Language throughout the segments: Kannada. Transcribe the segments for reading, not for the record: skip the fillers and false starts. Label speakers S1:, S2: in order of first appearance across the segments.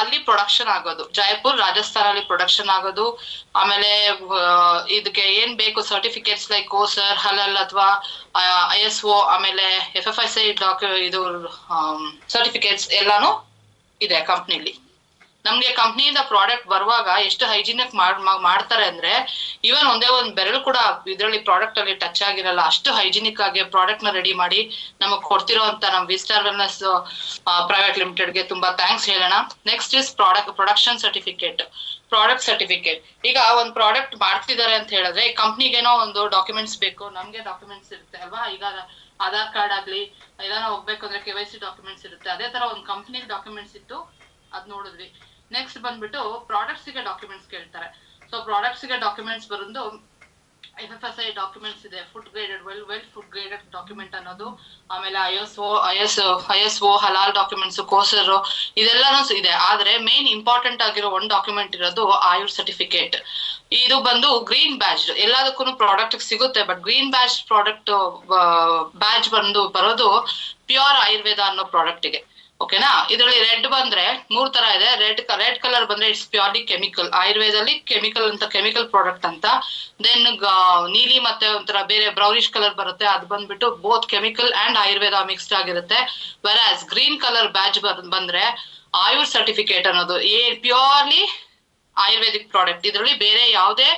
S1: ಅಲ್ಲಿ ಪ್ರೊಡಕ್ಷನ್ ಆಗೋದು, ಜೈಪುರ್ ರಾಜಸ್ಥಾನ್ ಅಲ್ಲಿ ಪ್ರೊಡಕ್ಷನ್ ಆಗೋದು. ಆಮೇಲೆ ಇದಕ್ಕೆ ಏನ್ ಬೇಕು ಸರ್ಟಿಫಿಕೇಟ್ಸ್ ಲೈಕ್ ಕೋಸರ್, ಹಲಲ್ ಅಥವಾ ISO, ಆಮೇಲೆ FFSI ಇದು ಸರ್ಟಿಫಿಕೇಟ್ಸ್ ಎಲ್ಲಾನು ಇದೆ ಕಂಪ್ನಿಲಿ. ನಮ್ಗೆ ಕಂಪ್ನಿಯಿಂದ ಪ್ರಾಡಕ್ಟ್ ಬರುವಾಗ ಎಷ್ಟು ಹೈಜಿನಿಕ್ ಮಾಡ್ತಾರೆ ಅಂದ್ರೆ ಇವನ್ ಒಂದೇ ಒಂದ್ ಬೆರಳು ಕೂಡ ಇದ್ರಲ್ಲಿ ಪ್ರಾಡಕ್ಟ್ ಅಲ್ಲಿ ಟಚ್ ಆಗಿರಲ್ಲ. ಅಷ್ಟು ಹೈಜಿನಿಕ್ ಆಗಿ ಪ್ರಾಡಕ್ಟ್ ನ ರೆಡಿ ಮಾಡಿ ನಮಗ್ ಕೊಡ್ತಿರೋ ಅಂತ ನಮ್ ವಿಸ್ಟಾರ್ ವೆಲ್ನೆಸ್ ಪ್ರೈವೇಟ್ ಲಿಮಿಟೆಡ್ಗೆ ತುಂಬಾ ಥ್ಯಾಂಕ್ಸ್ ಹೇಳೋಣ. Next is production certificate. Product certificate, ಈಗ ಒಂದ್ ಪ್ರಾಡಕ್ಟ್ ಮಾಡ್ತಿದ್ದಾರೆ ಅಂತ ಹೇಳಿದ್ರೆ ಕಂಪ್ನಿಗೇನೋ ಒಂದು ಡಾಕ್ಯುಮೆಂಟ್ಸ್ ಬೇಕು, ನಮ್ಗೆ ಡಾಕ್ಯುಮೆಂಟ್ಸ್ ಇರುತ್ತೆ ಅಲ್ವಾ. ಈಗ ಆಧಾರ್ ಕಾರ್ಡ್ ಆಗ್ಲಿ ಏನಾರ ಹೋಗ್ಬೇಕಂದ್ರೆ KYC ಡಾಕ್ಯುಮೆಂಟ್ಸ್ ಇರುತ್ತೆ. ಅದೇ ತರ ಒಂದ್ ಕಂಪ್ನಿ ಡಾಕ್ಯುಮೆಂಟ್ಸ್ ಇತ್ತು, ಅದ್ ನೋಡಿದ್ವಿ. ನೆಕ್ಸ್ಟ್ ಬಂದ್ಬಿಟ್ಟು ಪ್ರಾಡಕ್ಟ್ಸ್ ಗೆ ಡಾಕ್ಯುಮೆಂಟ್ಸ್ ಕೇಳ್ತಾರೆ. ಸೊ ಪ್ರಾಡಕ್ಟ್ಸ್ ಗೆ ಡಾಕ್ಯುಮೆಂಟ್ಸ್ ಬರೋದು FFSI ಡಾಕ್ಯುಮೆಂಟ್ಸ್ ಇದೆ, food graded well food graded document ಅನ್ನೋದು. ಆಮೇಲೆ ISO ಹಲಾಲ್ ಡಾಕ್ಯುಮೆಂಟ್ಸ್, ಕೋಸರ್ ಇದೆಲ್ಲಾನು ಇದೆ. ಆದ್ರೆ ಮೇನ್ ಇಂಪಾರ್ಟೆಂಟ್ ಆಗಿರೋ ಒಂದ್ ಡಾಕ್ಯುಮೆಂಟ್ ಇರೋದು ಆಯುರ್ ಸರ್ಟಿಫಿಕೇಟ್. ಇದು ಬಂದು ಗ್ರೀನ್ ಬ್ಯಾಜ್, ಎಲ್ಲದಕ್ಕೂ ಪ್ರಾಡಕ್ಟ್ ಸಿಗುತ್ತೆ. But green badge product badge ಬರೋದು ಪ್ಯೂರ್ ಆಯುರ್ವೇದ ಅನ್ನೋ ಪ್ರಾಡಕ್ಟ್ ಗೆ. ಓಕೆನಾ. ಇದರಲ್ಲಿ ರೆಡ್ ಬಂದ್ರೆ 3 ತರ ಇದೆ. ರೆಡ್ ಕಲರ್ ಬಂದ್ರೆ ಇಟ್ಸ್ ಪ್ಯೂರ್ಲಿ ಕೆಮಿಕಲ್, ಆಯುರ್ವೇದಲ್ಲಿ ಕೆಮಿಕಲ್ ಅಂತ, ಕೆಮಿಕಲ್ ಪ್ರಾಡಕ್ಟ್ ಅಂತ. ದೆನ್ ನೀಲಿ ಮತ್ತೆ ಒಂಥರ ಬೇರೆ ಬ್ರೌನಿಶ್ ಕಲರ್ ಬರುತ್ತೆ, ಅದು ಬಂದ್ಬಿಟ್ಟು both chemical and Ayurveda mixed ಆಗಿರುತ್ತೆ. ವೆರಾಸ್ ಗ್ರೀನ್ ಕಲರ್ ಬ್ಯಾಜ್ ಬಂದ್ರೆ ಆಯುರ್ ಸರ್ಟಿಫಿಕೇಟ್ ಅನ್ನೋದು ಪ್ಯೂರ್ಲಿ ಆಯುರ್ವೇದಿಕ್ ಪ್ರಾಡಕ್ಟ್. ಇದರಲ್ಲಿ ಬೇರೆ ಯಾವುದೇ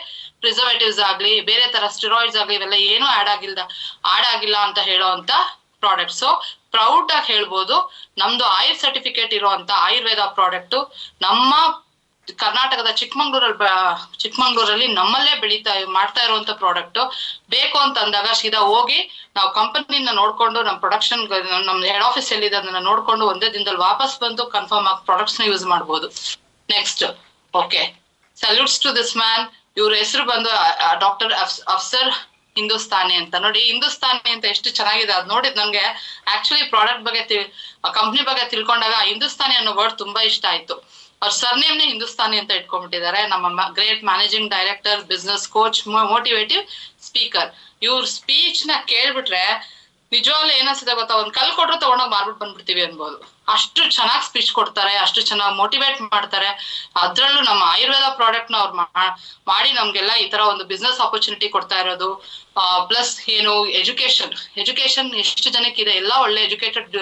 S1: ಪ್ರಿಸರ್ವೇಟಿವ್ಸ್ ಆಗ್ಲಿ ಬೇರೆ ತರ ಸ್ಟಿರಾಯ್ಡ್ಸ್ ಆಗ್ಲಿ ಇವೆಲ್ಲ ಏನು ಆಡ್ ಆಗಿಲ್ಲ ಅಂತ ಹೇಳೋ ಅಂತ ಪ್ರಾಡಕ್ಟ್. ಸೊ ಪ್ರೌಡ್ ಆಗಿ ಹೇಳ್ಬೋದು, ನಮ್ದು ಆಯುರ್ ಸರ್ಟಿಫಿಕೇಟ್ ಇರುವಂತ ಆಯುರ್ವೇದ ಪ್ರಾಡಕ್ಟ್ ನಮ್ಮ ಕರ್ನಾಟಕದ ಚಿಕ್ಕಮಂಗ್ಳೂರಲ್ಲಿ ನಮ್ಮಲ್ಲೇ ಮಾಡ್ತಾ ಇರುವಂತ ಪ್ರಾಡಕ್ಟ್. ಬೇಕು ಅಂತ ಅಂದಾಗ ಸೀದಾ ಹೋಗಿ ನಾವು ಕಂಪನಿನ ನೋಡ್ಕೊಂಡು ನಮ್ಮ ಪ್ರೊಡಕ್ಷನ್ ನಮ್ ಹೆಡ್ ಆಫೀಸ್ ಎಲ್ಲಿದೆ ಅದನ್ನ ನೋಡ್ಕೊಂಡು ಒಂದೇ ದಿನದಲ್ಲಿ ವಾಪಸ್ ಬಂದು ಕನ್ಫರ್ಮ್ ಆಗಿ ಪ್ರಾಡಕ್ಟ್ಸ್ ನ ಯೂಸ್ ಮಾಡ್ಬೋದು. Next, okay, salutes to this man. ಇವ್ರ ಹೆಸರು ಬಂದು ಡಾಕ್ಟರ್ ಅಫ್ಸರ್ ಹಿಂದೂಸ್ತಾನಿ ಅಂತ. ನೋಡಿ ಹಿಂದೂಸ್ತಾನಿ ಅಂತ ಎಷ್ಟು ಚೆನ್ನಾಗಿದೆ, ಅದ್ ನೋಡಿದ್ ನನ್ಗೆ ಆಕ್ಚುಲಿ ಪ್ರಾಡಕ್ಟ್ ಬಗ್ಗೆ ಕಂಪ್ನಿ ಬಗ್ಗೆ ತಿಳ್ಕೊಂಡಾಗ ಹಿಂದೂಸ್ತಾನಿ ಅನ್ನೋ ವರ್ಡ್ ತುಂಬಾ ಇಷ್ಟ ಆಯ್ತು. ಅವ್ರ ಸರ್ನೇಮ್ನೇ ಹಿಂದೂಸ್ತಾನಿ ಅಂತ ಇಟ್ಕೊಂಡ್ಬಿಟ್ಟಿದ್ದಾರೆ. ನಮ್ಮ great managing director, business coach, motivative speaker. ಇವ್ರ ಸ್ಪೀಚ್ ನ ಕೇಳ್ಬಿಟ್ರೆ ನಿಜವಾಗ್ಲೂ ಏನಿಸ್ತದೆ ಗೊತ್ತಾ, ಒಂದ್ ಕಲ್ ಕೊಟ್ರು ತಗೊಂಡೋಗಿ ಮಾರ್ಬಿಟ್ಟು ಬಂದ್ಬಿಡ್ತೀವಿ ಅನ್ಬೋದು. ಅಷ್ಟು ಚೆನ್ನಾಗಿ ಸ್ಪೀಚ್ ಕೊಡ್ತಾರೆ, ಅಷ್ಟು ಚೆನ್ನಾಗಿ ಮೋಟಿವೇಟ್ ಮಾಡ್ತಾರೆ. ಅದ್ರಲ್ಲೂ ನಮ್ಮ ಆಯುರ್ವೇದ ಪ್ರಾಡಕ್ಟ್ ನ ಅವ್ರು ಮಾಡಿ ನಮ್ಗೆಲ್ಲ ಈ ತರ ಒಂದು ಬಿಸ್ನೆಸ್ ಆಪರ್ಚುನಿಟಿ ಕೊಡ್ತಾ ಇರೋದು. ಪ್ಲಸ್ ಏನು ಎಜುಕೇಶನ್ ಎಷ್ಟು ಜನಕ್ಕೆ ಇದೆ, ಎಲ್ಲ ಒಳ್ಳೆ ಎಜುಕೇಟೆಡ್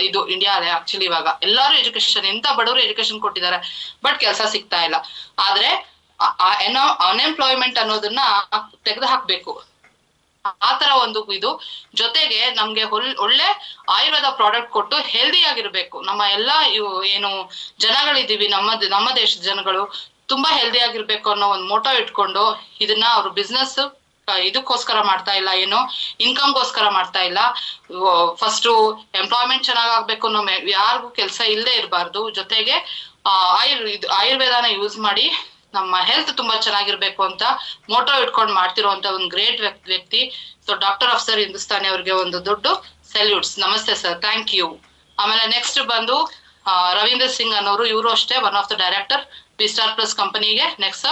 S1: ಇದು ಇಂಡಿಯಾ ಅದೇ ಆಕ್ಚುಲಿ. ಇವಾಗ ಎಲ್ಲಾರು ಎಜುಕೇಶನ್, ಎಂತ ಬಡವರು ಎಜುಕೇಶನ್ ಕೊಟ್ಟಿದ್ದಾರೆ, ಬಟ್ ಕೆಲಸ ಸಿಗ್ತಾ ಇಲ್ಲ. ಆದ್ರೆ ಅನ್ಎಂಪ್ಲಾಯ್ಮೆಂಟ್ ಅನ್ನೋದನ್ನ ತೆಗೆದು ಹಾಕ್ಬೇಕು. ಆತರ ಒಂದು ಇದು ಜೊತೆಗೆ ನಮ್ಗೆ ಒಳ್ಳೆ ಆಯುರ್ವೇದ ಪ್ರಾಡಕ್ಟ್ ಕೊಟ್ಟು ಹೆಲ್ದಿ ಆಗಿರ್ಬೇಕು. ನಮ್ಮ ಎಲ್ಲಾ ಏನು ಜನಗಳಿದೀವಿ, ನಮ್ಮ ದೇಶದ ಜನಗಳು ತುಂಬಾ ಹೆಲ್ದಿ ಆಗಿರ್ಬೇಕು ಅನ್ನೋ ಒಂದು ಮೋಟೋ ಇಟ್ಕೊಂಡು ಇದನ್ನ ಅವ್ರ ಬಿಸ್ನೆಸ್ ಇದಕ್ಕೋಸ್ಕರ ಮಾಡ್ತಾ ಇಲ್ಲ, ಏನು ಇನ್ಕಮ್ಗೋಸ್ಕರ ಮಾಡ್ತಾ ಇಲ್ಲ. ಫಸ್ಟ್ ಎಂಪ್ಲಾಯ್ಮೆಂಟ್ ಚೆನ್ನಾಗ್ ಆಗ್ಬೇಕು, ನಮ್ಮ ಯಾರಿಗೂ ಕೆಲಸ ಇಲ್ಲದೆ ಇರಬಾರ್ದು. ಜೊತೆಗೆ ಆಯುರ್ವೇದನ ಯೂಸ್ ಮಾಡಿ ನಮ್ಮ ಹೆಲ್ತ್ ತುಂಬಾ ಚೆನ್ನಾಗಿರ್ಬೇಕು ಅಂತ ಮೋಟೋ ಇಟ್ಕೊಂಡು ಮಾಡ್ತಿರುವಂತ ಒಂದು ಗ್ರೇಟ್ ವ್ಯಕ್ತಿ. ಸೊ ಡಾಕ್ಟರ್ ಅಫ್ಸರ್ ಹಿಂದೂಸ್ತಾನಿ ಅವ್ರಿಗೆ ಒಂದು ದೊಡ್ಡ ಸಲ್ಯೂಟ್ಸ್. ನಮಸ್ತೆ ಸರ್, ಥ್ಯಾಂಕ್ ಯು. ಆಮೇಲೆ ನೆಕ್ಸ್ಟ್ ಬಂದು ರವೀಂದ್ರ ಸಿಂಗ್ ಅನ್ನೋರು, ಇವರು ಅಷ್ಟೇ one of the director Vistar plus ಕಂಪನಿಗೆ. ನೆಕ್ಸ್ಟ್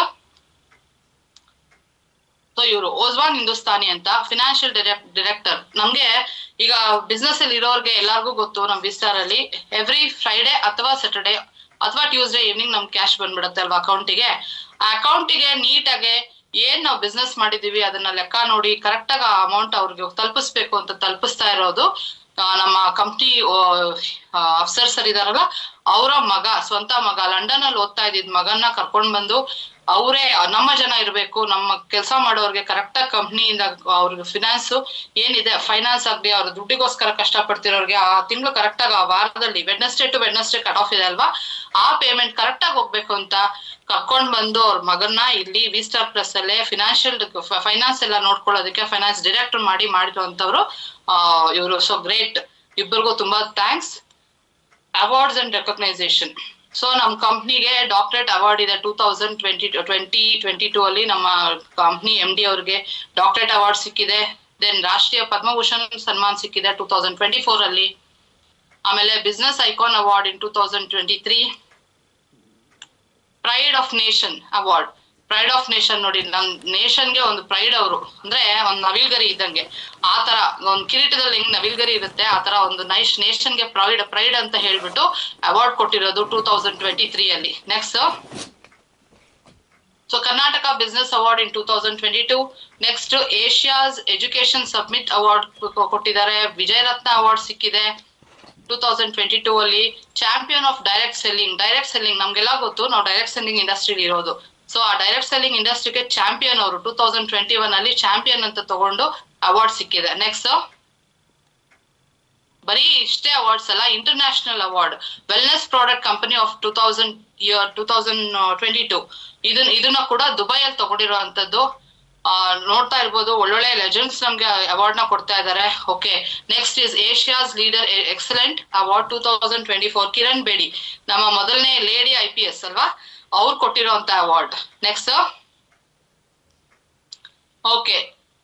S1: ಸೊ ಇವರು ಓಜ್ವಾನ್ ಹಿಂದೂಸ್ತಾನಿ ಅಂತ ಫಿನಾನ್ಷಿಯಲ್ ಡೈರೆಕ್ಟರ್. ನಮ್ಗೆ ಈಗ ಬಿಸ್ನೆಸ್ ಅಲ್ಲಿ ಇರೋರ್ಗೆ ಎಲ್ಲಾರ್ಗೂ ಗೊತ್ತು, ನಮ್ ವಿಸ್ಟಾರ್ ಅಲ್ಲಿ ಎವ್ರಿ ಫ್ರೈಡೆ ಅಥವಾ ಸ್ಯಾಟರ್ಡೆ ಅಥವಾ ಟ್ಯೂಸ್ಡೇ ಈವ್ನಿಂಗ್ ನಮ್ ಕ್ಯಾಶ್ ಬಂದ್ಬಿಡುತ್ತೆ ಅಲ್ವಾ ಅಕೌಂಟಿಗೆ. ಆ ಅಕೌಂಟಿಗೆ ನೀಟಾಗೆ ಏನ್ ನಾವು ಬಿಸ್ನೆಸ್ ಮಾಡಿದೀವಿ ಅದನ್ನ ಲೆಕ್ಕ ನೋಡಿ ಕರೆಕ್ಟ್ ಆಗಿ ಅಮೌಂಟ್ ಅವ್ರಿಗೆ ತಲುಪಿಸ್ಬೇಕು ಅಂತ ತಲುಪಿಸ್ತಾ ಇರೋದು ನಮ್ಮ ಕಂಪ್ನಿ ಅಫ್ಸರ್ ಸರ್ ಇದಾರಲ್ಲ, ಅವರ ಸ್ವಂತ ಮಗ ಲಂಡನ್ ಅಲ್ಲಿ ಓದ್ತಾ ಇದ್ದಿದ್ ಮಗನ್ನ ಕರ್ಕೊಂಡ್ ಬಂದು ಅವರೇ ನಮ್ಮ ಜನ ಇರ್ಬೇಕು, ನಮ್ಮ ಕೆಲಸ ಮಾಡೋರ್ಗೆ ಕರೆಕ್ಟ್ ಆಗಿ ಕಂಪ್ನಿಯಿಂದ ಅವ್ರಿಗೆ ಫೈನಾನ್ಸ್ ಆಗ್ಲಿ ಅವ್ರ ದುಡ್ಡಿಗೋಸ್ಕರ ಕಷ್ಟ ಪಡ್ತಿರೋರ್ಗೆ ಆ ತಿಂಗಳು ಕರೆಕ್ಟ್ ಆಗಿ ಆ ವಾರದಲ್ಲಿ Wednesday to Wednesday cut off ಇದೆ ಅಲ್ವಾ, ಆ ಪೇಮೆಂಟ್ ಕರೆಕ್ಟ್ ಆಗಿ ಹೋಗ್ಬೇಕು ಅಂತ ಕರ್ಕೊಂಡ್ ಬಂದು ಅವ್ರ ಮಗನ್ನ ಇಲ್ಲಿ ವಿಸ್ಟಾರ್ ಪ್ಲಸ್ ಅಲ್ಲೇ ಫೈನಾನ್ಸ್ ಎಲ್ಲ ನೋಡ್ಕೊಳ್ಳೋದಕ್ಕೆ ಫೈನಾನ್ಸ್ ಡೈರೆಕ್ಟರ್ ಮಾಡಿರುವಂತವ್ರು ಇವರು. ಸೊ ಗ್ರೇಟ್, ಇಬ್ಬರಿಗೂ ತುಂಬಾ thanks. Awards and recognisation. So ನಮ್ ಕಂಪ್ನಿಗೆ ಡಾಕ್ಟರೇಟ್ ಅವಾರ್ಡ್ ಇದೆ 2022 ಅಲ್ಲಿ ನಮ್ಮ ಕಂಪ್ನಿ MD ಅವ್ರಿಗೆ ಡಾಕ್ಟರೇಟ್ ಅವಾರ್ಡ್ ಸಿಕ್ಕಿದೆ. ದೆನ್ ರಾಷ್ಟ್ರೀಯ ಪದ್ಮಭೂಷಣ್ ಸನ್ಮಾನ್ ಸಿಕ್ಕಿದೆ 2024 ಅಲ್ಲಿ. ಆಮೇಲೆ business icon award in 2023, pride of nation award pride of nation ನೋಡಿ, ನಮ್ ನೇಷನ್ಗೆ ಒಂದು ಪ್ರೈಡ್ ಅವರು, ಅಂದ್ರೆ ಒಂದ್ ನವಿಲ್ಗರಿ ಇದ್ದಂಗೆ. ಆ ತರ ಒಂದ್ ಕಿರೀಟದಲ್ಲಿ ಹೆಂಗ್ ನವಿಲ್ಗರಿ ಇರುತ್ತೆ, ಆ ತರ ಒಂದು ನೇಷನ್ಗೆ ಪ್ರೈಡ್ ಅಂತ ಹೇಳ್ಬಿಟ್ಟು ಅವಾರ್ಡ್ ಕೊಟ್ಟಿರೋದು 2023 ಅಲ್ಲಿ. Next, so Karnataka business award in 2022. Next, Asia's education submit award ಕೊಟ್ಟಿದ್ದಾರೆ. ವಿಜಯ ರತ್ನ ಅವಾರ್ಡ್ ಸಿಕ್ಕಿದೆ 2022 ಅಲ್ಲಿ. ಚಾಂಪಿಯನ್ ಆಫ್ ಡೈರೆಕ್ಟ್ ಸೆಲ್ಲಿಂಗ್ ನಮ್ಗೆಲ್ಲ ಗೊತ್ತು, ನಾವು ಡೈರೆಕ್ಟ್ ಸೆಲ್ಲಿಂಗ್ ಇಂಡಸ್ಟ್ರಿ ಇರೋದು. ಸೊ ಆ ಡೈರೆಕ್ಟ್ ಸೆಲ್ಲಿಂಗ್ ಇಂಡಸ್ಟ್ರಿಗೆ ಚಾಂಪಿಯನ್ ಅವರು 2021 ಅಲ್ಲಿ ಚಾಂಪಿಯನ್ ಅಂತ ತಗೊಂಡು ಅವಾರ್ಡ್ ಸಿಕ್ಕಿದೆ. ನೆಕ್ಸ್ಟ್, ಬರೀ ಇಷ್ಟೇ ಅವಾರ್ಡ್ಸ್ ಅಲ್ಲ, international award wellness product company of 2022 ಇದನ್ನ ಕೂಡ ದುಬೈಯಲ್ಲಿ ತಗೊಂಡಿರುವಂತದ್ದು. ನೋಡ್ತಾ ಇರ್ಬೋದು, ಒಳ್ಳೊಳ್ಳೆ ಲೆಜೆಂಡ್ಸ್ ನಮ್ಗೆ ಅವಾರ್ಡ್ ನ ಕೊಡ್ತಾ ಇದ್ದಾರೆ. Okay, next is Asia's leader excellent award 2024, Kiran Bedi, ನಮ್ಮ ಮೊದಲನೇ ಲೇಡಿ IPS ಅಲ್ವಾ, ಅವ್ರು ಕೊಟ್ಟಿರೋಂತ ಅವಾರ್ಡ್. ನೆಕ್ಸ್ಟ್, ಓಕೆ,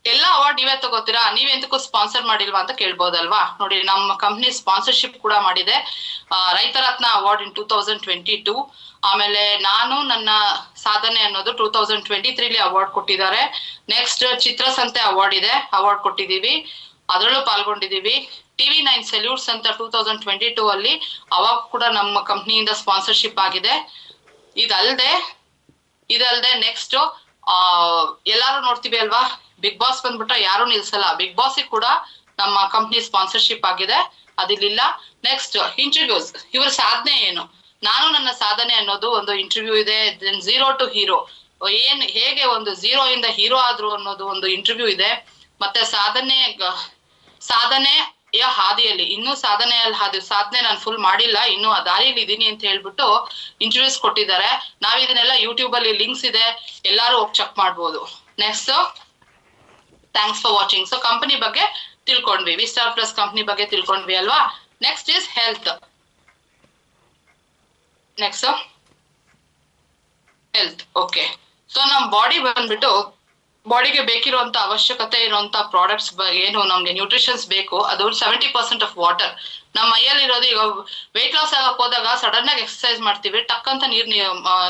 S1: ಎಲ್ಲ ಅವಾರ್ಡ್ ನೀವೇ ತಗೋತೀರಾ, ನೀವೆಂತಕ್ಕೂ ಸ್ಪಾನ್ಸರ್ ಮಾಡಿಲ್ವಾ ಅಂತ ಕೇಳ್ಬೋದಲ್ವಾ. ನೋಡಿ, ನಮ್ಮ ಕಂಪ್ನಿ ಸ್ಪಾನ್ಸರ್ಶಿಪ್ ಕೂಡ ಮಾಡಿದೆ. ರೈತ ರತ್ನ ಅವಾರ್ಡ್ ಇನ್ 2022. ಆಮೇಲೆ ನಾನು ನನ್ನ ಸಾಧನೆ ಅನ್ನೋದು 2023 ಅವಾರ್ಡ್ ಕೊಟ್ಟಿದ್ದಾರೆ. ನೆಕ್ಸ್ಟ್, ಚಿತ್ರಸಂತೆ ಅವಾರ್ಡ್ ಇದೆ, ಅವಾರ್ಡ್ ಕೊಟ್ಟಿದೀವಿ, ಅದರಲ್ಲೂ ಪಾಲ್ಗೊಂಡಿದೀವಿ. TV9 ಸೆಲ್ಯೂಟ್ಸ್ ಅಂತ 2022 ಅಲ್ಲಿ, ಅವಾಗ ಕೂಡ ನಮ್ಮ ಕಂಪ್ನಿಯಿಂದ ಸ್ಪಾನ್ಸರ್ಶಿಪ್ ಆಗಿದೆ. ಇದಲ್ದೆ ನೆಕ್ಸ್ಟ್, ಎಲ್ಲಾರು ನೋಡ್ತೀವಿ ಅಲ್ವಾ, ಬಿಗ್ ಬಾಸ್ ಬಂದ್ಬಿಟ್ರೆ ಯಾರು ನಿಲ್ಸಲ್ಲ, ಬಿಗ್ ಬಾಸ್ ಕೂಡ ನಮ್ಮ ಕಂಪ್ನಿ ಸ್ಪಾನ್ಸರ್ಶಿಪ್ ಆಗಿದೆ, ಅದಿಲ್ಲ. ನೆಕ್ಸ್ಟ್, ಇಂಟರ್ವ್ಯೂಸ್, ಇವ್ರ ಸಾಧನೆ ಏನು, ನಾನು ನನ್ನ ಸಾಧನೆ ಅನ್ನೋದು ಒಂದು ಇಂಟರ್ವ್ಯೂ ಇದೆ. ಝೀರೋ ಟು ಹೀರೋ, ಹೇಗೆ ಒಂದು ಝೀರೋ ಇಂದ ಹೀರೋ ಆದ್ರು ಅನ್ನೋದು ಒಂದು ಇಂಟರ್ವ್ಯೂ ಇದೆ. ಮತ್ತೆ ಸಾಧನೆಯ ಹಾದಿಯಲ್ಲಿ, ಇನ್ನೂ ಸಾಧನೆ ನಾನು ಫುಲ್ ಮಾಡಿಲ್ಲ, ಇನ್ನು ಆ ದಾರಿಯಲ್ಲಿ ಇದೀನಿ ಅಂತ ಹೇಳ್ಬಿಟ್ಟು ಇಂಟರ್ವ್ಯೂಸ್ ಕೊಟ್ಟಿದ್ದಾರೆ. ನಾವ್ ಇದನ್ನೆಲ್ಲ ಯೂಟ್ಯೂಬ್ ಅಲ್ಲಿ ಲಿಂಕ್ಸ್ ಇದೆ, ಎಲ್ಲಾರು ಹೋಗಿ ಚೆಕ್ ಮಾಡ್ಬೋದು. Next, thanks for watching. So company ಬಗ್ಗೆ ತಿಳ್ಕೊಂಡ್ವಿ, ವಿಸ್ಟಾರ್ ಪ್ಲಸ್ ಕಂಪನಿ ಬಗ್ಗೆ ತಿಳ್ಕೊಂಡ್ವಿ ಅಲ್ವಾ. Next is health. Next, okay. So ನಮ್ ಬಾಡಿ ಬಂದ್ಬಿಟ್ಟು, ಬಾಡಿಗೆ ಬೇಕಿರುವಂತ ಅವಶ್ಯಕತೆ ಇರುವಂತ ಪ್ರಾಡಕ್ಟ್ಸ್ ಏನು ನಮ್ಗೆ ನ್ಯೂಟ್ರಿಷನ್ಸ್ ಬೇಕು, ಅದು 70% ಆಫ್ ವಾಟರ್. ನಮ್ಮ ಮೈಯಲ್ಲಿ ಇರೋದು, ಈಗ ವೆಯ್ಟ್ ಲಾಸ್ ಆಗಕ್ ಹೋದಾಗ ಸಡನ್ ಆಗಿ ಎಕ್ಸರ್ಸೈಸ್ ಮಾಡ್ತೀವಿ, ಟಕ್ ಅಂತ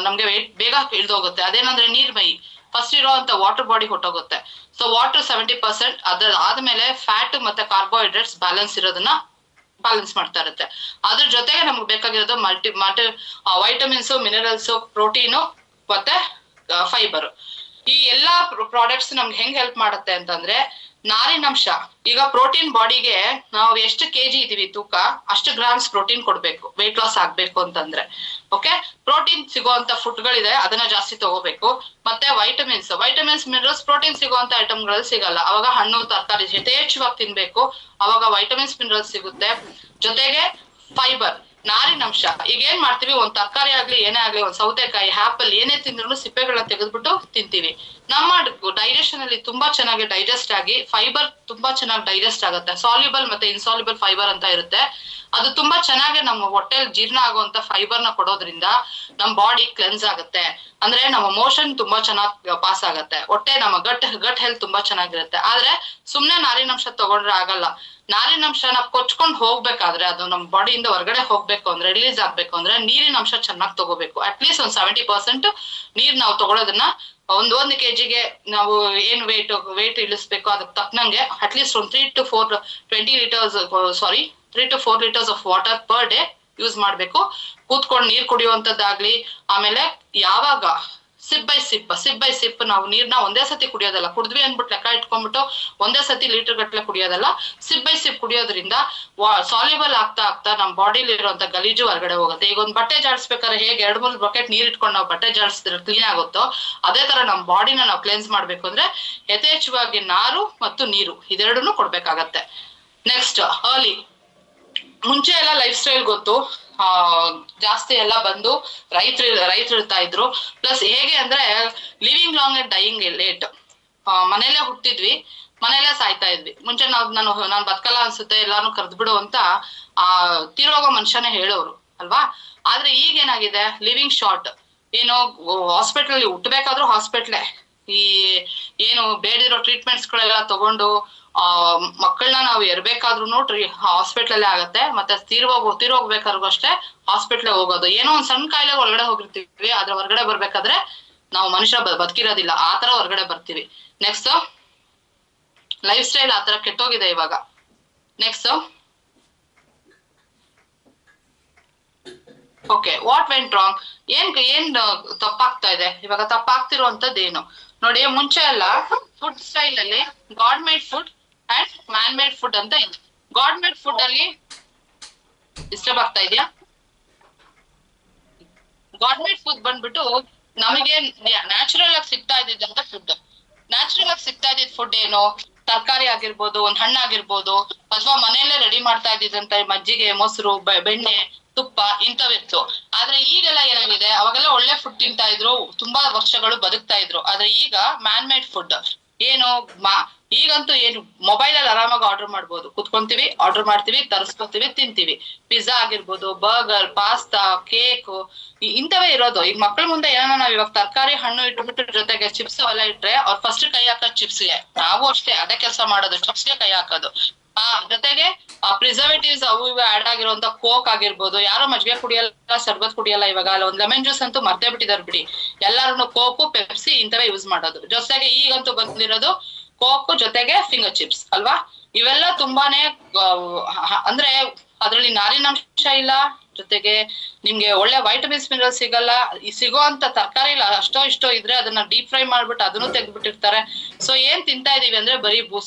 S1: ನಮ್ಗೆ ವೇಟ್ ಬೇಗ ಇಳ್ದೋಗುತ್ತೆ. ಅದೇನಂದ್ರೆ ನೀರ್ ಮೈ, ಫಸ್ಟ್ ಇರುವಂತ ವಾಟರ್ ಬಾಡಿ ಹೊಟ್ಟೋಗುತ್ತೆ. ಸೊ ವಾಟರ್ 70%, ಆದ್ಮೇಲೆ ಫ್ಯಾಟ್ ಮತ್ತೆ ಕಾರ್ಬೋಹೈಡ್ರೇಟ್ಸ್ ಬ್ಯಾಲೆನ್ಸ್ ಮಾಡ್ತಾ ಇರುತ್ತೆ. ಅದ್ರ ಜೊತೆಗೆ ನಮ್ಗೆ ಬೇಕಾಗಿರೋದು ವೈಟಮಿನ್ಸ್, ಮಿನರಲ್ಸ್, ಪ್ರೋಟೀನು ಮತ್ತೆ ಫೈಬರ್. ಈ ಎಲ್ಲಾ ಪ್ರಾಡಕ್ಟ್ಸ್ ನಮ್ಗೆ ಹೆಂಗ್ ಹೆಲ್ಪ್ ಮಾಡುತ್ತೆ ಅಂತಂದ್ರೆ, ನಾರಿನಂಶ. ಈಗ ಪ್ರೋಟೀನ್ ಬಾಡಿಗೆ ನಾವು ಎಷ್ಟು ಕೆಜಿ ಇದೀವಿ ತೂಕ, ಅಷ್ಟು ಗ್ರಾಮ್ಸ್ ಪ್ರೋಟೀನ್ ಕೊಡ್ಬೇಕು ವೆಯ್ಟ್ ಲಾಸ್ ಆಗ್ಬೇಕು ಅಂತಂದ್ರೆ. ಓಕೆ, ಪ್ರೋಟೀನ್ ಸಿಗುವಂತ ಫುಡ್ಗಳಿದೆ, ಅದನ್ನ ಜಾಸ್ತಿ ತಗೋಬೇಕು. ಮತ್ತೆ ವೈಟಮಿನ್ಸ್, ಮಿನರಲ್ಸ್, ಪ್ರೋಟೀನ್ ಸಿಗುವಂತ ಐಟಮ್ಗಳಲ್ಲಿ ಸಿಗಲ್ಲ, ಅವಾಗ ಹಣ್ಣು ತರಕಾರಿ ಯಥೇಚ್ಛವಾಗಿ ತಿನ್ಬೇಕು, ಅವಾಗ ವೈಟಮಿನ್ಸ್ ಮಿನರಲ್ಸ್ ಸಿಗುತ್ತೆ. ಜೊತೆಗೆ ಫೈಬರ್, ನಾರಿನಂಶ. ಈಗ ಏನ್ ಮಾಡ್ತೀವಿ, ಒಂದ್ ತರಕಾರಿ ಆಗ್ಲಿ ಏನೇ ಆಗ್ಲಿ, ಒಂದ್ ಸೌತೆಕಾಯಿ, ಆಪಲ್ ಏನೇ ತಿಂದ್ರು ಸಿಪ್ಪೆಗಳನ್ನ ತೆಗೆದ್ಬಿಟ್ಟು ತಿಂತೀವಿ. ನಮ್ಮ ಡೈಜೆಷನ್ ಅಲ್ಲಿ ತುಂಬಾ ಚೆನ್ನಾಗಿ ಡೈಜೆಸ್ಟ್ ಆಗಿ ಫೈಬರ್ ತುಂಬಾ ಚೆನ್ನಾಗಿ ಡೈಜೆಸ್ಟ್ ಆಗುತ್ತೆ. ಸಾಲ್ಯುಬಲ್ ಮತ್ತೆ ಇನ್ಸಾಲ್ಯುಬಲ್ ಫೈಬರ್ ಅಂತ ಇರುತ್ತೆ. ಅದು ತುಂಬಾ ಚೆನ್ನಾಗಿ ನಮ್ಮ ಹೊಟ್ಟೆಲ್ ಜೀರ್ಣ ಆಗುವಂತ ಫೈಬರ್ ನ ಕೊಡೋದ್ರಿಂದ ನಮ್ ಬಾಡಿ ಕ್ಲೆನ್ಸ್ ಆಗುತ್ತೆ. ಅಂದ್ರೆ ನಮ್ಮ ಮೋಷನ್ ತುಂಬಾ ಚೆನ್ನಾಗಿ ಪಾಸ್ ಆಗತ್ತೆ, ಹೊಟ್ಟೆ ನಮ್ಮ ಗಟ್ ಹೆಲ್ತ್ ತುಂಬಾ ಚೆನ್ನಾಗಿರುತ್ತೆ. ಆದ್ರೆ ಸುಮ್ನೆ ನಾರಿನಂಶ ತಗೊಂಡ್ರೆ ಆಗಲ್ಲ. ನಾರಿನಂಶನ ಕೊಚ್ಕೊಂಡ್ ಹೋಗ್ಬೇಕಾದ್ರೆ, ಅದು ನಮ್ಮ ಬಾಡಿಯಿಂದ ಹೊರಗಡೆ ಹೋಗ್ಬೇಕು ಅಂದ್ರೆ, ರಿಲೀಸ್ ಆಗ್ಬೇಕು ಅಂದ್ರೆ, ನೀರಿನ ಅಂಶ ಚೆನ್ನಾಗಿ ತಗೋಬೇಕು. ಅಟ್ಲೀಸ್ಟ್ ಒಂದ್ 70% ನೀರ್ ನಾವು ತಗೊಳೋದನ್ನ, ಒಂದು ಕೆಜಿಗೆ ನಾವು ಏನ್ ವೇಟ್ ಇಳಿಸ್ಬೇಕು ಅದಕ್ಕೆ ತಕ್ಕನಂಗೆ ಅಟ್ಲೀಸ್ಟ್ ಒಂದು 3 to 4 litres of water per day use ಮಾಡ್ಬೇಕು. ಕೂತ್ಕೊಂಡು ನೀರ್ ಕುಡಿಯುವಂತದ್ದಾಗ್ಲಿ, ಆಮೇಲೆ ಯಾವಾಗ ಸಿಪ್ ಬೈ ಸಿಪ್ ನಾವು ನೀರ್ನ ಒಂದೇ ಸತಿ ಕುಡಿಯೋದಲ್ಲ, ಕುಡಿದ್ವಿ ಅನ್ಬಿಟ್ಟು ಲೆಕ್ಕ ಇಟ್ಕೊಂಡ್ಬಿಟ್ಟು ಒಂದೇ ಸತಿ ಲೀಟರ್ ಗಟ್ಲೆ ಕುಡಿಯೋದಲ್ಲ, ಸಿಪ್ ಬೈ ಸಿಪ್ ಕುಡಿಯೋದ್ರಿಂದ ಸಾಲ್ಯುಬಲ್ ಆಗ್ತಾ ನಮ್ಮ ಬಾಡಿಲಿ ಇರುವಂತ ಗಲೀಜು ಹೊರಗಡೆ ಹೋಗುತ್ತೆ. ಈಗ ಒಂದ್ ಬಟ್ಟೆ ಜಾಡಿಸ್ಬೇಕಾದ್ರೆ ಹೇಗೆ 2-3 ಬಕೆಟ್ ನೀರ್ ಇಟ್ಕೊಂಡು ನಾವು ಬಟ್ಟೆ ಜಾಡಿಸಿದ್ರೆ ಕ್ಲೀನ್ ಆಗುತ್ತೋ, ಅದೇ ತರ ನಮ್ಮ ಬಾಡಿನ ನಾವು ಕ್ಲೆನ್ಸ್ ಮಾಡ್ಬೇಕು ಅಂದ್ರೆ ಯಥೇಚ್ಛವಾಗಿ ನಾರು ಮತ್ತು ನೀರು ಇದೆರಡನ್ನು ಕೊಡ್ಬೇಕಾಗತ್ತೆ. Next, early. ಮುಂಚೆ ಎಲ್ಲ ಲೈಫ್ ಸ್ಟೈಲ್ ಗೊತ್ತು, ಜಾಸ್ತಿ ಎಲ್ಲ ಬಂದು ರೈತರು ಇರ್ತಾ ಇದ್ರು. ಪ್ಲಸ್ ಹೇಗೆ ಅಂದ್ರೆ living long and dying late. ಮನೇಲೆ ಹುಟ್ಟಿದ್ವಿ, ಮನೇಲೆ ಸಾಯ್ತಾ ಇದ್ವಿ. ಮುಂಚೆ ನಾನು ಬದುಕಲ್ಲ ಅನ್ಸುತ್ತೆ, ಎಲ್ಲಾನು ಕರೆದ್ಬಿಡು ಅಂತ ತೀರೋಗೋ ಮನುಷ್ಯನೇ ಹೇಳೋರು ಅಲ್ವಾ. ಆದ್ರೆ ಈಗ ಏನಾಗಿದೆ, ಲಿವಿಂಗ್ ಶಾರ್ಟ್. ಏನೋ ಹಾಸ್ಪಿಟಲ್ ಹುಟ್ಟಬೇಕಾದ್ರೂ ಹಾಸ್ಪಿಟ್ಲೇ, ಈ ಏನು ಬೇಡಿರೋ ಟ್ರೀಟ್ಮೆಂಟ್ಸ್ ಗಳೆಲ್ಲ ತಗೊಂಡು ಮಕ್ಕಳನ್ನ ನಾವು ಎರ್ಬೇಕಾದ್ರೂ ಹಾಸ್ಪಿಟ್ಲಲ್ಲೇ ಆಗತ್ತೆ. ಮತ್ತೆ ತೀರೋಗ್ಬೇಕಾದ್ರೂ ಅಷ್ಟೇ ಹಾಸ್ಪಿಟ್ಲೇ ಹೋಗೋದು. ಏನೋ ಒಂದ್ ಸಣ್ಣ ಕಾಯಿಲೆ ಒಳಗಡೆ ಹೋಗಿರ್ತೀವಿ, ಅದ್ರ ಹೊರಗಡೆ ಬರ್ಬೇಕಾದ್ರೆ ನಾವು ಮನುಷ್ಯ ಬದುಕಿರೋದಿಲ್ಲ, ಆ ತರ ಹೊರಗಡೆ ಬರ್ತೀವಿ. ನೆಕ್ಸ್ಟ್ ಲೈಫ್ ಸ್ಟೈಲ್ ಆ ತರ ಕೆಟ್ಟೋಗಿದೆ ಇವಾಗ. Next okay, what went wrong, ಏನ್ ತಪ್ಪಾಗ್ತಾ ಇದೆ ಇವಾಗ? ತಪ್ಪಾಗ್ತಿರುವಂತದ್ದು ಏನು ನೋಡಿ. ಮುಂಚೆ ಎಲ್ಲ ಫುಡ್ ಸ್ಟೈಲ್ ಅಲ್ಲಿ god made food and man made food ಅಂತ ಇದೆ. ಗಾಡ್ ಮೇಡ್ ಫುಡ್ ಅಲ್ಲಿ ಡಿಸ್ಟರ್ಬ್ ಆಗ್ತಾ ಇದೆಯಾ? ಗಾಡ್ ಮೇಡ್ ಫುಡ್ ಬಂದ್ಬಿಟ್ಟು ನಮಗೆ ನ್ಯಾಚುರಲ್ ಆಗಿ ಸಿಗ್ತಾ ಇದ್ದಿದ್ದಂತ ಫುಡ್. ನ್ಯಾಚುರಲ್ ಆಗಿ ಸಿಗ್ತಾ ಇದ್ದಿದ್ ಫುಡ್ ಏನು? ತರಕಾರಿ ಆಗಿರ್ಬೋದು, ಒಂದ್ ಹಣ್ಣಾಗಿರ್ಬೋದು, ಅಥವಾ ಮನೆಯಲ್ಲೇ ರೆಡಿ ಮಾಡ್ತಾ ಇದ್ದಿದ್ದಂತ ಮಜ್ಜಿಗೆ, ಮೊಸರು, ಬೆಣ್ಣೆ, ತುಪ್ಪ ಇಂಥವಿತ್ತು. ಆದ್ರೆ ಈಗೆಲ್ಲ ಏನಾಗಿದೆ, ಅವಾಗೆಲ್ಲ ಒಳ್ಳೆ ಫುಡ್ ತಿಂತಾ ಇದ್ರು, ತುಂಬಾ ವರ್ಷಗಳು ಬದುಕ್ತಾ ಇದ್ರು. ಆದ್ರೆ ಈಗ ಮ್ಯಾನ್ ಮೇಡ್ ಫುಡ್ ಏನು, ಈಗಂತೂ ಏನು ಮೊಬೈಲ್ ಅಲ್ಲಿ ಆರಾಮಾಗಿ ಆರ್ಡರ್ ಮಾಡ್ಬೋದು. ಕುತ್ಕೊಂತೀವಿ, ಆರ್ಡರ್ ಮಾಡ್ತೀವಿ, ತರಿಸ್ಕೊತೀವಿ, ತಿಂತೀವಿ. ಪಿಜ್ಜಾ ಆಗಿರ್ಬೋದು, ಬರ್ಗರ್, ಪಾಸ್ತಾ, ಕೇಕ್ ಇಂಥವೇ ಇರೋದು. ಈಗ ಮಕ್ಳ ಮುಂದೆ ಏನೋ ನಾವ್ ಇವಾಗ ತರಕಾರಿ, ಹಣ್ಣು ಇಟ್ಬಿಟ್ಟು ಜೊತೆಗೆ ಚಿಪ್ಸ್ ಎಲ್ಲ ಇಟ್ರೆ ಅವ್ರು ಫಸ್ಟ್ ಕೈ ಹಾಕೋದು ಚಿಪ್ಸ್ಗೆ. ನಾವು ಅಷ್ಟೇ ಅದೇ ಕೆಲಸ ಮಾಡೋದು, ಚಿಪ್ಸ್ಗೆ ಕೈ ಹಾಕೋದು. ಜೊತೆಗೆ ಪ್ರಿಸರ್ವೇಟಿವ್ಸ್ ಅವು ಇವು ಆಡ್ ಆಗಿರುವಂತ ಕೋಕ್ ಆಗಿರ್ಬೋದು. ಯಾರೋ ಮಜ್ಜಿಗೆ ಕುಡಿಯಲ್ಲ, ಸರ್ಬತ್ ಕುಡಿಯಲ್ಲ ಇವಾಗ. ಅಲ್ಲ ಒಂದ್ ಲೆಮನ್ ಜ್ಯೂಸ್ ಅಂತೂ ಮರ್ತೇ ಬಿಟ್ಟಿದಾರೆ ಬಿಡಿ. ಎಲ್ಲಾರು ಕೋಕು, ಪೆಪ್ಸಿ ಇಂಥವೇ ಯೂಸ್ ಮಾಡೋದು. ಜೊತೆಗೆ ಈಗಂತೂ ಬಂದಿರೋದು ಕೋಕು ಜೊತೆಗೆ ಫಿಂಗರ್ ಚಿಪ್ಸ್ ಅಲ್ವಾ. ಇವೆಲ್ಲ ತುಂಬಾನೇ ಅಂದ್ರೆ ಅದ್ರಲ್ಲಿ ನಾರಿನಾಂಶ ಇಲ್ಲ, ಜೊತೆಗೆ ನಿಮ್ಗೆ ಒಳ್ಳೆ ವೈಟಮಿನ್ಸ್ ಮಿನರಲ್ ಸಿಗಲ್ಲ. ಸಿಗೋ ಅಂತ ತರಕಾರಿ ಇಲ್ಲ, ಅಷ್ಟೋ ಇಷ್ಟೋ ಇದ್ರೆ ಅದನ್ನ ಡೀಪ್ ಫ್ರೈ ಮಾಡ್ಬಿಟ್ಟು ಅದನ್ನು ತೆಗ್ದ್ಬಿಟ್ಟಿರ್ತಾರೆ. ಸೊ ಏನ್ ತಿಂತಾ ಇದೀವಿ ಅಂದ್ರೆ ಬರೀ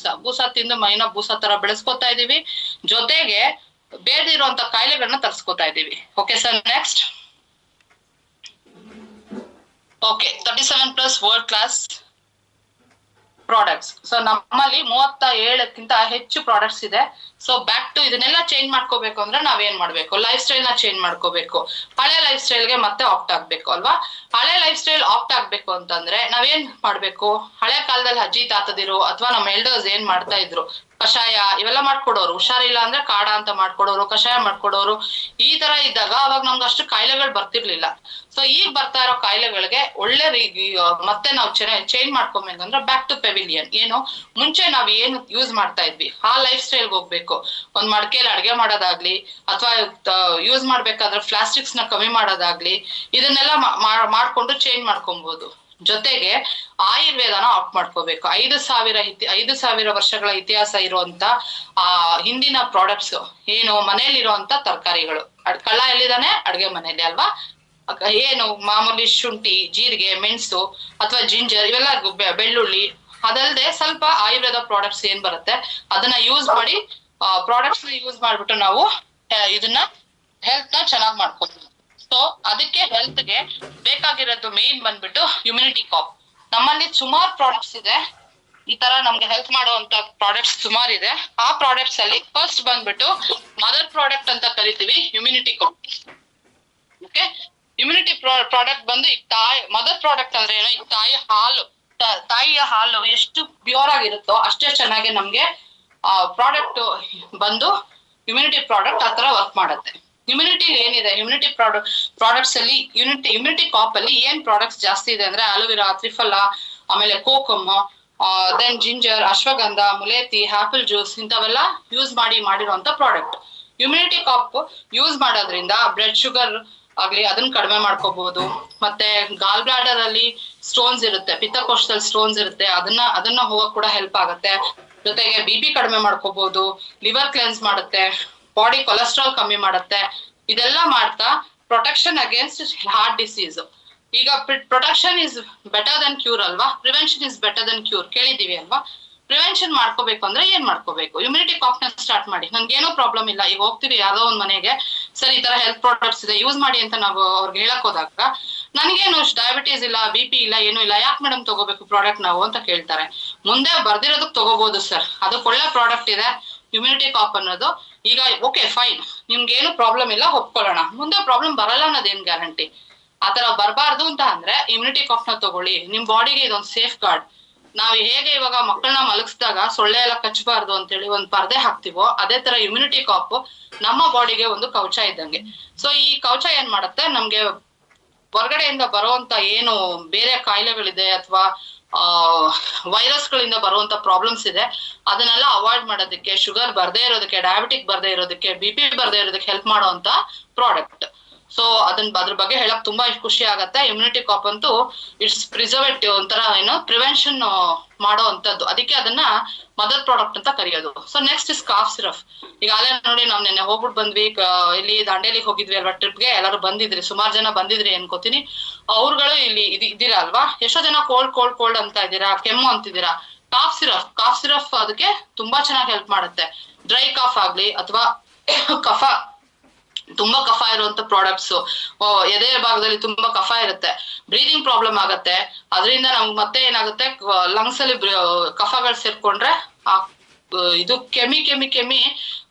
S1: ಬೂಸ ತಿಂದು ಮೈನ ಬೂಸ ತರ ಬೆಳೆಸ್ಕೊತಾ ಇದೀವಿ. ಜೊತೆಗೆ ಬೇಡದಿರುವಂತ ಕಾಯಿಲೆಗಳನ್ನ ತರ್ಸ್ಕೊತಾ ಇದೀವಿ. Okay sir, next. Okay, 37+ world class products. So ನಮ್ಮಲ್ಲಿ 37ಕ್ಕಿಂತ ಹೆಚ್ಚು ಪ್ರಾಡಕ್ಟ್ಸ್ ಇದೆ. ಸೊ ಬ್ಯಾಕ್ ಟು ಇದನ್ನೆಲ್ಲ ಚೇಂಜ್ ಮಾಡ್ಕೋಬೇಕು ಅಂದ್ರೆ ನಾವೇನ್ ಮಾಡ್ಬೇಕು? ಲೈಫ್ ಸ್ಟೈಲ್ ನ ಚೇಂಜ್ ಮಾಡ್ಕೋಬೇಕು. ಹಳೆ ಲೈಫ್ ಸ್ಟೈಲ್ಗೆ ಮತ್ತೆ ಆಪ್ಟ್ ಆಗ್ಬೇಕು ಅಲ್ವಾ. ಹಳೆ ಲೈಫ್ ಸ್ಟೈಲ್ ಆಪ್ಟ್ ಆಗ್ಬೇಕು ಅಂತಂದ್ರೆ ನಾವೇನ್ ಮಾಡ್ಬೇಕು? ಹಳೆ ಕಾಲದಲ್ಲಿ ಅಜ್ಜಿ ತಾತದಿರು ಅಥವಾ ನಮ್ಮ ಎಲ್ಡರ್ಸ್ ಏನ್ ಮಾಡ್ತಾ ಇದ್ರು, ಕಷಾಯ ಇವೆಲ್ಲ ಮಾಡ್ಕೊಡೋರು. ಹುಷಾರಿಲ್ಲ ಅಂದ್ರೆ ಕಾಡ ಅಂತ ಮಾಡ್ಕೊಡೋರು, ಕಷಾಯ ಮಾಡ್ಕೊಡೋರು. ಈ ತರ ಇದ್ದಾಗ ಅವಾಗ ನಮ್ಗೆ ಅಷ್ಟು ಕಾಯಿಲೆಗಳು ಬರ್ತಿರ್ಲಿಲ್ಲ. ಸೊ ಈಗ ಬರ್ತಾ ಇರೋ ಕಾಯಿಲೆಗಳಿಗೆ ಒಳ್ಳೆ ಮತ್ತೆ ನಾವು ಚೇಂಜ್ ಮಾಡ್ಕೊಬೇಕಂದ್ರೆ ಬ್ಯಾಕ್ ಟು ಪೆವಿಲಿಯನ್. ಏನು ಮುಂಚೆ ನಾವ್ ಏನು ಯೂಸ್ ಮಾಡ್ತಾ ಇದ್ವಿ ಆ ಲೈಫ್ ಸ್ಟೈಲ್ಗೆ ಹೋಗ್ಬೇಕು. ಒಂದ್ ಮಡಕೆಯಲ್ಲಿ ಅಡ್ಗೆ ಮಾಡೋದಾಗ್ಲಿ, ಅಥವಾ ಯೂಸ್ ಮಾಡ್ಬೇಕಾದ್ರೆ ಪ್ಲಾಸ್ಟಿಕ್ಸ್ ನ ಕಮ್ಮಿ ಮಾಡೋದಾಗ್ಲಿ, ಇದನ್ನೆಲ್ಲ ಮಾಡ್ಕೊಂಡು ಚೇಂಜ್ ಮಾಡ್ಕೊಬಹುದು. ಜೊತೆಗೆ ಆಯುರ್ವೇದನ ಆಫ್ ಮಾಡ್ಕೋಬೇಕು. 5,000 ವರ್ಷಗಳ ಇತಿಹಾಸ ಇರುವಂತ ಹಿಂದಿನ ಪ್ರಾಡಕ್ಟ್ಸ್ ಏನು, ಮನೇಲಿ ಇರುವಂತ ತರಕಾರಿಗಳು. ಕಳ್ಳ ಎಲ್ಲಿದಾನೆ? ಅಡ್ಗೆ ಮನೆಯಲ್ಲಿ ಅಲ್ವಾ. ಏನು ಮಾಮೂಲಿ ಶುಂಠಿ, ಜೀರಿಗೆ, ಮೆಣಸು ಅಥವಾ ಜಿಂಜರ್, ಇವೆಲ್ಲ ಬೆಳ್ಳುಳ್ಳಿ. ಅದಲ್ಲದೆ ಸ್ವಲ್ಪ ಆಯುರ್ವೇದ ಪ್ರಾಡಕ್ಟ್ಸ್ ಏನ್ ಬರುತ್ತೆ ಅದನ್ನ ಯೂಸ್ ಮಾಡಿ, ಪ್ರಾಡಕ್ಟ್ಸ್ ಯೂಸ್ ಮಾಡ್ಬಿಟ್ಟು ನಾವು ಇದನ್ನ ಹೆಲ್ತ್ ನ ಚೆನ್ನಾಗಿ ಮಾಡ್ಕೋಬಹುದು. ಸೊ ಅದಕ್ಕೆ ಹೆಲ್ತ್ ಗೆ ಬೇಕಾಗಿರೋದು ಮೇನ್ ಬಂದ್ಬಿಟ್ಟು ಇಮ್ಯುನಿಟಿ ಕಾಪ್. ನಮ್ಮಲ್ಲಿ ಸುಮಾರು ಪ್ರಾಡಕ್ಟ್ಸ್ ಇದೆ, ಈ ತರ ನಮ್ಗೆ ಹೆಲ್ಪ್ ಮಾಡುವಂತ ಪ್ರಾಡಕ್ಟ್ಸ್ ಸುಮಾರು ಇದೆ. ಆ ಪ್ರಾಡಕ್ಟ್ಸ್ ಅಲ್ಲಿ ಫಸ್ಟ್ ಬಂದ್ಬಿಟ್ಟು ಮದರ್ ಪ್ರಾಡಕ್ಟ್ ಅಂತ ಕರಿತೀವಿ, ಇಮ್ಯುನಿಟಿ ಕಾಪ್. ಓಕೆ, ಇಮ್ಯುನಿಟಿ ಪ್ರಾಡಕ್ಟ್ ಬಂದು ಈಗ ಮದರ್ ಪ್ರಾಡಕ್ಟ್ ಅಂದ್ರೆ ಏನು? ಈಗ ತಾಯಿಯ ಹಾಲು ಎಷ್ಟು ಪ್ಯೂರ್ ಆಗಿರುತ್ತೋ ಅಷ್ಟೇ ಚೆನ್ನಾಗಿ ನಮ್ಗೆ ಪ್ರಾಡಕ್ಟ್ ಬಂದು ಇಮ್ಯುನಿಟಿ ಪ್ರಾಡಕ್ಟ್ ಆ ತರ ವರ್ಕ್ ಮಾಡುತ್ತೆ. ಇಮ್ಯುನಿಟಿ ಏನಿದೆ, ಇಮ್ಯುನಿಟಿ ಪ್ರಾಡಕ್ಟ್ಸ್ ಅಲ್ಲಿ ಇಮ್ಯುನಿಟಿ ಕಾಪ್ ಅಲ್ಲಿ ಏನ್ ಪ್ರಾಡಕ್ಟ್ಸ್ ಜಾಸ್ತಿ ಇದೆ ಅಂದ್ರೆ ಅಲೋವೆರಾ, ತ್ರಿಫಲ, ಆಮೇಲೆ kokum, then ginger, ashwagandha, mulethi, apple juice ಇಂಥವೆಲ್ಲ ಯೂಸ್ ಮಾಡಿರುವಂತ ಪ್ರಾಡಕ್ಟ್. ಇಮ್ಯುನಿಟಿ ಕಾಪ್ ಯೂಸ್ ಮಾಡೋದ್ರಿಂದ ಬ್ಲಡ್ ಶುಗರ್ ಆಗ್ಲಿ ಅದನ್ನ ಕಡಿಮೆ ಮಾಡ್ಕೋಬಹುದು. ಮತ್ತೆ ಗಾಲ್ ಬ್ಲಾಡರ್ ಅಲ್ಲಿ ಸ್ಟೋನ್ಸ್ ಇರುತ್ತೆ, ಪಿತ್ತಕೋಶದಲ್ಲಿ ಸ್ಟೋನ್ಸ್ ಇರುತ್ತೆ, ಅದನ್ನ ಹೋಗಕ್ ಕೂಡ ಹೆಲ್ಪ್ ಆಗುತ್ತೆ. ಜೊತೆಗೆ BP ಕಡಿಮೆ ಮಾಡ್ಕೋಬಹುದು, ಲಿವರ್ ಕ್ಲೆನ್ಸ್ ಮಾಡುತ್ತೆ, ಬಾಡಿ ಕೊಲೆಸ್ಟ್ರಾಲ್ ಕಮ್ಮಿ ಮಾಡುತ್ತೆ. ಇದೆಲ್ಲ ಮಾಡ್ತಾ ಪ್ರೊಟೆಕ್ಷನ್ ಅಗೇನ್ಸ್ಟ್ ಹಾರ್ಟ್ ಡಿಸೀಸ್. ಈಗ protection is better than cure ಅಲ್ವಾ, prevention is better than cure ಕೇಳಿದೀವಿ ಅಲ್ವಾ. ಪ್ರಿವೆನ್ಷನ್ ಮಾಡ್ಕೋಬೇಕು ಅಂದ್ರೆ ಏನ್ ಮಾಡ್ಕೋಬೇಕು? ಇಮ್ಯುನಿಟಿ ಕಾಪ್ ನ ಸ್ಟಾರ್ಟ್ ಮಾಡಿ. ನನ್ಗೇನೋ ಪ್ರಾಬ್ಲಮ್ ಇಲ್ಲ, ಈಗ ಹೋಗ್ತೀವಿ ಯಾವ್ದೋ ಒಂದ್ ಮನೆಗೆ, ಸರ್ ಈ ತರ ಹೆಲ್ತ್ ಪ್ರಾಡಕ್ಟ್ಸ್ ಇದೆ ಯೂಸ್ ಮಾಡಿ ಅಂತ ನಾವು ಅವ್ರಿಗೆ ಹೇಳಕ್ ಹೋದಾಗ, ನನ್ಗೇನು ಡಯಾಬಿಟೀಸ್ ಇಲ್ಲ, BP ಇಲ್ಲ, ಏನು ಇಲ್ಲ, ಯಾಕೆ ಮೇಡಮ್ ತಗೋಬೇಕು ಪ್ರಾಡಕ್ಟ್ ನಾವು ಅಂತ ಕೇಳ್ತಾರೆ. ಮುಂದೆ ಬರ್ದಿರೋದಕ್ ತಗೋಬಹುದು ಸರ್, ಅದಕ್ಕೆ ಒಳ್ಳೆ ಪ್ರಾಡಕ್ಟ್ ಇದೆ ಇಮ್ಯುನಿಟಿ ಕಾಪ್ ಅನ್ನೋದು. ಈಗ ಓಕೆ ಫೈನ್, ನಿಮ್ಗೇನು ಪ್ರಾಬ್ಲಮ್ ಇಲ್ಲ ಒಪ್ಕೊಳ್ಳೋಣ, ಮುಂದೆ ಪ್ರಾಬ್ಲಮ್ ಬರಲ್ಲ ಅನ್ನೋದೇನ್ ಗ್ಯಾರಂಟಿ? ಆತರ ಬರಬಾರ್ದು ಅಂತ ಅಂದ್ರೆ ಇಮ್ಯುನಿಟಿ ಕಾಪ್ ನ ತಗೊಳ್ಳಿ. ನಿಮ್ ಬಾಡಿಗೆ ಇದೊಂದು ಸೇಫ್ ಗಾರ್ಡ್. ನಾವ್ ಹೇಗೆ ಇವಾಗ ಮಕ್ಕಳನ್ನ ಮಲಗಿಸಿದಾಗ ಸೊಳ್ಳೆ ಎಲ್ಲ ಕಚ್ಚಬಾರ್ದು ಅಂತೇಳಿ ಒಂದ್ ಪರ್ದೆ ಹಾಕ್ತಿವೋ, ಅದೇ ತರ ಇಮ್ಯುನಿಟಿ ಕಾಪ್ ನಮ್ಮ ಬಾಡಿಗೆ ಒಂದು ಕವಚ ಇದ್ದಂಗೆ. ಸೊ ಈ ಕವಚ ಏನ್ ಮಾಡುತ್ತೆ, ನಮ್ಗೆ ಹೊರಗಡೆಯಿಂದ ಬರುವಂತ ಏನು ಬೇರೆ ಕಾಯಿಲೆಗಳಿದೆ ಅಥವಾ ವೈರಸ್ ಗಳಿಂದ ಬರುವಂತ ಪ್ರಾಬ್ಲಮ್ಸ್ ಇದೆ ಅದನ್ನೆಲ್ಲ ಅವಾಯ್ಡ್ ಮಾಡೋದಕ್ಕೆ, ಶುಗರ್ ಬರ್ದೇ ಇರೋದಕ್ಕೆ, ಡಯಾಬಿಟಿಕ್ ಬರ್ದೇ ಇರೋದಕ್ಕೆ, BP ಬರ್ದೇ ಇರೋದಕ್ಕೆ ಹೆಲ್ಪ್ ಮಾಡುವಂತ ಪ್ರಾಡಕ್ಟ್. ಸೊ ಅದ್ರ ಬಗ್ಗೆ ಹೇಳಕ್ ತುಂಬಾ ಖುಷಿ ಆಗತ್ತೆ. ಇಮ್ಯುನಿಟಿ ಕಾಪ್ ಅಂತೂ ಇಟ್ಸ್ ಪ್ರಿಸರ್ವೇಟಿವ್, ಒಂಥರ ಏನು ಪ್ರಿವೆನ್ಷನ್ ಮಾಡೋ ಅಂತದ್ದು, ಅದಕ್ಕೆ ಅದನ್ನ ಮದರ್ ಪ್ರಾಡಕ್ಟ್ ಅಂತ ಕರೆಯೋದು. So next is cough syrup. ಈಗ ಅಲ್ಲೇ ನೋಡಿ ನಾವ್ ನೆನ್ನೆ ಹೋಗ್ಬಿಟ್ಟು ಬಂದ್ವಿ, ಇಲ್ಲಿ ದಾಂಡೇಲಿಗೆ ಹೋಗಿದ್ವಿ ಅಲ್ವಾ ಟ್ರಿಪ್ಗೆ, ಎಲ್ಲರೂ ಬಂದಿದ್ರಿ, ಸುಮಾರು ಜನ ಬಂದಿದ್ರಿ ಅನ್ಕೋತೀನಿ. ಅವ್ರುಗಳು ಇಲ್ಲಿ ಇದ್ದೀರಾ ಅಲ್ವಾ, ಎಷ್ಟೋ ಜನ ಕೋಲ್ಡ್ ಅಂತ ಇದ್ದೀರಾ, ಕೆಮ್ಮು ಅಂತಿದ್ದೀರಾ. ಕಾಫ್ ಸಿರಫ್ ಅದಕ್ಕೆ ತುಂಬಾ ಚೆನ್ನಾಗಿ ಹೆಲ್ಪ್ ಮಾಡುತ್ತೆ. ಡ್ರೈ ಕಾಫ್ ಆಗ್ಲಿ ಅಥವಾ ಕಫ, ತುಂಬಾ ಕಫ ಇರುವಂತ ಪ್ರಾಡಕ್ಟ್ಸ್, ಎದೆ ಭಾಗದಲ್ಲಿ ತುಂಬಾ ಕಫ ಇರುತ್ತೆ, ಬ್ರೀದಿಂಗ್ ಪ್ರಾಬ್ಲಮ್ ಆಗತ್ತೆ, ಅದರಿಂದ ನಮ್ಗೆ ಮತ್ತೆ ಏನಾಗುತ್ತೆ, ಲಂಗ್ಸ್ ಅಲ್ಲಿ ಕಫಗಳು ಸೇರ್ಕೊಂಡ್ರೆ ಇದು ಕೆಮ್ಮಿ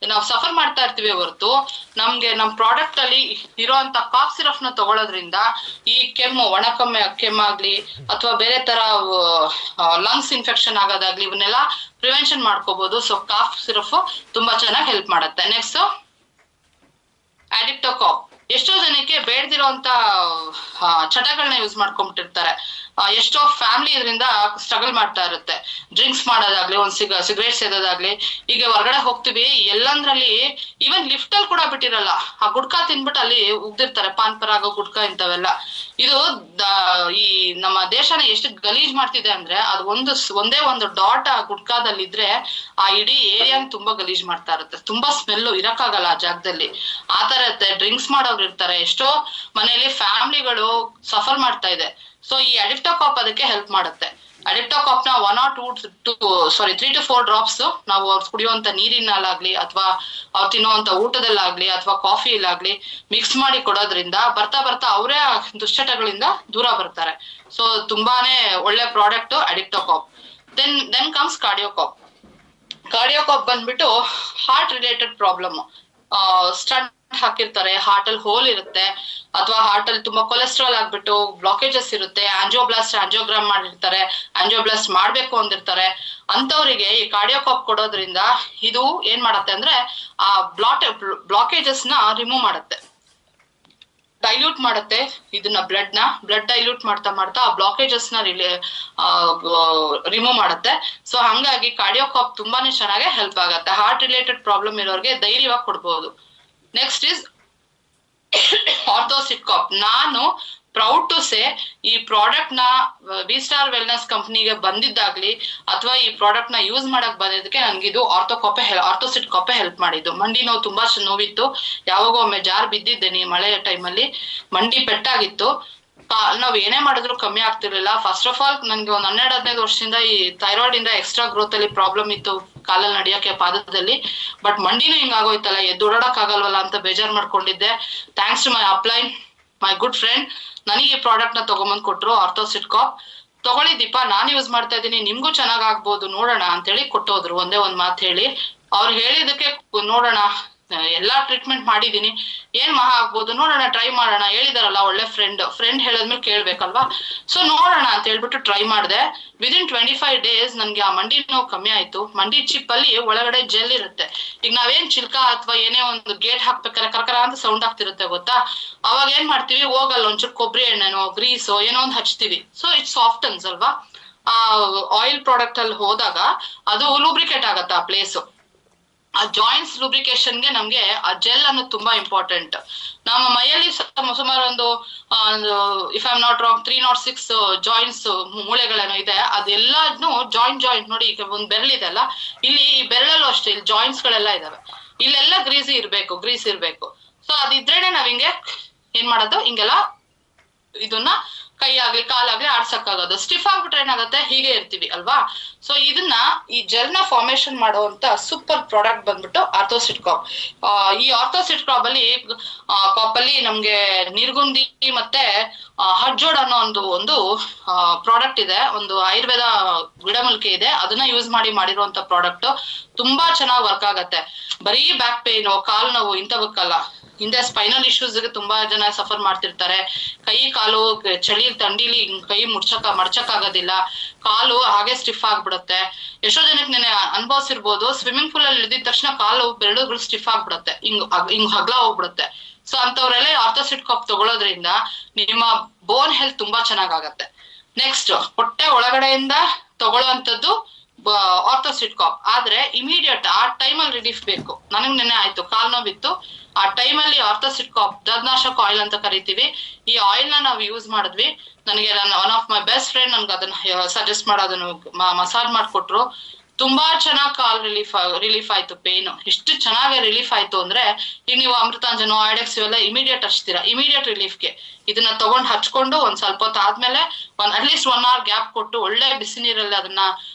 S1: ನಾವು ಸಫರ್ ಮಾಡ್ತಾ ಇರ್ತೀವಿ ಹೊರತು, ನಮ್ಗೆ ನಮ್ ಪ್ರಾಡಕ್ಟ್ ಅಲ್ಲಿ ಇರುವಂತ ಕಾಫ್ ಸಿರಫ್ ನ ತಗೊಳ್ಳೋದ್ರಿಂದ ಈ ಕೆಮ್ಮು, ಕೆಮ್ಮಾಗ್ಲಿ ಅಥವಾ ಬೇರೆ ತರ ಲಂಗ್ಸ್ ಇನ್ಫೆಕ್ಷನ್ ಆಗೋದಾಗ್ಲಿ, ಇವನ್ನೆಲ್ಲ ಪ್ರಿವೆನ್ಷನ್ ಮಾಡ್ಕೋಬಹುದು. ಸೊ ಕಾಫ್ ಸಿರಫ್ ತುಂಬಾ ಚೆನ್ನಾಗಿ ಹೆಲ್ಪ್ ಮಾಡುತ್ತೆ. ನೆಕ್ಸ್ಟ್ ಅಡಿಕ್ಟೋಕಾಪ್. ಎಷ್ಟೋ ಜನಕ್ಕೆ ಬೇಡದಿರೋಂತ ಚಟಗಳನ್ನ ಯೂಸ್ ಮಾಡ್ಕೊಂಡ್ಬಿಟ್ಟಿರ್ತಾರೆ. ಎಷ್ಟೋ ಫ್ಯಾಮಿಲಿ ಇದರಿಂದ ಸ್ಟ್ರಗಲ್ ಮಾಡ್ತಾ ಇರುತ್ತೆ. ಡ್ರಿಂಕ್ಸ್ ಮಾಡೋದಾಗ್ಲಿ, ಒಂದ್ ಸಿಗರೇಟ್ ಸೇದೋದಾಗ್ಲಿ. ಈಗ ಹೊರಗಡೆ ಹೋಗ್ತೀವಿ, ಎಲ್ಲಂದ್ರಲ್ಲಿ ಈವನ್ ಲಿಫ್ಟ್ ಅಲ್ಲಿ ಕೂಡ ಬಿಟ್ಟಿರಲ್ಲ, ಆ ಗುಡ್ಕಾ ತಿನ್ಬಿಟ್ಟು ಅಲ್ಲಿ ಉಗ್ದಿರ್ತಾರೆ, ಪಾನ್ ಪರಾಗ ಗುಡ್ಕಾ ಇಂಥವೆಲ್ಲ. ಇದು ಈ ನಮ್ಮ ದೇಶನ ಎಷ್ಟು ಗಲೀಜ್ ಮಾಡ್ತಿದೆ ಅಂದ್ರೆ, ಅದು ಒಂದೇ ಒಂದು ಡಾಟ್ ಆ ಗುಡ್ಕಾದಲ್ಲಿ ಇದ್ರೆ ಆ ಇಡೀ ಏರಿಯಾನ ತುಂಬಾ ಗಲೀಜ್ ಮಾಡ್ತಾ ಇರುತ್ತೆ. ತುಂಬಾ ಸ್ಮೆಲ್ಲು, ಇರಕ್ಕಾಗಲ್ಲ ಆ ಜಾಗದಲ್ಲಿ. ಆತರ ಇರುತ್ತೆ. ಡ್ರಿಂಕ್ಸ್ ಮಾಡೋರು ಇರ್ತಾರೆ, ಎಷ್ಟೋ ಮನೆಯಲ್ಲಿ ಫ್ಯಾಮಿಲಿಗಳು ಸಫರ್ ಮಾಡ್ತಾ ಇದೆ. ಸೊ ಈ ಅಡಿಕ್ಟೋಕಾಪ್ ಅದಕ್ಕೆ ಹೆಲ್ಪ್ ಮಾಡುತ್ತೆ. ಅಡಿಕ್ಟೋಕಾಪ್ ನ 3 to 4 ಡ್ರಾಪ್ಸ್ ನಾವು ಅವ್ರು ಕುಡಿಯುವಂತ ನೀರಿನಲ್ಲಾಗ್ಲಿ ಅಥವಾ ಅವ್ರು ತಿನ್ನುವಂತ ಊಟದಲ್ಲಾಗ್ಲಿ ಅಥವಾ ಕಾಫಿಲಾಗ್ಲಿ ಮಿಕ್ಸ್ ಮಾಡಿ ಕೊಡೋದ್ರಿಂದ ಬರ್ತಾ ಅವರೇ ದುಶ್ಚಟಗಳಿಂದ ದೂರ ಬರ್ತಾರೆ. ಸೊ ತುಂಬಾನೇ ಒಳ್ಳೆ ಪ್ರಾಡಕ್ಟ್ ಅಡಿಕ್ಟೋಕಾಪ್. ದೆನ್ ಕಮ್ಸ್ ಕಾರ್ಡಿಯೋಕಾಪ್ ಬಂದ್ಬಿಟ್ಟು ಹಾರ್ಟ್ ರಿಲೇಟೆಡ್ ಪ್ರಾಬ್ಲಮ್. ಸ್ಟಂಟ್ ಹಾಕಿರ್ತಾರೆ, ಹಾರ್ಟ್ ಅಲ್ಲಿ ಹೋಲ್ ಇರುತ್ತೆ, ಅಥವಾ ಹಾರ್ಟ್ ಅಲ್ಲಿ ತುಂಬಾ ಕೊಲೆಸ್ಟ್ರಾಲ್ ಆಗ್ಬಿಟ್ಟು ಬ್ಲಾಕೇಜಸ್ ಇರುತ್ತೆ, ಆಂಜಿಯೋಗ್ರಾಮ್ ಮಾಡಿರ್ತಾರೆ, ಆಂಜಿಯೋಬ್ಲಾಸ್ಟ್ ಮಾಡ್ಬೇಕು ಅಂದಿರ್ತಾರೆ. ಅಂತವರಿಗೆ ಈ ಕಾರ್ಡಿಯೋಕಾಪ್ ಕೊಡೋದ್ರಿಂದ ಇದು ಏನ್ ಮಾಡತ್ತೆ ಅಂದ್ರೆ ಆ ಬ್ಲಾಕೇಜಸ್ ನ ರಿಮೂವ್ ಮಾಡುತ್ತೆ, ಡೈಲ್ಯೂಟ್ ಮಾಡುತ್ತೆ. ಇದನ್ನ ಬ್ಲಡ್ ಡೈಲ್ಯೂಟ್ ಮಾಡ್ತಾ ಆ ಬ್ಲಾಕೇಜಸ್ ನ ರಿಮೂವ್ ಮಾಡುತ್ತೆ. ಸೊ ಹಂಗಾಗಿ ಕಾರ್ಡಿಯೋಕಾಪ್ ತುಂಬಾನೇ ಚೆನ್ನಾಗಿ ಹೆಲ್ಪ್ ಆಗುತ್ತೆ. ಹಾರ್ಟ್ ರಿಲೇಟೆಡ್ ಪ್ರಾಬ್ಲಮ್ ಇರೋರಿಗೆ ಧೈರ್ಯವಾಗಿ ಕೊಡ್ಬೋದು. ನೆಕ್ಸ್ಟ್ ಇಸ್ ಆರ್ಥೋಸಿಟ್ಕಾಪ್. ನಾನು ಪ್ರೌಡ್ ಟು ಸೇ ಈ ಪ್ರಾಡಕ್ಟ್ ನ ವಿ ಸ್ಟಾರ್ ವೆಲ್ನೆಸ್ ಕಂಪ್ನಿಗೆ ಬಂದಿದ್ದಾಗ್ಲಿ ಅಥವಾ ಈ ಪ್ರಾಡಕ್ಟ್ ನ ಯೂಸ್ ಮಾಡಕ್ ಬಂದಿದ್ದಕ್ಕೆ ನನ್ಗಿದು ಆರ್ಥೋಸಿಟ್ಕಾಪೆ ಹೆಲ್ಪ್ ಮಾಡಿದ್ದು. ಮಂಡಿ ನೋವು ತುಂಬಾ ನೋವಿತ್ತು, ಯಾವಾಗೋ ಒಮ್ಮೆ ಜಾರ್ ಬಿದ್ದಿದ್ದೇನೆ ಮಳೆ ಟೈಮಲ್ಲಿ, ಮಂಡಿ ಪೆಟ್ಟಾಗಿತ್ತು. ನಾವ್ ಏನೇ ಮಾಡಿದ್ರು ಕಮ್ಮಿ ಆಗ್ತಿರ್ಲಿಲ್ಲ. ಫಸ್ಟ್ ಆಫ್ ಆಲ್ ನನ್ಗೆ ಒಂದ್ 12-15 ವರ್ಷದಿಂದ ಈ ಥೈರಾಯ್ಡ್ ಇಂದ ಎಕ್ಸ್ಟ್ರಾ ಗ್ರೋತ್ ಅಲ್ಲಿ ಪ್ರಾಬ್ಲಮ್ ಇತ್ತು, ಕಾಲಲ್ಲಿ ನಡಿಯೋಕೆ, ಪಾದದಲ್ಲಿ. ಬಟ್ ಮಂಡಿನೂ ಹಿಂಗಾಗೋಯ್ತಲ್ಲ, ಎದ್ದು ಓಡಾಡಕ್ ಆಗಲ್ವಲ್ಲ ಅಂತ ಬೇಜಾರ್ ಮಾಡ್ಕೊಂಡಿದ್ದೆ. Thanks to my good friend, ನನಗೆ ಈ ಪ್ರಾಡಕ್ಟ್ ನ ತಗೊಂಬಂದ್ ಕೊಟ್ರು, ಆರ್ಥೋಸಿಟ್ಕಾಪ್. ತಗೊಳ್ಳಿ ದೀಪಾ, ನಾನು ಯೂಸ್ ಮಾಡ್ತಾ ಇದ್ದೀನಿ, ನಿಮ್ಗೂ ಚೆನ್ನಾಗ್ ಆಗ್ಬೋದು ನೋಡೋಣ ಅಂತೇಳಿ ಕೊಟ್ಟೋದ್ರು. ಒಂದೇ ಒಂದ್ ಮಾತು ಹೇಳಿ, ಅವ್ರು ಹೇಳಿದಕ್ಕೆ ನೋಡೋಣ, ಎಲ್ಲಾ ಟ್ರೀಟ್ಮೆಂಟ್ ಮಾಡಿದೀನಿ, ಏನ್ ಮಹಾ ಆಗ್ಬೋದು ನೋಡೋಣ, ಟ್ರೈ ಮಾಡೋಣ, ಹೇಳಿದಾರಲ್ಲ ಒಳ್ಳೆ ಫ್ರೆಂಡ್ ಹೇಳದ್ಮೇಲೆ ಕೇಳ್ಬೇಕಲ್ವಾ. ಸೊ ನೋಡೋಣ ಅಂತ ಹೇಳ್ಬಿಟ್ಟು ಟ್ರೈ ಮಾಡಿದೆ. ವಿದಿನ್ 25 days ನನ್ಗೆ ಆ ಮಂಡಿ ನೋವು ಕಮ್ಮಿ ಆಯ್ತು. ಮಂಡಿ ಚಿಪ್ ಅಲ್ಲಿ ಒಳಗಡೆ ಜೆಲ್ ಇರುತ್ತೆ. ಈಗ ನಾವೇನ್ ಚಿಲ್ಕ ಅಥವಾ ಏನೇ ಒಂದು ಗೇಟ್ ಹಾಕ್ಬೇಕಾದ್ರೆ ಕರ್ಕರ ಅಂತ ಸೌಂಡ್ ಆಗ್ತಿರುತ್ತೆ ಗೊತ್ತಾ, ಅವಾಗ ಏನ್ ಮಾಡ್ತೀವಿ, ಹೋಗಲ್ಲ ಒಂಚೂರು ಕೊಬ್ಬರಿ ಎಣ್ಣೆನೋ ಗ್ರೀಸೋ ಏನೋ ಒಂದು ಹಚ್ತೀವಿ. ಸೊ ಇಟ್ ಸಾಫ್ಟನ್ಸ್ ಅಲ್ವಾ. ಆ ಆಯಿಲ್ ಪ್ರಾಡಕ್ಟ್ ಅಲ್ಲಿ ಹೋದಾಗ ಅದು ಲೂಬ್ರಿಕೇಟ್ ಆಗತ್ತೆ ಆ ಪ್ಲೇಸ್. ಆ ಜಾಯಿಂಟ್ಸ್ ಲೂಬ್ರಿಕೇಶನ್ಗೆ ನಮ್ಗೆ ಆ ಜೆಲ್ ಅನ್ನೋದು ತುಂಬಾ ಇಂಪಾರ್ಟೆಂಟ್. ನಮ್ಮ ಮೈಯಲ್ಲಿ ಸುಮಾರು ಒಂದು if I am not wrong 306 joints, ಮೂಳೆಗಳೇನೋ ಇದೆ. ಅದೆಲ್ಲಾದ್ನು ಜಾಯಿಂಟ್ ನೋಡಿ, ಈಗ ಒಂದ್ ಬೆರಳಿದೆ ಅಲ್ಲ, ಇಲ್ಲಿ ಈ ಬೆರಳಲ್ಲೂ ಅಷ್ಟೇ ಇಲ್ಲಿ ಜಾಯಿಂಟ್ಸ್ ಗಳೆಲ್ಲ ಇದಾವೆ. ಇಲ್ಲೆಲ್ಲ ಗ್ರೀಸ್ ಇರ್ಬೇಕು. ಸೊ ಅದಿದ್ರೇನೆ ನಾವ್ ಹಿಂಗೆ ಏನ್ ಮಾಡೋದು, ಹಿಂಗೆಲ್ಲ ಇದನ್ನ ಕೈ ಆಗ್ಲಿ ಕಾಲಾಗ್ಲಿ ಆಡ್ಸಕ್ಕಾಗೋದು. ಸ್ಟಿಫ್ ಆಗ್ಬಿಟ್ರೆ ಏನಾಗುತ್ತೆ, ಹೀಗೆ ಇರ್ತೀವಿ ಅಲ್ವಾ. ಸೊ ಇದನ್ನ ಈ ಜೆಲ್ ನ ಫಾರ್ಮೇಶನ್ ಮಾಡುವಂತ ಸೂಪರ್ ಪ್ರಾಡಕ್ಟ್ ಬಂದ್ಬಿಟ್ಟು ಆರ್ಥೋಸಿಟ್ಕಾಪ್. ಈ ಆರ್ಥೋಸಿಟ್ಕಾಪ್ ಅಲ್ಲಿ ನಮ್ಗೆ ನಿರ್ಗುಂದಿ ಮತ್ತೆ ಹಡ್ಜೋಡ್ ಅನ್ನೋ ಒಂದು ಪ್ರಾಡಕ್ಟ್ ಇದೆ, ಒಂದು ಆಯುರ್ವೇದ ಗಿಡಮೂಲಿಕೆ ಇದೆ, ಅದನ್ನ ಯೂಸ್ ಮಾಡಿರುವಂತ ಪ್ರಾಡಕ್ಟ್ ತುಂಬಾ ಚೆನ್ನಾಗಿ ವರ್ಕ್ ಆಗತ್ತೆ. ಬರೀ ಬ್ಯಾಕ್ ಪೇನ್, ಕಾಲ್ ನೋವು ಇಂಥವಕ್ಕಲ್ಲ. ಹಿಂದೆ ಸ್ಪೈನಲ್ ಇಶ್ಯೂಸ್ ತುಂಬಾ ಜನ ಸಫರ್ ಮಾಡ್ತಿರ್ತಾರೆ. ಕೈ ಕಾಲು ಚಳಿ ಥಂಡಿಲಿ ಕೈ ಮಡ್ಚಕ್ ಆಗೋದಿಲ್ಲ, ಕಾಲು ಹಾಗೆ ಸ್ಟಿಫ್ ಆಗ್ಬಿಡುತ್ತೆ. ಎಷ್ಟೋ ಜನಕ್ಕೆ ನೆನೆ ಅನುಭವಿಸಿರ್ಬೋದು, ಸ್ವಿಮ್ಮಿಂಗ್ ಪೂಲ್ ಅಲ್ಲಿ ಇಳಿದಿದ ತಕ್ಷಣ ಕಾಲು ಬೆರಳುಗಳು ಸ್ಟಿಫ್ ಆಗ್ಬಿಡುತ್ತೆ, ಹಿಂಗ್ ಹಗ್ಲ ಹೋಗ್ಬಿಡುತ್ತೆ. ಸೊ ಅಂತವ್ರೆಲ್ಲ ಆರ್ಥೋಸಿಟ್ಕಾಪ್ ತಗೊಳ್ಳೋದ್ರಿಂದ ನಿಮ್ಮ ಬೋನ್ ಹೆಲ್ತ್ ತುಂಬಾ ಚೆನ್ನಾಗಾಗತ್ತೆ. ನೆಕ್ಸ್ಟ್ ಹೊಟ್ಟೆ ಒಳಗಡೆಯಿಂದ ತಗೊಳ್ಳುವಂಥದ್ದು ಆರ್ಥೋಸಿಟ್ಕಾಪ್. ಆದ್ರೆ ಇಮಿಡಿಯೇಟ್ ಆ ಟೈಮಲ್ಲಿ ರಿಲೀಫ್ ಬೇಕು. ನನಗ್ ನೆನ್ನೆ ಆಯ್ತು, ಕಾಲ್ ನೋವಿತ್ತು, ಆ ಟೈಮಲ್ಲಿ ಆರ್ಥೋಸಿಟ್ಕಾಪ್ ದರ್ನಾಶಕ್ ಆಯಿಲ್ ಅಂತ ಕರಿತೀವಿ, ಈ ಆಯಿಲ್ ನ ನಾವು ಯೂಸ್ ಮಾಡಿದ್ವಿ. ನನಗೆ ನನ್ನ one of my best friend ನನ್ಗೆ ಅದನ್ನ ಸಜೆಸ್ಟ್ ಮಾಡೋದನ್ನು ಮಸಾಜ್ ಮಾಡ್ಕೊಟ್ರು. ತುಂಬಾ ಚೆನ್ನಾಗಿ ಕಾಲ್ ರಿಲೀಫ್ ಆಯ್ತು. ಪೇನ್ ಎಷ್ಟು ಚೆನ್ನಾಗಿ ರಿಲೀಫ್ ಆಯ್ತು ಅಂದ್ರೆ, ಈಗ ನೀವು ಅಮೃತಾಂಜನೋ ಐಡೆಕ್ಸ್ ಇವೆಲ್ಲ ಇಮಿಡಿಯೇಟ್ ಹಚ್ತೀರಾ, ಇಮಿಡಿಯೇಟ್ ರಿಲೀಫ್ಗೆ ಇದನ್ನ ತಗೊಂಡ್ ಹಚ್ಕೊಂಡು ಒಂದ್ ಸ್ವಲ್ಪ ಹೊತ್ತು ಆದ್ಮೇಲೆ ಅಟ್ಲೀಸ್ಟ್ 1 hour ಗ್ಯಾಪ್ ಕೊಟ್ಟು ಒಳ್ಳೆ ಬಿಸಿ ನೀರಲ್ಲಿ ಅದನ್ನ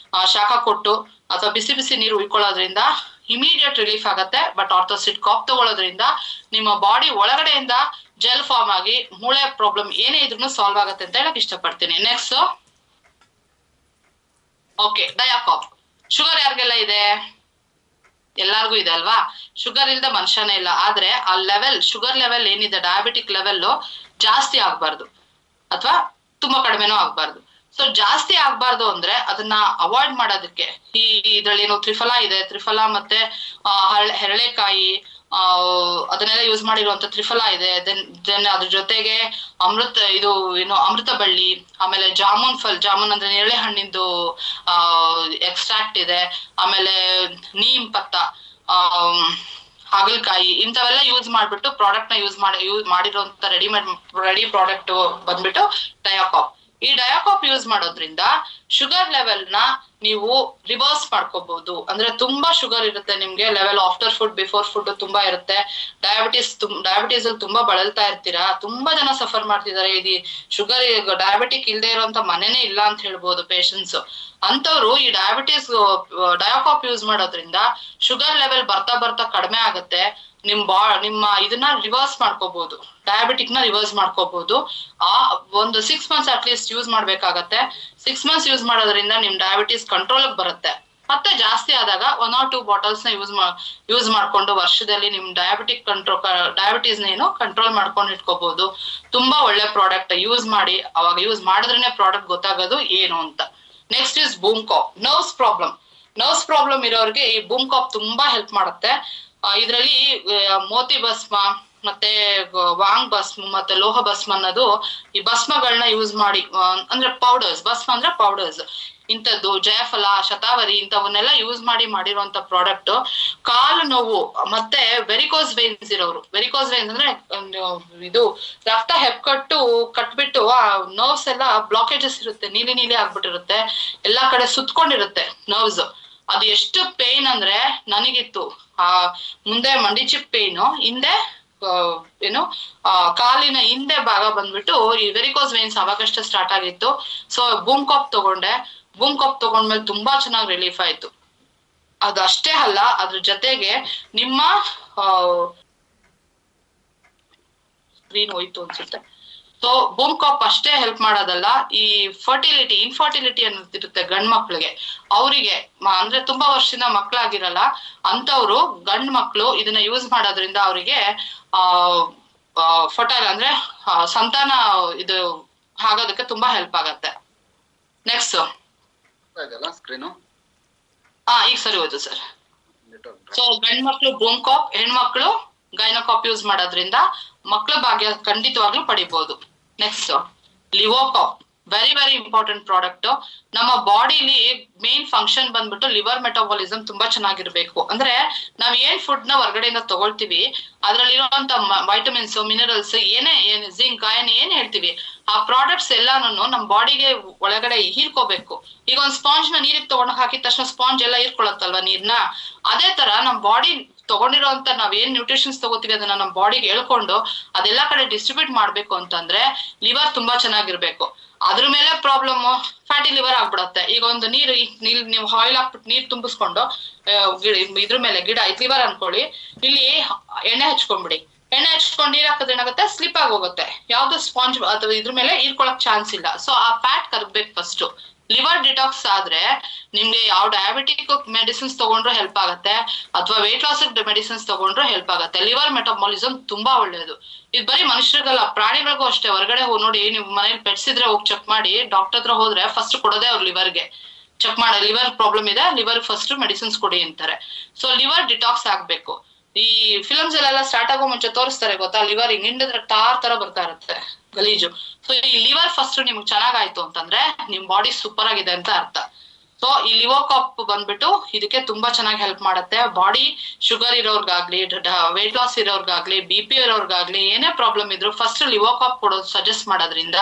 S1: ಶಾಖ ಕೊಟ್ಟು ಅಥವಾ ಬಿಸಿ ಬಿಸಿ ನೀರು ಉಯ್ಕೊಳ್ಳೋದ್ರಿಂದ ಇಮಿಡಿಯೇಟ್ ರಿಲೀಫ್ ಆಗತ್ತೆ. ಬಟ್ ಆರ್ಥೋಸಿಟ್ಕಾಪ್ ತಗೊಳ್ಳೋದ್ರಿಂದ ನಿಮ್ಮ ಬಾಡಿ ಒಳಗಡೆಯಿಂದ ಜೆಲ್ ಫಾರ್ಮ್ ಆಗಿ ಮೂಳೆ ಪ್ರಾಬ್ಲಮ್ ಏನೇ ಇದ್ರೂ ಸಾಲ್ವ್ ಆಗತ್ತೆ ಅಂತ ಹೇಳಕ್ ಇಷ್ಟಪಡ್ತೀನಿ. Next, okay, ಡಯಾಕಾಪ್. ಶುಗರ್ ಯಾರಿಗೆಲ್ಲ ಇದೆ? ಎಲ್ಲಾರ್ಗು ಇದೆ ಅಲ್ವಾ? ಶುಗರ್ ಇಲ್ದ ಮನುಷ್ಯನೇ ಇಲ್ಲ. ಆದ್ರೆ ಆ ಲೆವೆಲ್, ಶುಗರ್ ಲೆವೆಲ್ ಏನಿದೆ, ಡಯಾಬಿಟಿಕ್ ಲೆವೆಲ್ ಜಾಸ್ತಿ ಆಗ್ಬಾರ್ದು ಅಥವಾ ತುಂಬಾ ಕಡಿಮೆನೂ ಆಗ್ಬಾರ್ದು. ಸೊ ಜಾಸ್ತಿ ಆಗ್ಬಾರ್ದು ಅಂದ್ರೆ ಅದನ್ನ ಅವಾಯ್ಡ್ ಮಾಡೋದಕ್ಕೆ ಇದ್ರಲ್ಲಿ ಏನು ತ್ರಿಫಲ ಇದೆ, ತ್ರಿಫಲ ಮತ್ತೆ ಹೆರಳೆಕಾಯಿ, ಅದನ್ನೆಲ್ಲ ಯೂಸ್ ಮಾಡಿರುವಂತ ತ್ರಿಫಲ ಇದೆ. ದೆನ್ ಅದ್ರ ಜೊತೆಗೆ ಅಮೃತ ಬಳ್ಳಿ, ಆಮೇಲೆ ಜಾಮೂನ್ ಅಂದ್ರೆ ನೇರಳೆ ಹಣ್ಣಿಂದು ಎಕ್ಸ್ಟ್ರಾಕ್ಟ್ ಇದೆ, ಆಮೇಲೆ ನೀಮ್ ಪತ್ತ, ಹಾಗಲಕಾಯಿ, ಇಂಥವೆಲ್ಲ ಯೂಸ್ ಮಾಡ್ಬಿಟ್ಟು ಪ್ರಾಡಕ್ಟ್ ನ ಯೂಸ್ ಮಾಡಿರುವಂತ ರೆಡಿ ಪ್ರಾಡಕ್ಟ್ ಬಂದ್ಬಿಟ್ಟು ಡಯಾಕಾಪ್. ಈ ಡಯಾಕಾಪ್ ಯೂಸ್ ಮಾಡೋದ್ರಿಂದ ಶುಗರ್ ಲೆವೆಲ್ ನ ನೀವು ರಿವರ್ಸ್ ಮಾಡ್ಕೋಬಹುದು. ಅಂದ್ರೆ ತುಂಬಾ ಶುಗರ್ ಇರುತ್ತೆ ನಿಮ್ಗೆ, level after food before food ತುಂಬಾ ಇರುತ್ತೆ. ಡಯಾಬಿಟೀಸ್ ಅಲ್ಲಿ ತುಂಬಾ ಬಳಲ್ತಾ ಇರ್ತೀರಾ. ತುಂಬಾ ಜನ ಸಫರ್ ಮಾಡ್ತಿದ್ದಾರೆ. ಇದು ಶುಗರ್, ಡಯಾಬಿಟಿಕ್ ಇಲ್ದೇ ಇರುವಂತ ಮನೆನೇ ಇಲ್ಲ ಅಂತ ಹೇಳ್ಬೋದು ಪೇಷಂಟ್ಸ್. ಅಂತವ್ರು ಈ ಡಯಾಕಾಪ್ ಯೂಸ್ ಮಾಡೋದ್ರಿಂದ ಶುಗರ್ ಲೆವೆಲ್ ಬರ್ತಾ ಬರ್ತಾ ಕಡಿಮೆ ಆಗುತ್ತೆ. ನಿಮ್ಮ ಇದನ್ನ ರಿವರ್ಸ್ ಮಾಡ್ಕೋಬಹುದು, ಡಯಾಬಿಟಿಕ್ ನ ರಿವರ್ಸ್ ಮಾಡ್ಕೋಬಹುದು. ಒಂದು 6 months ಅಟ್ಲೀಸ್ಟ್ ಯೂಸ್ ಮಾಡ್ಬೇಕಾಗತ್ತೆ. 6 months ಯೂಸ್ ಮಾಡೋದ್ರಿಂದ ನಿಮ್ ಡಯಾಬಿಟೀಸ್ ಕಂಟ್ರೋಲ್ ಬರುತ್ತೆ. ಮತ್ತೆ ಜಾಸ್ತಿ ಆದಾಗ 1 or 2 ಬಾಟಲ್ಸ್ ನ ಯೂಸ್ ಮಾಡ್ಕೊಂಡು ವರ್ಷದಲ್ಲಿ ನಿಮ್ ಡಯಾಬಿಟೀಸ್ ನೇನು ಕಂಟ್ರೋಲ್ ಮಾಡ್ಕೊಂಡು ಇಟ್ಕೋಬಹುದು. ತುಂಬಾ ಒಳ್ಳೆ ಪ್ರಾಡಕ್ಟ್. ಯೂಸ್ ಮಾಡಿ, ಅವಾಗ ಯೂಸ್ ಮಾಡಿದ್ರೇನೆ ಪ್ರಾಡಕ್ಟ್ ಗೊತ್ತಾಗೋದು ಏನು ಅಂತ. ನೆಕ್ಸ್ಟ್ ಇಸ್ ಬೂಮ್ಕಾಪ್. ನರ್ವ್ಸ್ ಪ್ರಾಬ್ಲಮ್ ಇರೋರಿಗೆ ಈ ಬೂಮ್ಕಾಪ್ ತುಂಬಾ ಹೆಲ್ಪ್ ಮಾಡುತ್ತೆ. ಇದ್ರಲ್ಲಿ ಮೋತಿ ಭಸ್ಮ ಮತ್ತೆ ವಾಂಗ್ ಭಸ್ಮ ಮತ್ತೆ ಲೋಹ ಭಸ್ಮ ಅನ್ನೋದು, ಈ ಭಸ್ಮಗಳನ್ನ ಯೂಸ್ ಮಾಡಿ, ಅಂದ್ರೆ ಪೌಡರ್ಸ್, ಭಸ್ಮ ಅಂದ್ರೆ ಪೌಡರ್ಸ್, ಇಂಥದ್ದು ಜಯಫಲ, ಶತಾವರಿ ಇಂಥವನ್ನೆಲ್ಲ ಯೂಸ್ ಮಾಡಿರುವಂತ ಪ್ರಾಡಕ್ಟ್. ಕಾಲು ನೋವು ಮತ್ತೆ ವೆರಿಕೋಸ್ ವೇನ್ಸ್ ಇರೋರು, ವೆರಿಕೋಸ್ ವೇನ್ಸ್ ಅಂದ್ರೆ ಇದು ರಕ್ತ ಕಟ್ಬಿಟ್ಟು ಆ ನರ್ವ್ಸ್ ಎಲ್ಲ ಬ್ಲಾಕೇಜಸ್ ಇರುತ್ತೆ, ನೀಲಿ ಆಗ್ಬಿಟ್ಟಿರುತ್ತೆ, ಎಲ್ಲಾ ಕಡೆ ಸುತ್ಕೊಂಡಿರುತ್ತೆ ನರ್ವ್ಸ್. ಅದು ಎಷ್ಟು ಪೇನ್ ಅಂದ್ರೆ ನನಗಿತ್ತು. ಮುಂದೆ ಮಂಡಿ ಚಿಪ್ ಪೇನು, ಹಿಂದೆ ಕಾಲಿನ ಹಿಂದೆ ಭಾಗ ಬಂದ್ಬಿಟ್ಟು ಈ ವೆರಿಕೋಸ್ ವೇನ್ಸ್ ಅವಾಗಷ್ಟೇ ಸ್ಟಾರ್ಟ್ ಆಗಿತ್ತು. ಸೊ ಬೂಮ್ಕಾಪ್ ತಗೊಂಡೆ. ಬೂಮ್ಕಾಪ್ ತಗೊಂಡ್ಮೇಲೆ ತುಂಬಾ ಚೆನ್ನಾಗಿ ರಿಲೀಫ್ ಆಯ್ತು. ಅದಷ್ಟೇ ಅಲ್ಲ, ಅದ್ರ ಜೊತೆಗೆ ನಿಮ್ಮ ಸ್ಕ್ರೀನ್ ಹೋಯ್ತು ಅನ್ಸುತ್ತೆ. ಸೊ ಬೂಮ್ಕಾಪ್ ಅಷ್ಟೇ ಹೆಲ್ಪ್ ಮಾಡೋದಲ್ಲ, ಈ ಇನ್ಫರ್ಟಿಲಿಟಿ ಅನ್ನೋದಿರುತ್ತೆ ಗಂಡ್ ಮಕ್ಳಿಗೆ, ಅವರಿಗೆ ಅಂದ್ರೆ ತುಂಬಾ ವರ್ಷದಿಂದ ಮಕ್ಳಾಗಿರಲ್ಲ ಅಂತವ್ರು, ಗಂಡ್ ಮಕ್ಳು ಇದನ್ನ ಯೂಸ್ ಮಾಡೋದ್ರಿಂದ ಅವರಿಗೆ ಫರ್ಟೈಲ್ ಅಂದ್ರೆ ಸಂತಾನ ಇದು ಆಗೋದಕ್ಕೆ ತುಂಬಾ ಹೆಲ್ಪ್ ಆಗತ್ತೆ. ನೆಕ್ಸ್ಟ್, ಈಗ ಸರಿ ಹೋಯ್ತು ಸರ್. ಸೊ ಗಂಡ್ ಮಕ್ಳು ಬೂಮ್ಕಾಪ್, ಹೆಣ್ಮಕ್ಳು ಗೈನಕಾಪ್ ಯೂಸ್ ಮಾಡೋದ್ರಿಂದ ಮಕ್ಳ ಭಾಗ್ಯ ಖಂಡಿತವಾಗ್ಲೂ ಪಡಿಬಹುದು. ನೆಕ್ಸ್ಟ್, ಲಿವೋಕಾಪ್. Very very important product. ನಮ್ಮ ಬಾಡಿಲಿ ಮೇನ್ ಫಂಕ್ಷನ್ ಬಂದ್ಬಿಟ್ಟು ಲಿವರ್ ಮೆಟಾಬಾಲಿಸಮ್ ತುಂಬಾ ಚೆನ್ನಾಗಿರ್ಬೇಕು. ಅಂದ್ರೆ ನಾವ್ ಏನ್ ಫುಡ್ ನ ಹೊರಗಡೆಯಿಂದ ತಗೊಳ್ತೀವಿ, ಅದ್ರಲ್ಲಿರುವಂತ ವೈಟಮಿನ್ಸ್, ಮಿನರಲ್ಸ್, ಏನ್ ಜಿಂಕ್, ಏನ್ ಹೇಳ್ತೀವಿ, ಆ ಪ್ರಾಡಕ್ಟ್ಸ್ ಎಲ್ಲಾನು ನಮ್ ಬಾಡಿಗೆ ಒಳಗಡೆ ಹೀರ್ಕೋಬೇಕು. ಈಗ ಒಂದ್ ಸ್ಪಾಂಜ್ ನ ನೀರಿಗೆ ತಗೊಂಡ್ ಹಾಕಿದ ತಕ್ಷಣ ಸ್ಪಾಂಜ್ ಎಲ್ಲ ಹೀರ್ಕೊಳತ್ತಲ್ವಾ ನೀರ್ನ, ಅದೇ ತರ ನಮ್ ಬಾಡಿ ತಗೊಂಡಿರೋಂತ ನಾವ್ ಏನ್ ನ್ಯೂಟ್ರಿಷನ್ಸ್ ತಗೋತೀವಿ ಅದನ್ನ ನಮ್ ಬಾಡಿಗೆ ಹೇಳ್ಕೊಂಡು ಅದೆಲ್ಲಾ ಕಡೆ ಡಿಸ್ಟ್ರಿಬ್ಯೂಟ್ ಮಾಡ್ಬೇಕು ಅಂತಂದ್ರೆ ಲಿವರ್ ತುಂಬಾ ಚೆನ್ನಾಗಿರ್ಬೇಕು. ಅದ್ರ ಮೇಲೆ ಪ್ರಾಬ್ಲಮ್ ಫ್ಯಾಟಿ ಲಿವರ್ ಆಗ್ಬಿಡತ್ತೆ. ಈಗ ಒಂದು ನೀವು ಆಯಿಲ್ ಹಾಕ್ಬಿಟ್ಟು ನೀರ್ ತುಂಬಿಸ್ಕೊಂಡು ಇದ್ರ ಮೇಲೆ ಲಿವರ್ ಅನ್ಕೊಳ್ಳಿ, ಇಲ್ಲಿ ಎಣ್ಣೆ ಹಚ್ಕೊಂಡ್ಬಿಡಿ. ಎಣ್ಣೆ ಹಚ್ಕೊಂಡು ನೀರ್ ಹಾಕಿದ್ರೆ ಏನಾಗುತ್ತೆ, ಸ್ಲಿಪ್ ಆಗಿ ಹೋಗುತ್ತೆ. ಯಾವ್ದು ಸ್ಪಾಂಜ್ ಅಥವಾ ಇದ್ರ ಮೇಲೆ ಹೀರ್ಕೊಳಕ್ ಚಾನ್ಸ್ ಇಲ್ಲ. ಸೊ ಆ ಫ್ಯಾಟ್ ಕರಗ್ಬೇಕು ಫಸ್ಟ್. ಲಿವರ್ ಡಿಟಾಕ್ಸ್ ಆದ್ರೆ ನಿಮ್ಗೆ ಯಾವ ಡಯಾಬಿಟಿಕ್ ಮೆಡಿಸಿನ್ಸ್ ತಗೊಂಡ್ರು ಹೆಲ್ಪ್ ಆಗತ್ತೆ, ಅಥವಾ ವೇಟ್ ಲಾಸ್ ಮೆಡಿಸಿನ್ಸ್ ತಗೊಂಡ್ರು ಹೆಲ್ಪ್ ಆಗತ್ತೆ. ಲಿವರ್ ಮೆಟಾಬಾಲಿಸಮ್ ತುಂಬಾ ಒಳ್ಳೇದು. ಇದು ಬರೀ ಮನುಷ್ಯರಿಗಲ್ಲ, ಪ್ರಾಣಿಗಳಿಗೂ ಅಷ್ಟೇ. ಹೊರಗಡೆ ನೋಡಿ, ನೀವು ಮನೇಲಿ ಪೆಟ್ಸಿದ್ರೆ ಹೋಗಿ ಚೆಕ್ ಮಾಡಿ, ಡಾಕ್ಟರ್ ಹತ್ರ ಹೋದ್ರೆ ಫಸ್ಟ್ ಕೊಡೋದೇ ಅವ್ರ ಲಿವರ್ಗೆ. ಚೆಕ್ ಮಾಡಿ, ಲಿವರ್ ಪ್ರಾಬ್ಲಮ್ ಇದೆ, ಲಿವರ್ ಫಸ್ಟ್ ಮೆಡಿಸಿನ್ಸ್ ಕೊಡಿ ಅಂತಾರೆ. ಸೊ ಲಿವರ್ ಡಿಟಾಕ್ಸ್ ಆಗ್ಬೇಕು. ಈ ಫಿಲ್ಮ್ಸ್ ಅಲ್ಲೆಲ್ಲ ಸ್ಟಾರ್ಟ್ ಆಗೋ ಮುಂಚೆ ತೋರಿಸ್ತಾರೆ ಗೊತ್ತಾ, ಲಿವರ್ ಹಿಂಗ್ ಹಿಂಡಿದ್ರೆ ಟಾರ್ ತರ ಬರ್ತಾ ಇರುತ್ತೆ ಗಲೀಜು. ಸೊ ಈ ಲಿವರ್ ಫಸ್ಟ್ ನಿಮ್ಗೆ ಚೆನ್ನಾಗಾಯ್ತು ಅಂತಂದ್ರೆ ನಿಮ್ ಬಾಡಿ ಸೂಪರ್ ಆಗಿದೆ ಅಂತ ಅರ್ಥ. ಸೊ ಈ ಲಿವೋಕಾಪ್ ಬಂದ್ಬಿಟ್ಟು ಇದಕ್ಕೆ ತುಂಬಾ ಚೆನ್ನಾಗಿ ಹೆಲ್ಪ್ ಮಾಡುತ್ತೆ. ಬಾಡಿ ಶುಗರ್ ಇರೋರ್ಗಾಗ್ಲಿ, ವೇಟ್ ಲಾಸ್ ಇರೋರ್ಗಾಗ್ಲಿ, BP ಇರೋರ್ಗಾಗ್ಲಿ, ಏನೇ ಪ್ರಾಬ್ಲಮ್ ಇದ್ರು ಫಸ್ಟ್ ಲಿವೋಕಾಪ್ ಕೊಡೋದು ಸಜೆಸ್ಟ್ ಮಾಡೋದ್ರಿಂದ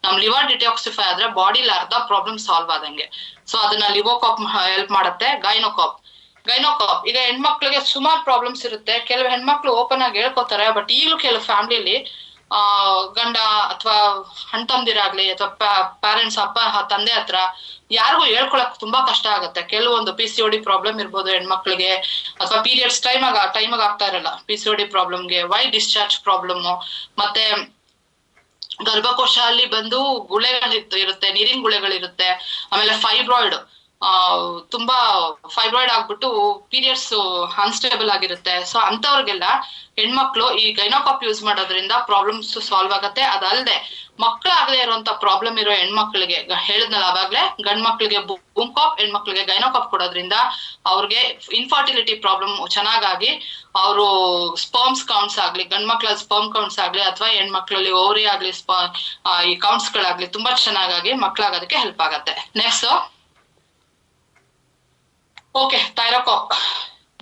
S1: ನಮ್ ಲಿವರ್ ಡಿಟಾಕ್ಸಿಫೈ ಆದ್ರೆ ಬಾಡಿಲಿ ಅರ್ಧ ಪ್ರಾಬ್ಲಮ್ ಸಾಲ್ವ್ ಆದಂಗೆ. ಸೊ ಅದನ್ನ ಲಿವೋಕಾಪ್ ಹೆಲ್ಪ್ ಮಾಡುತ್ತೆ. ಗೈನೋಕಾಪ್ ಈಗ ಹೆಣ್ಮಕ್ಳಿಗೆ ಸುಮಾರು ಪ್ರಾಬ್ಲಮ್ಸ್ ಇರುತ್ತೆ. ಕೆಲವು ಹೆಣ್ಮಕ್ಳು ಓಪನ್ ಆಗಿ ಹೇಳ್ಕೊತಾರೆ, ಬಟ್ ಈಗಲೂ ಕೆಲವು ಫ್ಯಾಮಿಲಿಲಿ ಗಂಡ ಅಥವಾ ಅಣ್ತಂದಿರಾಗ್ಲಿ ಅಥವಾ ಪ್ಯಾರೆಂಟ್ಸ್ ತಂದೆ ಹತ್ರ ಯಾರಿಗೂ ಹೇಳ್ಕೊಳಕ್ ತುಂಬಾ ಕಷ್ಟ ಆಗುತ್ತೆ. ಕೆಲವೊಂದು PCOD ಪ್ರಾಬ್ಲಮ್ ಇರ್ಬೋದು ಹೆಣ್ಮಕ್ಳಿಗೆ, ಅಥವಾ ಪೀರಿಯಡ್ಸ್ ಟೈಮಾಗ ಆಗ್ತಾ ಇರಲ್ಲ PCOD ಪ್ರಾಬ್ಲಮ್ಗೆ, ವೈಟ್ ಡಿಸ್ಚಾರ್ಜ್ ಪ್ರಾಬ್ಲಮ್, ಮತ್ತೆ ಗರ್ಭಕೋಶ ಅಲ್ಲಿ ಬಂದು ಇರುತ್ತೆ, ನೀರಿನ ಗುಳೆಗಳಿರುತ್ತೆ. ಆಮೇಲೆ ಫೈಬ್ರಾಯ್ಡ್ ತುಂಬಾ ಫೈಬ್ರಾಯ್ಡ್ ಆಗ್ಬಿಟ್ಟು ಪೀರಿಯಡ್ಸ್ ಅನ್ಸ್ಟೇಬಲ್ ಆಗಿರುತ್ತೆ. ಸೊ ಅಂತವ್ರಿಗೆಲ್ಲ ಹೆಣ್ಮಕ್ಳು ಈ ಗೈನೋಕಾಪ್ ಯೂಸ್ ಮಾಡೋದ್ರಿಂದ ಪ್ರಾಬ್ಲಮ್ಸ್ ಸಾಲ್ವ್ ಆಗತ್ತೆ. ಅದಲ್ಲದೆ ಮಕ್ಳಾಗದೆ ಇರುವಂತ ಪ್ರಾಬ್ಲಮ್ ಇರೋ ಹೆಣ್ಮಕ್ಳಿಗೆ ಹೇಳಿದ್ನಲ್ಲ ಅವಾಗ್ಲೇ, ಗಂಡ್ ಮಕ್ಳಿಗೆ ಬೂಮ್ಕಾಪ್, ಹೆಣ್ಮಕ್ಳಿಗೆ ಗೈನೋಕಾಪ್ ಕೊಡೋದ್ರಿಂದ ಅವ್ರಿಗೆ ಇನ್ಫರ್ಟಿಲಿಟಿ ಪ್ರಾಬ್ಲಮ್ ಚೆನ್ನಾಗಾಗಿ ಅವರು ಸ್ಪರ್ಮ್ಸ್ ಕೌಂಟ್ಸ್ ಆಗ್ಲಿ, ಗಂಡ್ ಮಕ್ಳಲ್ಲಿ ಸ್ಪರ್ಮ್ ಕೌಂಟ್ಸ್ ಆಗ್ಲಿ ಅಥವಾ ಹೆಣ್ಮಕ್ಳಲ್ಲಿ ಓವರಿ ಆಗ್ಲಿ ಈ ಕೌಂಟ್ಸ್ ಗಳಾಗ್ಲಿ ತುಂಬಾ ಚೆನ್ನಾಗಾಗಿ ಮಕ್ಳಾಗೋದಕ್ಕೆ ಹೆಲ್ಪ್ ಆಗತ್ತೆ. ನೆಕ್ಸ್ಟ್ ಓಕೆ, ಥೈರೋಕಾಪ್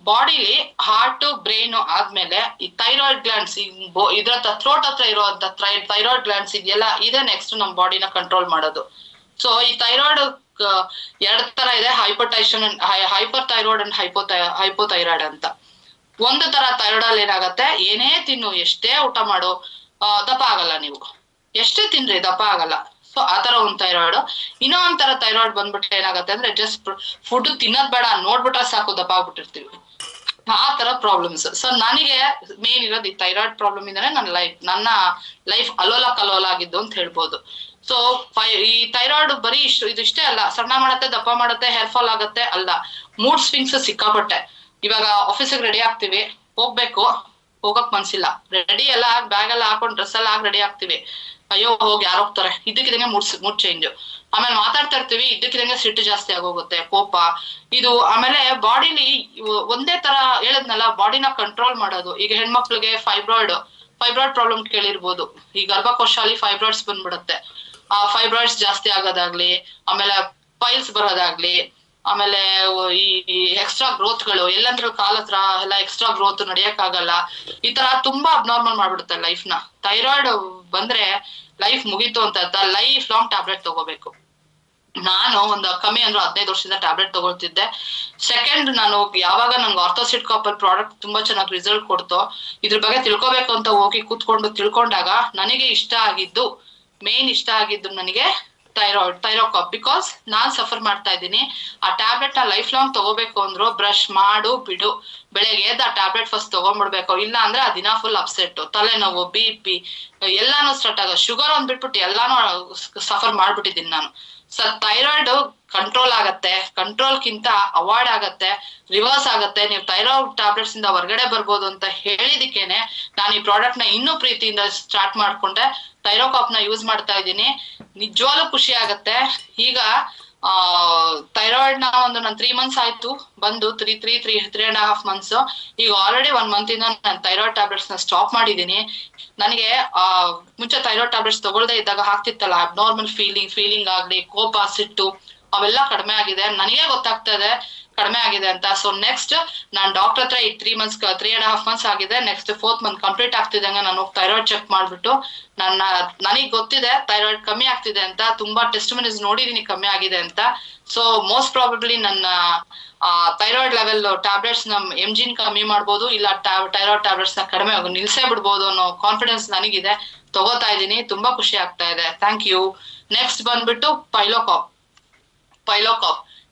S1: ಬಾಡಿಲಿ ಹಾರ್ಟ್ ಬ್ರೈನ್ ಆದ್ಮೇಲೆ ಈ ಥೈರಾಯ್ಡ್ ಗ್ಲ್ಯಾಂಡ್ಸ್ ಇದ್ರ ಥ್ರೋಟ್ ಹತ್ರ ಇರುವಂತ ಥೈರಾಯ್ಡ್ ಗ್ಲ್ಯಾಂಡ್ಸ್ ಇದೆಯಲ್ಲ, ಇದೇ ನೆಕ್ಸ್ಟ್ ನಮ್ ಬಾಡಿನ ಕಂಟ್ರೋಲ್ ಮಾಡೋದು. ಸೊ ಈ ಥೈರಾಯ್ಡ್ ಎರಡ್ ತರ ಇದೆ, ಹೈಪರ್ ಥೈರಾಯ್ಡ್ ಅಂಡ್ ಹೈಪೋಥೈರಾಯ್ಡ್ ಅಂತ. ಒಂದು ತರ ಥೈರಾಯ್ಡ್ ಅಲ್ಲಿ ಏನಾಗತ್ತೆ, ಏನೇ ತಿನ್ನು, ಎಷ್ಟೇ ಊಟ ಮಾಡು ದಪ್ಪ ಆಗಲ್ಲ. ನೀವು ಎಷ್ಟೇ ತಿನ್ರಿ ದಪ್ಪ ಆಗಲ್ಲ. ಸೊ ಆತರ ಒಂದ್ ಥೈರಾಯ್ಡ್. ಇನ್ನೂ ಒಂಥರ ಥೈರಾಯ್ಡ್ ಬಂದ್ಬಿಟ್ರೆ ಏನಾಗತ್ತೆ ಅಂದ್ರೆ ಜಸ್ಟ್ ಫುಡ್ ತಿನ್ನೋದ್ ಬೇಡ, ನೋಡ್ಬಿಟ್ರೆ ಸಾಕು ದಪ್ಪ ಆಗ್ಬಿಟ್ಟಿರ್ತೀವಿ, ಆ ತರ ಪ್ರಾಬ್ಲಮ್ಸ್. ಸೊ ನನಗೆ ಮೇನ್ ಇರೋದು ಈ ಥೈರಾಯ್ಡ್ ಪ್ರಾಬ್ಲಮ್ ಇಂದಾನೆ ನನ್ನ ಲೈಫ್ ಅಲೋಲ ಕಲೋಲ ಆಗಿದ್ದು ಅಂತ ಹೇಳ್ಬೋದು. ಸೊ ಈ ಥೈರಾಯ್ಡ್ ಬರೀ ಇದಿಷ್ಟೇ ಅಲ್ಲ, ಸಣ್ಣ ಮಾಡತ್ತೆ, ದಪ್ಪ ಮಾಡತ್ತೆ, ಹೇರ್ ಫಾಲ್ ಆಗತ್ತೆ ಅಲ್ಲ, ಮೂಡ್ ಸ್ವಿಂಗ್ಸ್ ಸಿಕ್ಕಾಪಟ್ಟೆ. ಇವಾಗ ಆಫೀಸಿಗೆ ರೆಡಿ ಆಗ್ತೀವಿ, ಹೋಗಕ್ ಮನ್ಸಿಲ್ಲ, ರೆಡಿ ಎಲ್ಲ ಬ್ಯಾಗ್ ಎಲ್ಲ ಹಾಕೊಂಡ್ ಡ್ರೆಸ್ ಎಲ್ಲ ಹಾಕಿ ರೆಡಿ ಆಗ್ತೀವಿ, ಅಯ್ಯೋ ಹೋಗಿ ಯಾರು ಹೋಗ್ತಾರೆ, ಇದಕ್ಕಿದಂಗೆ ಮೂಡ್ ಚೇಂಜ್. ಆಮೇಲೆ ಮಾತಾಡ್ತಾ ಇರ್ತೀವಿ, ಇದಕ್ಕಿದಂಗೆ ಸಿಟ್ಟು ಜಾಸ್ತಿ ಆಗೋಗುತ್ತೆ, ಕೋಪ ಇದು. ಆಮೇಲೆ ಬಾಡಿಲಿ ಒಂದೇ ತರ ಹೇಳದ್ನಲ್ಲ, ಬಾಡಿನ ಕಂಟ್ರೋಲ್ ಮಾಡೋದು. ಈಗ ಹೆಣ್ಮಕ್ಳಿಗೆ ಫೈಬ್ರಾಯ್ಡ್ ಪ್ರಾಬ್ಲಮ್ ಕೇಳಿರ್ಬೋದು. ಈ ಗರ್ಭಕೋಶ ಅಲ್ಲಿ ಫೈಬ್ರಾಯ್ಡ್ಸ್ ಬಂದ್ಬಿಡುತ್ತೆ. ಆ ಫೈಬ್ರಾಯ್ಡ್ಸ್ ಜಾಸ್ತಿ ಆಗೋದಾಗ್ಲಿ, ಆಮೇಲೆ ಪೈಲ್ಸ್ ಬರೋದಾಗ್ಲಿ, ಆಮೇಲೆ ಈ ಎಕ್ಸ್ಟ್ರಾ ಗ್ರೋತ್ಗಳು ಎಲ್ಲಂದ್ರೂ ಕಾಲ ಹತ್ರ ಎಲ್ಲ ಎಕ್ಸ್ಟ್ರಾ ಗ್ರೋತ್ ನಡಿಯಕ್ ಆಗಲ್ಲ. ಈ ತರ ತುಂಬಾ ಅಬ್ನಾರ್ಮಲ್ ಮಾಡ್ಬಿಡುತ್ತೆ ಲೈಫ್ ನ. ಥೈರಾಯ್ಡ್ ಬಂದ್ರೆ ಲೈಫ್ ಮುಗೀತು ಅಂತ ಲೈಫ್ ಲಾಂಗ್ ಟ್ಯಾಬ್ಲೆಟ್ ತಗೋಬೇಕು. ನಾನು ಒಂದು ಕಮ್ಮಿ ಅಂದ್ರೆ 15 ವರ್ಷದಿಂದ ಟ್ಯಾಬ್ಲೆಟ್ ತಗೊಳ್ತಿದ್ದೆ. ಸೆಕೆಂಡ್, ನಾನು ಯಾವಾಗ ನನ್ಗೆ ಆರ್ಥೋಸಿಡ್ ಕಾಪರ್ ಪ್ರಾಡಕ್ಟ್ ತುಂಬಾ ಚೆನ್ನಾಗಿ ರಿಸಲ್ಟ್ ಕೊಡ್ತೋ, ಇದ್ರ ಬಗ್ಗೆ ತಿಳ್ಕೊಬೇಕು ಅಂತ ಹೋಗಿ ಕೂತ್ಕೊಂಡು ತಿಳ್ಕೊಂಡಾಗ ನನಗೆ ಇಷ್ಟ ಆಗಿದ್ದು ನನಗೆ ಥೈರೋಕಾಪ್. ಬಿಕಾಸ್ ನಾನ್ ಸಫರ್ ಮಾಡ್ತಾ ಇದ್ದೀನಿ. ಆ ಟ್ಯಾಬ್ಲೆಟ್ ನ ಲೈಫ್ ಲಾಂಗ್ ತಗೋಬೇಕು ಅಂದ್ರು ಬ್ರಷ್ ಮಾಡು ಬಿಡು, ಬೆಳಗ್ಗೆ ಎದ್ದು ಆ ಟ್ಯಾಬ್ಲೆಟ್ ಫಸ್ಟ್ ತಗೊಂಡ್ಬಿಡ್ಬೇಕು. ಇಲ್ಲ ಅಂದ್ರೆ ಆ ದಿನ ಫುಲ್ ಅಪ್ಸೆಟ್, ತಲೆನೋವು, BP ಎಲ್ಲಾನು ಸ್ಟಾರ್ಟ್ ಆಗ, ಶುಗರ್ ಒಂದ್ ಬಿಟ್ಬಿಟ್ಟು ಎಲ್ಲಾನು ಸಫರ್ ಮಾಡ್ಬಿಟ್ಟಿದ್ದೀನಿ ನಾನು. ಸೊ ಥೈರಾಯ್ಡ್ ಕಂಟ್ರೋಲ್ ಆಗತ್ತೆ, ಕಂಟ್ರೋಲ್ಗಿಂತ ಅವಾಯ್ಡ್ ಆಗತ್ತೆ, ರಿವರ್ಸ್ ಆಗತ್ತೆ. ನೀವು ಥೈರಾಯ್ಡ್ ಟ್ಯಾಬ್ಲೆಟ್ಸ್ ಇಂದ ಹೊರಗಡೆ ಬರ್ಬೋದು ಅಂತ ಹೇಳಿದಕ್ಕೇನೆ ನಾನು ಈ ಪ್ರಾಡಕ್ಟ್ ನ ಇನ್ನೂ ಪ್ರೀತಿಯಿಂದ ಸ್ಟಾರ್ಟ್ ಮಾಡ್ಕೊಂಡೆ. ಥೈರೋಕಾಪ್ ನ ಯೂಸ್ ಮಾಡ್ತಾ ಇದ್ದೀನಿ, ನಿಜವಾಗ್ಲೂ ಖುಷಿ ಆಗತ್ತೆ. ಈಗ ಥೈರಾಯ್ಡ್ ನ ನಾನು 3 months ಆಯ್ತು ಬಂದು, 3.5 months. ಈಗ ಆಲ್ರೆಡಿ 1 month ಇಂದ ನಾನು ಥೈರಾಯ್ಡ್ ಟ್ಯಾಬ್ಲೆಟ್ಸ್ ನ ಸ್ಟಾಪ್ ಮಾಡಿದೀನಿ. ನನಗೆ ಮುಂಚೆ ಥೈರಾಯ್ಡ್ ಟ್ಯಾಬ್ಲೆಟ್ಸ್ ತಗೊಳ್ದೇ ಇದ್ದಾಗ ಆಗ್ತಿತ್ತಲ್ಲ, ಅಬ್ನಾರ್ಮಲ್ ಫೀಲಿಂಗ್ ಆಗ್ಲಿ, ಕೋಪ, ಸಿಟ್ಟು ಅವೆಲ್ಲ ಕಡಿಮೆ ಆಗಿದೆ. ನನಗೆ ಗೊತ್ತಾಗ್ತಾ ಇದೆ ಕಡಿಮೆ ಆಗಿದೆ ಅಂತ. ಸೊ ನೆಕ್ಸ್ಟ್ ನಾನ್ ಡಾಕ್ಟರ್ ಹತ್ರ ಈ 3.5 months ಆಗಿದೆ. ನೆಕ್ಸ್ಟ್ 4th month ಕಂಪ್ಲೀಟ್ ಆಗ್ತಿದ್ದಂಗೆ ನಾನು ಥೈರಾಯ್ಡ್ ಚೆಕ್ ಮಾಡ್ಬಿಟ್ಟು ನನಗ್ ಗೊತ್ತಿದೆ ಥೈರಾಯ್ಡ್ ಕಮ್ಮಿ ಆಗ್ತಿದೆ ಅಂತ. ತುಂಬಾ ಟೆಸ್ಟಿಮನೀಸ್ ನೋಡಿದೀನಿ ಕಮ್ಮಿ ಆಗಿದೆ ಅಂತ. ಸೊ ಮೋಸ್ಟ್ ಪ್ರಾಬಬ್ಲಿ ನನ್ನ ಥೈರಾಯ್ಡ್ ಲೆವೆಲ್ ಟ್ಯಾಬ್ಲೆಟ್ಸ್ MGನ ಕಮ್ಮಿ ಮಾಡ್ಬೋದು, ಇಲ್ಲ ಥೈರಾಯ್ಡ್ ಟ್ಯಾಬ್ಲೆಟ್ಸ್ ನ ಕಡಿಮೆ ನಿಲ್ಸೇ ಬಿಡ್ಬೋದು ಅನ್ನೋ ಕಾನ್ಫಿಡೆನ್ಸ್ ನನಗಿದೆ. ತಗೋತಾ ಇದ್ದೀನಿ, ತುಂಬಾ ಖುಷಿ ಆಗ್ತಾ ಇದೆ. Thank you. ನೆಕ್ಸ್ಟ್ ಬಂದ್ಬಿಟ್ಟು ಪೈಲೋಕಾಪ್.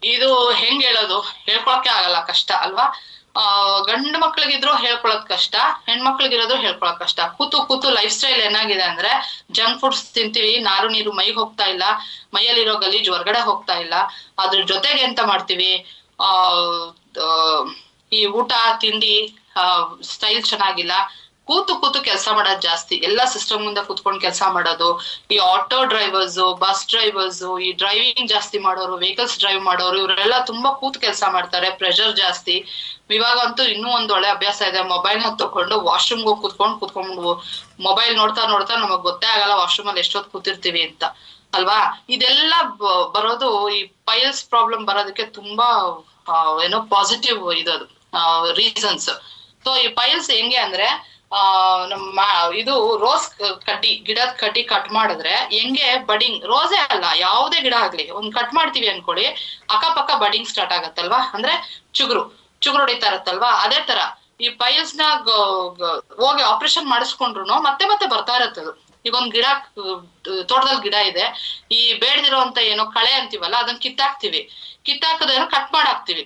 S1: ಇದು ಹೆಂಗ್ ಹೇಳೋದು, ಹೇಳ್ಕೊಳಕ್ಕೆ ಆಗಲ್ಲ, ಕಷ್ಟ ಅಲ್ವಾ. ಗಂಡು ಮಕ್ಳಿಗಿದ್ರು ಹೇಳ್ಕೊಳಕ್ ಕಷ್ಟ, ಹೆಣ್ಮಕ್ಳಿಗಿರೋದು ಹೇಳ್ಕೊಳಕ್ ಕಷ್ಟ. ಕೂತು ಲೈಫ್ ಸ್ಟೈಲ್ ಏನಾಗಿದೆ ಅಂದ್ರೆ, ಜಂಕ್ ಫುಡ್ಸ್ ತಿಂತೀವಿ, ನೀರು ಮೈಗೆ ಹೋಗ್ತಾ ಇಲ್ಲ, ಮೈಯಲ್ಲಿರೋ ಗಲೀಜ್ ಹೊರಗಡೆ ಹೋಗ್ತಾ ಇಲ್ಲ. ಅದ್ರ ಜೊತೆಗೆ ಎಂತ ಮಾಡ್ತೀವಿ, ಈ ಊಟ ತಿಂಡಿ ಸ್ಟೈಲ್ ಚೆನ್ನಾಗಿಲ್ಲ, ಕೂತು ಕೂತು ಕೆಲಸ ಮಾಡೋದು ಜಾಸ್ತಿ, ಎಲ್ಲಾ ಸಿಸ್ಟಮ್ ಮುಂದೆ ಕೂತ್ಕೊಂಡು ಕೆಲಸ ಮಾಡೋದು. ಈ ಆಟೋ ಡ್ರೈವರ್ಸ್, ಬಸ್ ಡ್ರೈವರ್ಸ್, ಈ ಡ್ರೈವಿಂಗ್ ಜಾಸ್ತಿ ಮಾಡೋರು, ವೆಹಿಕಲ್ಸ್ ಡ್ರೈವ್ ಮಾಡೋರು, ಇವರೆಲ್ಲ ತುಂಬಾ ಕೂತು ಕೆಲಸ ಮಾಡ್ತಾರೆ, ಪ್ರೆಷರ್ ಜಾಸ್ತಿ. ಇವಾಗಂತೂ ಇನ್ನೂ ಒಂದ್ ಒಳ್ಳೆ ಅಭ್ಯಾಸ ಇದೆ, ಮೊಬೈಲ್ ನ ತಕೊಂಡು ವಾಶ್ರೂಮ್ ಹೋಗಿ ಕೂತ್ಕೊಂಡು ಮೊಬೈಲ್ ನೋಡ್ತಾ ನೋಡ್ತಾ ನಮಗ್ ಗೊತ್ತೇ ಆಗಲ್ಲ ವಾಶ್ರೂಮ್ ಅಲ್ಲಿ ಎಷ್ಟೊತ್ತು ಕೂತಿರ್ತೀವಿ ಅಂತ ಅಲ್ವಾ. ಇದೆಲ್ಲ ಬರೋದು ಈ ಪೈಲ್ಸ್ ಪ್ರಾಬ್ಲಮ್ ಬರೋದಕ್ಕೆ ತುಂಬಾ ಏನೋ ಪಾಸಿಟಿವ್ ಇದದು ರೀಸನ್ಸ್. ಸೊ ಈ ಪೈಲ್ಸ್ ಹೆಂಗೆ ಅಂದ್ರೆ ನಮ್ಮ ಇದು ರೋಸ್ ಗಿಡದ ಕಡ್ಡಿ ಕಟ್ ಮಾಡಿದ್ರೆ ಹೆಂಗೆ ಬಡಿಂಗ್, ರೋಸೇ ಅಲ್ಲ ಯಾವುದೇ ಗಿಡ ಆಗ್ಲಿ ಒಂದ್ ಕಟ್ ಮಾಡ್ತೀವಿ ಅನ್ಕೊಳ್ಳಿ, ಅಕ್ಕಪಕ್ಕ ಬಡಿಂಗ್ ಸ್ಟಾರ್ಟ್ ಆಗತ್ತಲ್ವಾ, ಅಂದ್ರೆ ಚಿಗುರು ಹೊಡಿತಾ ಇರತ್ತಲ್ವಾ. ಅದೇ ತರ ಈ ಪೈಲ್ಸ್ ನ ಹೋಗಿ ಆಪರೇಷನ್ ಮಾಡಿಸ್ಕೊಂಡ್ರು ಮತ್ತೆ ಮತ್ತೆ ಬರ್ತಾ ಇರತ್ತದು. ಈಗ ಒಂದ್ ಗಿಡ ತೋಟದಲ್ಲಿ ಗಿಡ ಇದೆ, ಈ ಬೇಡದಿರೋಂತ ಏನೋ ಕಳೆ ಅಂತೀವಲ್ಲ ಅದನ್ನ ಕಿತ್ತಾಕದೇನೋ ಕಟ್ ಮಾಡಾಕ್ತಿವಿ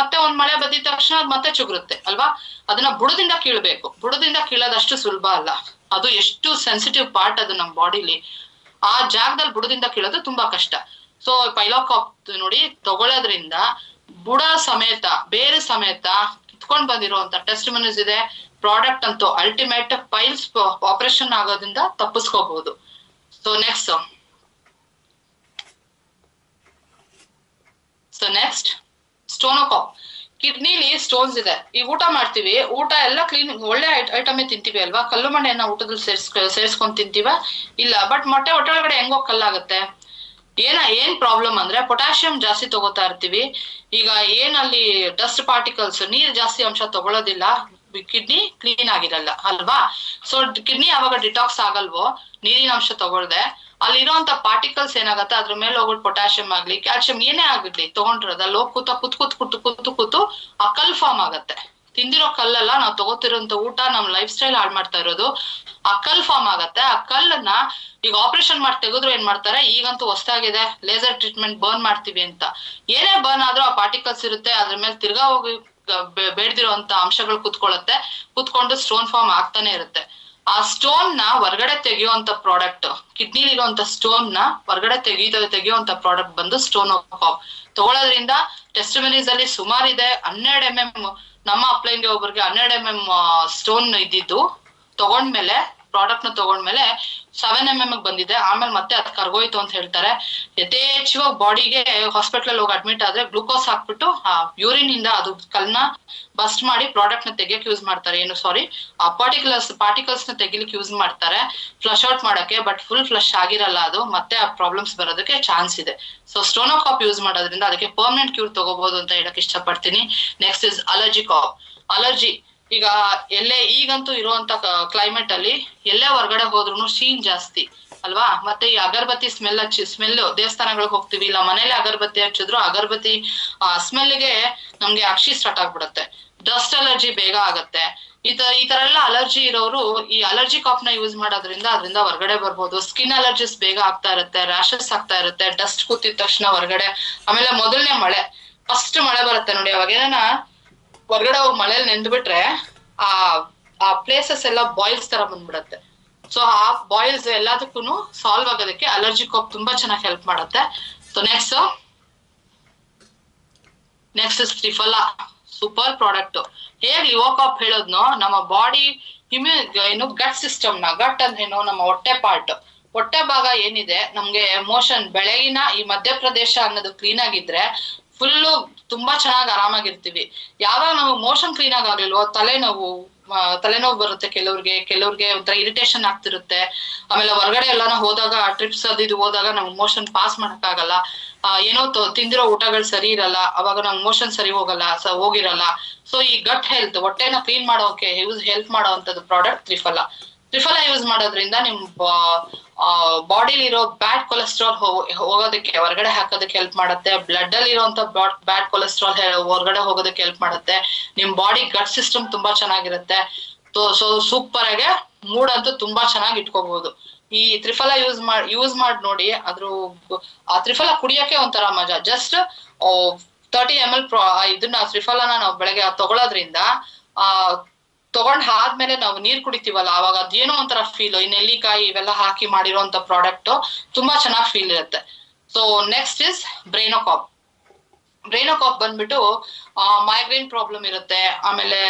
S1: ಮತ್ತೆ ಒಂದ್ ಮಳೆ ಬದ್ದಿದ ತಕ್ಷಣ ಅದ್ ಮತ್ತೆ ಚುಗುರುತ್ತೆ ಅಲ್ವಾ. ಅದನ್ನ ಬುಡದಿಂದ ಕೀಳ್ಬೇಕು, ಬುಡದಿಂದ ಕೀಳೋದಷ್ಟು ಸುಲಭ ಅಲ್ಲ, ಅದು ಎಷ್ಟು ಸೆನ್ಸಿಟಿವ್ ಪಾರ್ಟ್ ಅದು ನಮ್ ಬಾಡಿಲಿ, ಆ ಜಾಗದಲ್ಲಿ ಬುಡದಿಂದ ಕೀಳೋದು ತುಂಬಾ ಕಷ್ಟ. ಸೊ ಪೈಲೋಕಾಪ್ ನೋಡಿ ತಗೊಳ್ಳೋದ್ರಿಂದ ಬುಡ ಸಮೇತ ಬೇರೆ ಸಮೇತ ಕಿತ್ಕೊಂಡ್ ಬಂದಿರುವಂತ ಟೆಸ್ಟಿಮನೀಸ್ ಇದೆ. ಪ್ರಾಡಕ್ಟ್ ಅಂತೂ ಅಲ್ಟಿಮೇಟ್, ಪೈಲ್ಸ್ ಆಪರೇಷನ್ ಆಗೋದ್ರಿಂದ ತಪ್ಪಿಸ್ಕೋಬಹುದು. ಸೊ ನೆಕ್ಸ್ಟ್ ಸ್ಟೋನೋಕಾಪ್. ಕಿಡ್ನಿಲಿ ಸ್ಟೋನ್ಸ್ ಇದೆ, ಈಗ ಊಟ ಮಾಡ್ತೀವಿ, ಊಟ ಎಲ್ಲ ಕ್ಲೀನ್ ಒಳ್ಳೆ ಐಟಮೇ ತಿಂತೀವಿ ಅಲ್ವಾ, ಕಲ್ಲು ಮಣ್ಣೆನ ಊಟದಲ್ಲಿ ಸೇರ್ಸ್ಕೊಂಡ್ ತಿಂತೀವ ಇಲ್ಲ, ಬಟ್ ಮೊಟ್ಟೆ ಒಳಗಡೆ ಹೆಂಗೋ ಕಲ್ಲಾಗತ್ತೆ. ಏನ್ ಪ್ರಾಬ್ಲಮ್ ಅಂದ್ರೆ ಪೊಟ್ಯಾಷಿಯಂ ಜಾಸ್ತಿ ತಗೋತಾ ಇರ್ತೀವಿ. ಈಗ ಏನಲ್ಲಿ ಡಸ್ಟ್ ಪಾರ್ಟಿಕಲ್ಸ್, ನೀರ್ ಜಾಸ್ತಿ ಅಂಶ ತಗೊಳ್ಳೋದಿಲ್ಲ, ಕಿಡ್ನಿ ಕ್ಲೀನ್ ಆಗಿರಲ್ಲ ಅಲ್ವಾ. ಸೊ ಕಿಡ್ನಿ ಯಾವಾಗ ಡಿಟಾಕ್ಸ್ ಆಗಲ್ವೋ ನೀರಿನ ಅಂಶ ತಗೊಳ್ದೆ, ಅಲ್ಲಿರುವಂತ ಪಾರ್ಟಿಕಲ್ಸ್ ಏನಾಗತ್ತೆ ಅದ್ರ ಮೇಲೆ ಹೋಗ್ಬಿಟ್ಟು ಪೊಟ್ಯಾಷಿಯಂ ಆಗ್ಲಿ ಕ್ಯಾಲ್ಸಿಯಂ ಏನೇ ಆಗಿರ್ಲಿ ತಗೊಂಡಿರೋದು ಅಲ್ಲಿ ಹೋಗಿ ಕೂತು ಆ ಕಲ್ ಫಾರ್ಮ್ ಆಗತ್ತೆ. ತಿಂದಿರೋ ಕಲ್ಲೆಲ್ಲ ನಾವು ತಗೋತಿರೋಂತ ಊಟ ನಮ್ ಲೈಫ್ ಸ್ಟೈಲ್ ಹಾಳು ಮಾಡ್ತಾ ಇರೋದು, ಆ ಕಲ್ ಫಾರ್ಮ್ ಆಗತ್ತೆ. ಆ ಕಲ್ಲನ್ನ ಈಗ ಆಪರೇಷನ್ ಮಾಡಿ ತೆಗೆದ್ರು ಏನ್ ಮಾಡ್ತಾರೆ, ಈಗಂತೂ ಹೊಸದಾಗಿದೆ ಲೇಸರ್ ಟ್ರೀಟ್ಮೆಂಟ್, ಬರ್ನ್ ಮಾಡ್ತೀವಿ ಅಂತ. ಏನೇ ಬರ್ನ್ ಆದ್ರೂ ಆ ಪಾರ್ಟಿಕಲ್ಸ್ ಇರುತ್ತೆ, ಅದ್ರ ಮೇಲೆ ತಿರ್ಗಾ ಹೋಗಿ ಬೇಡದಿರುವಂತ ಅಂಶಗಳು ಕುತ್ಕೊಂಡು ಸ್ಟೋನ್ ಫಾರ್ಮ್ ಆಗ್ತಾನೆ ಇರುತ್ತೆ. ಆ ಸ್ಟೋನ್ ನ ಹೊರ್ಗಡೆ ತೆಗೆಯುವಂತ ಪ್ರಾಡಕ್ಟ್, ಕಿಡ್ನಿಲಿ ಇರುವಂತ ಸ್ಟೋನ್ ನ ಹೊರ್ಗಡೆ ತೆಗೆಯುವಂತ ಪ್ರಾಡಕ್ಟ್ ಬಂದು ಸ್ಟೋನೋಕಾಪ್. ತಗೊಳ್ಳೋದ್ರಿಂದ ಟೆಸ್ಟಿಮನೀಸ್ ಅಲ್ಲಿ ಸುಮಾರಿದೆ, 12 mm, ನಮ್ಮ ಅಪ್ಲೈನ್ಗೆ ಒಬ್ಬರಿಗೆ 12 mm ಸ್ಟೋನ್ ಇದ್ದಿದ್ದು ತಗೊಂಡ್ಮೇಲೆ, ಪ್ರಾಡಕ್ಟ್ ನ ತಗೊಂಡ್ಮೇಲೆ 7 mm ಬಂದಿದೆ. ಆಮೇಲೆ ಮತ್ತೆ ಅದ್ ಕರ್ಗೋಯ್ತು ಅಂತ ಹೇಳ್ತಾರೆ. ಯಥೇಚ್ಛವಾಗಿ ಬಾಡಿಗೆ ಹಾಸ್ಪಿಟಲ್ ಹೋಗಿ ಅಡ್ಮಿಟ್ ಆದ್ರೆ ಗ್ಲೂಕೋಸ್ ಹಾಕ್ಬಿಟ್ಟು ಆ ಯೂರಿನ್ ಇಂದ ಅದು ಕಲ್ನ ಬಸ್ಟ್ ಮಾಡಿ ಪ್ರಾಡಕ್ಟ್ ನ ತೆಗಿಯಕ್ ಯೂಸ್ ಮಾಡ್ತಾರೆ, ಆ ಪಾರ್ಟಿಕಲ್ಸ್ ನ ತೆಗಿಲಿಕ್ಕೆ ಯೂಸ್ ಮಾಡ್ತಾರೆ ಫ್ಲಶ್ ಔಟ್ ಮಾಡಕ್ಕೆ. ಬಟ್ ಫುಲ್ ಫ್ಲಶ್ ಆಗಿರಲ್ಲ ಅದು, ಮತ್ತೆ ಆ ಪ್ರಾಬ್ಲಮ್ಸ್ ಬರೋದಕ್ಕೆ ಚಾನ್ಸ್ ಇದೆ. ಸೊ ಸ್ಟೋನೋಕಾಪ್ ಯೂಸ್ ಮಾಡೋದ್ರಿಂದ ಅದಕ್ಕೆ ಪರ್ಮನೆಂಟ್ ಕ್ಯೂರ್ ತಗೋಬಹುದು ಅಂತ ಹೇಳಕ್ ಇಷ್ಟಪಡ್ತೀನಿ. Next is allergy. ಈಗ ಈಗಂತೂ ಇರುವಂತ ಕ್ಲೈಮೇಟ್ ಅಲ್ಲಿ ಎಲ್ಲೇ ಹೊರಗಡೆ ಹೋದ್ರು ಶೀನ್ ಜಾಸ್ತಿ ಅಲ್ವಾ. ಮತ್ತೆ ಈ ಅಗರ್ಬತ್ತಿ ಸ್ಮೆಲ್ ದೇವಸ್ಥಾನಗಳಿಗೆ ಹೋಗ್ತಿವಿ, ಇಲ್ಲ ಮನೇಲಿ ಅಗರ್ಬತ್ತಿ ಹಚ್ಚಿದ್ರು ಅಗರ್ಬತ್ತಿ ಸ್ಮೆಲ್ಗೆ ನಮ್ಗೆ ಅಕ್ಷಿ ಸ್ಟಾರ್ಟ್ ಆಗ್ಬಿಡುತ್ತೆ. ಡಸ್ಟ್ ಅಲರ್ಜಿ ಬೇಗ ಆಗತ್ತೆ. ಈ ತರ ಎಲ್ಲ ಅಲರ್ಜಿ ಇರೋರು ಈ ಅಲರ್ಜಿ ಕಾಪ್ ನ ಯೂಸ್ ಮಾಡೋದ್ರಿಂದ ಅದರಿಂದ ಹೊರಗಡೆ ಬರ್ಬೋದು. ಸ್ಕಿನ್ ಅಲರ್ಜಿಸ್ ಬೇಗ ಆಗ್ತಾ ಇರುತ್ತೆ, ರ್ಯಾಷಸ್ ಆಗ್ತಾ ಇರುತ್ತೆ ಡಸ್ಟ್ ಕೂತಿದ ತಕ್ಷಣ ಹೊರಗಡೆ. ಆಮೇಲೆ ಮೊದಲನೇ ಮಳೆ, ಫಸ್ಟ್ ಮಳೆ ಬರುತ್ತೆ ನೋಡಿ, ಅವಾಗ ಏನ ಹೊರಗಡೆ ಹೋಗಿ ಮಳೇಲಿ ನೆಂದ್ಬಿಟ್ರೆ ಆ ಪ್ಲೇಸಸ್ ಎಲ್ಲ ಬಾಯ್ಲ್ಸ್ ತರ ಬಂದ್ಬಿಡತ್ತೆ. ಸೊ ಆ ಬಾಯ್ಲ್ಸ್ ಎಲ್ಲದಕ್ಕೂ ಸಾಲ್ವ್ ಆಗೋದಕ್ಕೆ ಅಲರ್ಜಿ ಕಾಪ್ ತುಂಬಾ ಚೆನ್ನಾಗಿ ಹೆಲ್ಪ್ ಮಾಡುತ್ತೆ. So next triphala, super product. ಹೇಗ್ ಲಿವೋಕಾಪ್ ಹೇಳೋದ್ನೋ, ನಮ್ಮ ಬಾಡಿ ಗಟ್ ಸಿಸ್ಟಮ್ ನ, ಗಟ್ ಅಂದ್ರೇನು ನಮ್ಮ ಹೊಟ್ಟೆ ಭಾಗ ಏನಿದೆ, ನಮ್ಗೆ ಮೋಷನ್ ಬೆಳಗಿನ ಈ ಮಧ್ಯಪ್ರದೇಶ ಅನ್ನೋದು ಕ್ಲೀನ್ ಆಗಿದ್ರೆ ಫುಲ್ಲು ತುಂಬಾ ಚೆನ್ನಾಗಿ ಆರಾಮಾಗಿರ್ತೀವಿ. ಯಾವಾಗ ನಾವು ಮೋಷನ್ ಕ್ಲೀನ್ ಆಗ್ಲಿಲ್ವೋ ತಲೆನೋವು ಬರುತ್ತೆ ಕೆಲವ್ರಿಗೆ ಒಂಥರ ಇರಿಟೇಷನ್ ಆಗ್ತಿರುತ್ತೆ. ಆಮೇಲೆ ಹೊರಗಡೆ ಎಲ್ಲಾನ ಹೋದಾಗ ಟ್ರಿಪ್ಸ್ ಇದು ಹೋದಾಗ ನಮ್ಗೆ ಮೋಷನ್ ಪಾಸ್ ಮಾಡಕ್ ಆಗಲ್ಲ, ಏನೋ ತಿಂದಿರೋ ಊಟಗಳು ಸರಿ ಇರಲ್ಲ, ಅವಾಗ ನಮ್ಗೆ ಮೋಷನ್ ಸರಿ ಹೋಗಿರಲ್ಲ. ಸೊ ಈ ಗಟ್ ಹೆಲ್ತ್, ಹೊಟ್ಟೆನ ಕ್ಲೀನ್ ಮಾಡೋಕೆ ಹೆಲ್ಪ್ ಮಾಡೋವಂಥದ್ದು ಪ್ರಾಡಕ್ಟ್ ತ್ರಿಫಲಾ ಯೂಸ್ ಮಾಡೋದ್ರಿಂದ ನಿಮ್ ಬಾಡಿಲಿ ಇರೋ ಬ್ಯಾಡ್ ಕೊಲೆಸ್ಟ್ರಾಲ್ ಹೋಗೋದಕ್ಕೆ, ಹೊರಗಡೆ ಹಾಕೋದಕ್ಕೆ ಹೆಲ್ಪ್ ಮಾಡುತ್ತೆ. ಬ್ಲಡ್ ಅಲ್ಲಿ ಇರುವಂತ ಬ್ಯಾಡ್ ಕೊಲೆಸ್ಟ್ರಾಲ್ ಹೊರಗಡೆ ಹೋಗೋದಕ್ಕೆ ಹೆಲ್ಪ್ ಮಾಡುತ್ತೆ. ನಿಮ್ ಬಾಡಿ ಗಟ್ ಸಿಸ್ಟಮ್ ತುಂಬಾ ಚೆನ್ನಾಗಿರುತ್ತೆ. ಸೊ ಸೂಪರ್ ಆಗಿ ಮೂಡ್ ಅಂತೂ ತುಂಬಾ ಚೆನ್ನಾಗಿ ಇಟ್ಕೋಬಹುದು. ಈ ತ್ರಿಫಲಾ ಯೂಸ್ ಮಾಡಿ ನೋಡಿ. ಆ ತ್ರಿಫಲಾ ಕುಡಿಯಕ್ಕೆ ಒಂಥರ ಮಜಾ. ಜಸ್ಟ್ 30 ml ಇದನ್ನ ತ್ರಿಫಲಾನ ನಾವು ಬೆಳಗ್ಗೆ ತಗೊಳ್ಳೋದ್ರಿಂದ ತಗೊಂಡ್ ಆದ್ಮೇಲೆ ನಾವು ನೀರ್ ಕುಡಿತೀವಲ್ಲ, ಅವಾಗ ಅದೇನೋ ಒಂಥರ ಫೀಲ್. ಈ ನೆಲ್ಲಿಕಾಯಿ ಇವೆಲ್ಲ ಹಾಕಿ ಮಾಡಿರೋಂತ ಪ್ರಾಡಕ್ಟ್ ತುಂಬಾ ಚೆನ್ನಾಗಿ ಫೀಲ್ ಇರುತ್ತೆ. ಸೊ ನೆಕ್ಸ್ಟ್ ಇಸ್ ಬ್ರೈನೋಕಾಪ್ ಬಂದ್ಬಿಟ್ಟು ಮೈಗ್ರೇನ್ ಪ್ರಾಬ್ಲಮ್ ಇರುತ್ತೆ, ಆಮೇಲೆ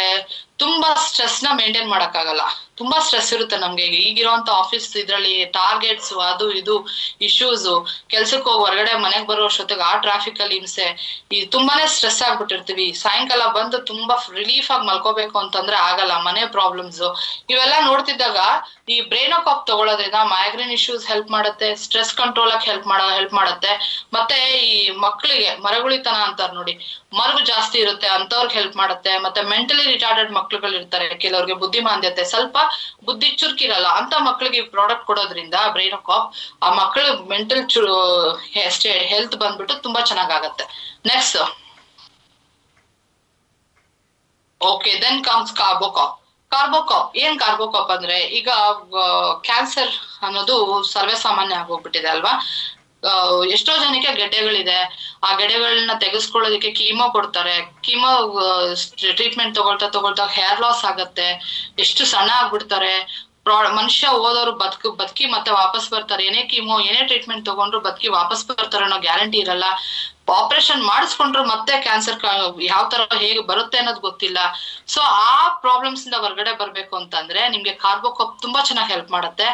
S1: ತುಂಬಾ ಸ್ಟ್ರೆಸ್ ನ ಮೇಂಟೈನ್ ಮಾಡಕ್ಕಾಗಲ್ಲ. ತುಂಬಾ ಸ್ಟ್ರೆಸ್ ಇರುತ್ತೆ ನಮ್ಗೆ ಈಗಿರುವಂತ ಆಫೀಸ್ ಇದ್ರಲ್ಲಿ ಟಾರ್ಗೆಟ್ಸ್ ಅದು ಇದು ಇಶ್ಯೂಸ್, ಕೆಲ್ಸಕ್ಕೆ ಹೋಗಿ ಹೊರಗಡೆ ಮನೆಗ್ ಬರೋ ಅಷ್ಟೊತ್ತಿಗೆ ಆ ಟ್ರಾಫಿಕ್ ಅಲ್ಲಿ ಹಿಂಸೆ, ಈ ತುಂಬಾನೇ ಸ್ಟ್ರೆಸ್ ಆಗ್ಬಿಟ್ಟಿರ್ತೀವಿ. ಸಾಯಂಕಾಲ ಬಂದು ತುಂಬಾ ರಿಲೀಫ್ ಆಗಿ ಮಲ್ಕೋಬೇಕು ಅಂತಂದ್ರೆ ಆಗಲ್ಲ, ಮನೆ ಪ್ರಾಬ್ಲಮ್ಸ್ ಇವೆಲ್ಲ ನೋಡ್ತಿದ್ದಾಗ ಈ ಬ್ರೈನ್ ಕಾಪ್ ತಗೊಳ್ಳೋದ್ರಿಂದ ಮೈಗ್ರೇನ್ ಇಶ್ಯೂಸ್ ಹೆಲ್ಪ್ ಮಾಡುತ್ತೆ, ಸ್ಟ್ರೆಸ್ ಕಂಟ್ರೋಲ್ ಆಗಿ ಹೆಲ್ಪ್ ಮಾಡುತ್ತೆ. ಮತ್ತೆ ಈ ಮಕ್ಕಳಿಗೆ ಮರಗುಳಿತನ ಅಂತಾರ ನೋಡಿ, ಮರಗು ಜಾಸ್ತಿ ಇರುತ್ತೆ ಅಂತವ್ರಿಗೆ ಹೆಲ್ಪ್ ಮಾಡುತ್ತೆ. ಮತ್ತೆ ಮೆಂಟಲಿ ರಿಟಾರ್ಡೆಡ್ ಮಕ್ಳುಗಳು ಇರ್ತಾರೆ, ಕೆಲವ್ರಿಗೆ ಬುದ್ಧಿಮಾಂದ್ಯತೆ ಸ್ವಲ್ಪ ಬುದ್ಧಿ ಚುರುಕಿರಲ್ಲ ಅಂತ ಮಕ್ಳಿಗೆ ಈ ಪ್ರಾಡಕ್ಟ್ ಕೊಡೋದ್ರಿಂದ ಬ್ರೈನ್ ಕಾಪ್ ಆ ಮಕ್ಕಳು ಮೆಂಟಲ್ ಹೆಲ್ತ್ ಬಂದ್ಬಿಟ್ಟು ತುಂಬಾ ಚೆನ್ನಾಗಾಗತ್ತೆ. ನೆಕ್ಸ್ಟ್ ಓಕೆ, ದೆನ್ ಕಮ್ಸ್ ಕಾರ್ಬೋಕಾಪ್. ಕಾರ್ಬೋಕಾಪ್ ಏನ್ ಕಾರ್ಬೋಕಾಪ್ ಅಂದ್ರೆ, ಈಗ ಕ್ಯಾನ್ಸರ್ ಅನ್ನೋದು ಸರ್ವೇ ಸಾಮಾನ್ಯ ಆಗೋಗ್ಬಿಟ್ಟಿದೆ ಅಲ್ವಾ. ಎಷ್ಟೋ ಜನಕ್ಕೆ ಗೆಡ್ಡೆಗಳಿದೆ, ಆ ಗೆಡ್ಡೆಗಳನ್ನ ತೆಗೆಸ್ಕೊಳ್ಳೋದಕ್ಕೆ ಕೀಮೋ ಕೊಡ್ತಾರೆ. ಕೀಮೋ ಟ್ರೀಟ್ಮೆಂಟ್ ತಗೊಳ್ತಾ ಹೇರ್ ಲಾಸ್ ಆಗತ್ತೆ, ಎಷ್ಟು ಸಣ್ಣ ಆಗ್ಬಿಡ್ತಾರೆ. ಮನುಷ್ಯ ಓದೋರು ಬದುಕಿ ಮತ್ತೆ ವಾಪಸ್ ಬರ್ತಾರೆ. ಏನೇ ಕೀಮೋ ಏನೇ ಟ್ರೀಟ್ಮೆಂಟ್ ತಗೊಂಡ್ರು ಬದುಕಿ ವಾಪಸ್ ಬರ್ತಾರೆ ಅನ್ನೋ ಗ್ಯಾರಂಟಿ ಇರಲ್ಲ. ಆಪರೇಷನ್ ಮಾಡಿಸ್ಕೊಂಡ್ರು ಮತ್ತೆ ಕ್ಯಾನ್ಸರ್ ಯಾವ ತರ ಹೇಗೆ ಬರುತ್ತೆ ಅನ್ನೋದು ಗೊತ್ತಿಲ್ಲ. ಸೊ ಆ ಪ್ರಾಬ್ಲಮ್ಸ್ ಇಂದ ಹೊರಗಡೆ ಬರ್ಬೇಕು ಅಂತಂದ್ರೆ ನಿಮ್ಗೆ ಕಾರ್ಬೋಕಾಪ್ ತುಂಬಾ ಚೆನ್ನಾಗಿ ಹೆಲ್ಪ್ ಮಾಡುತ್ತೆ.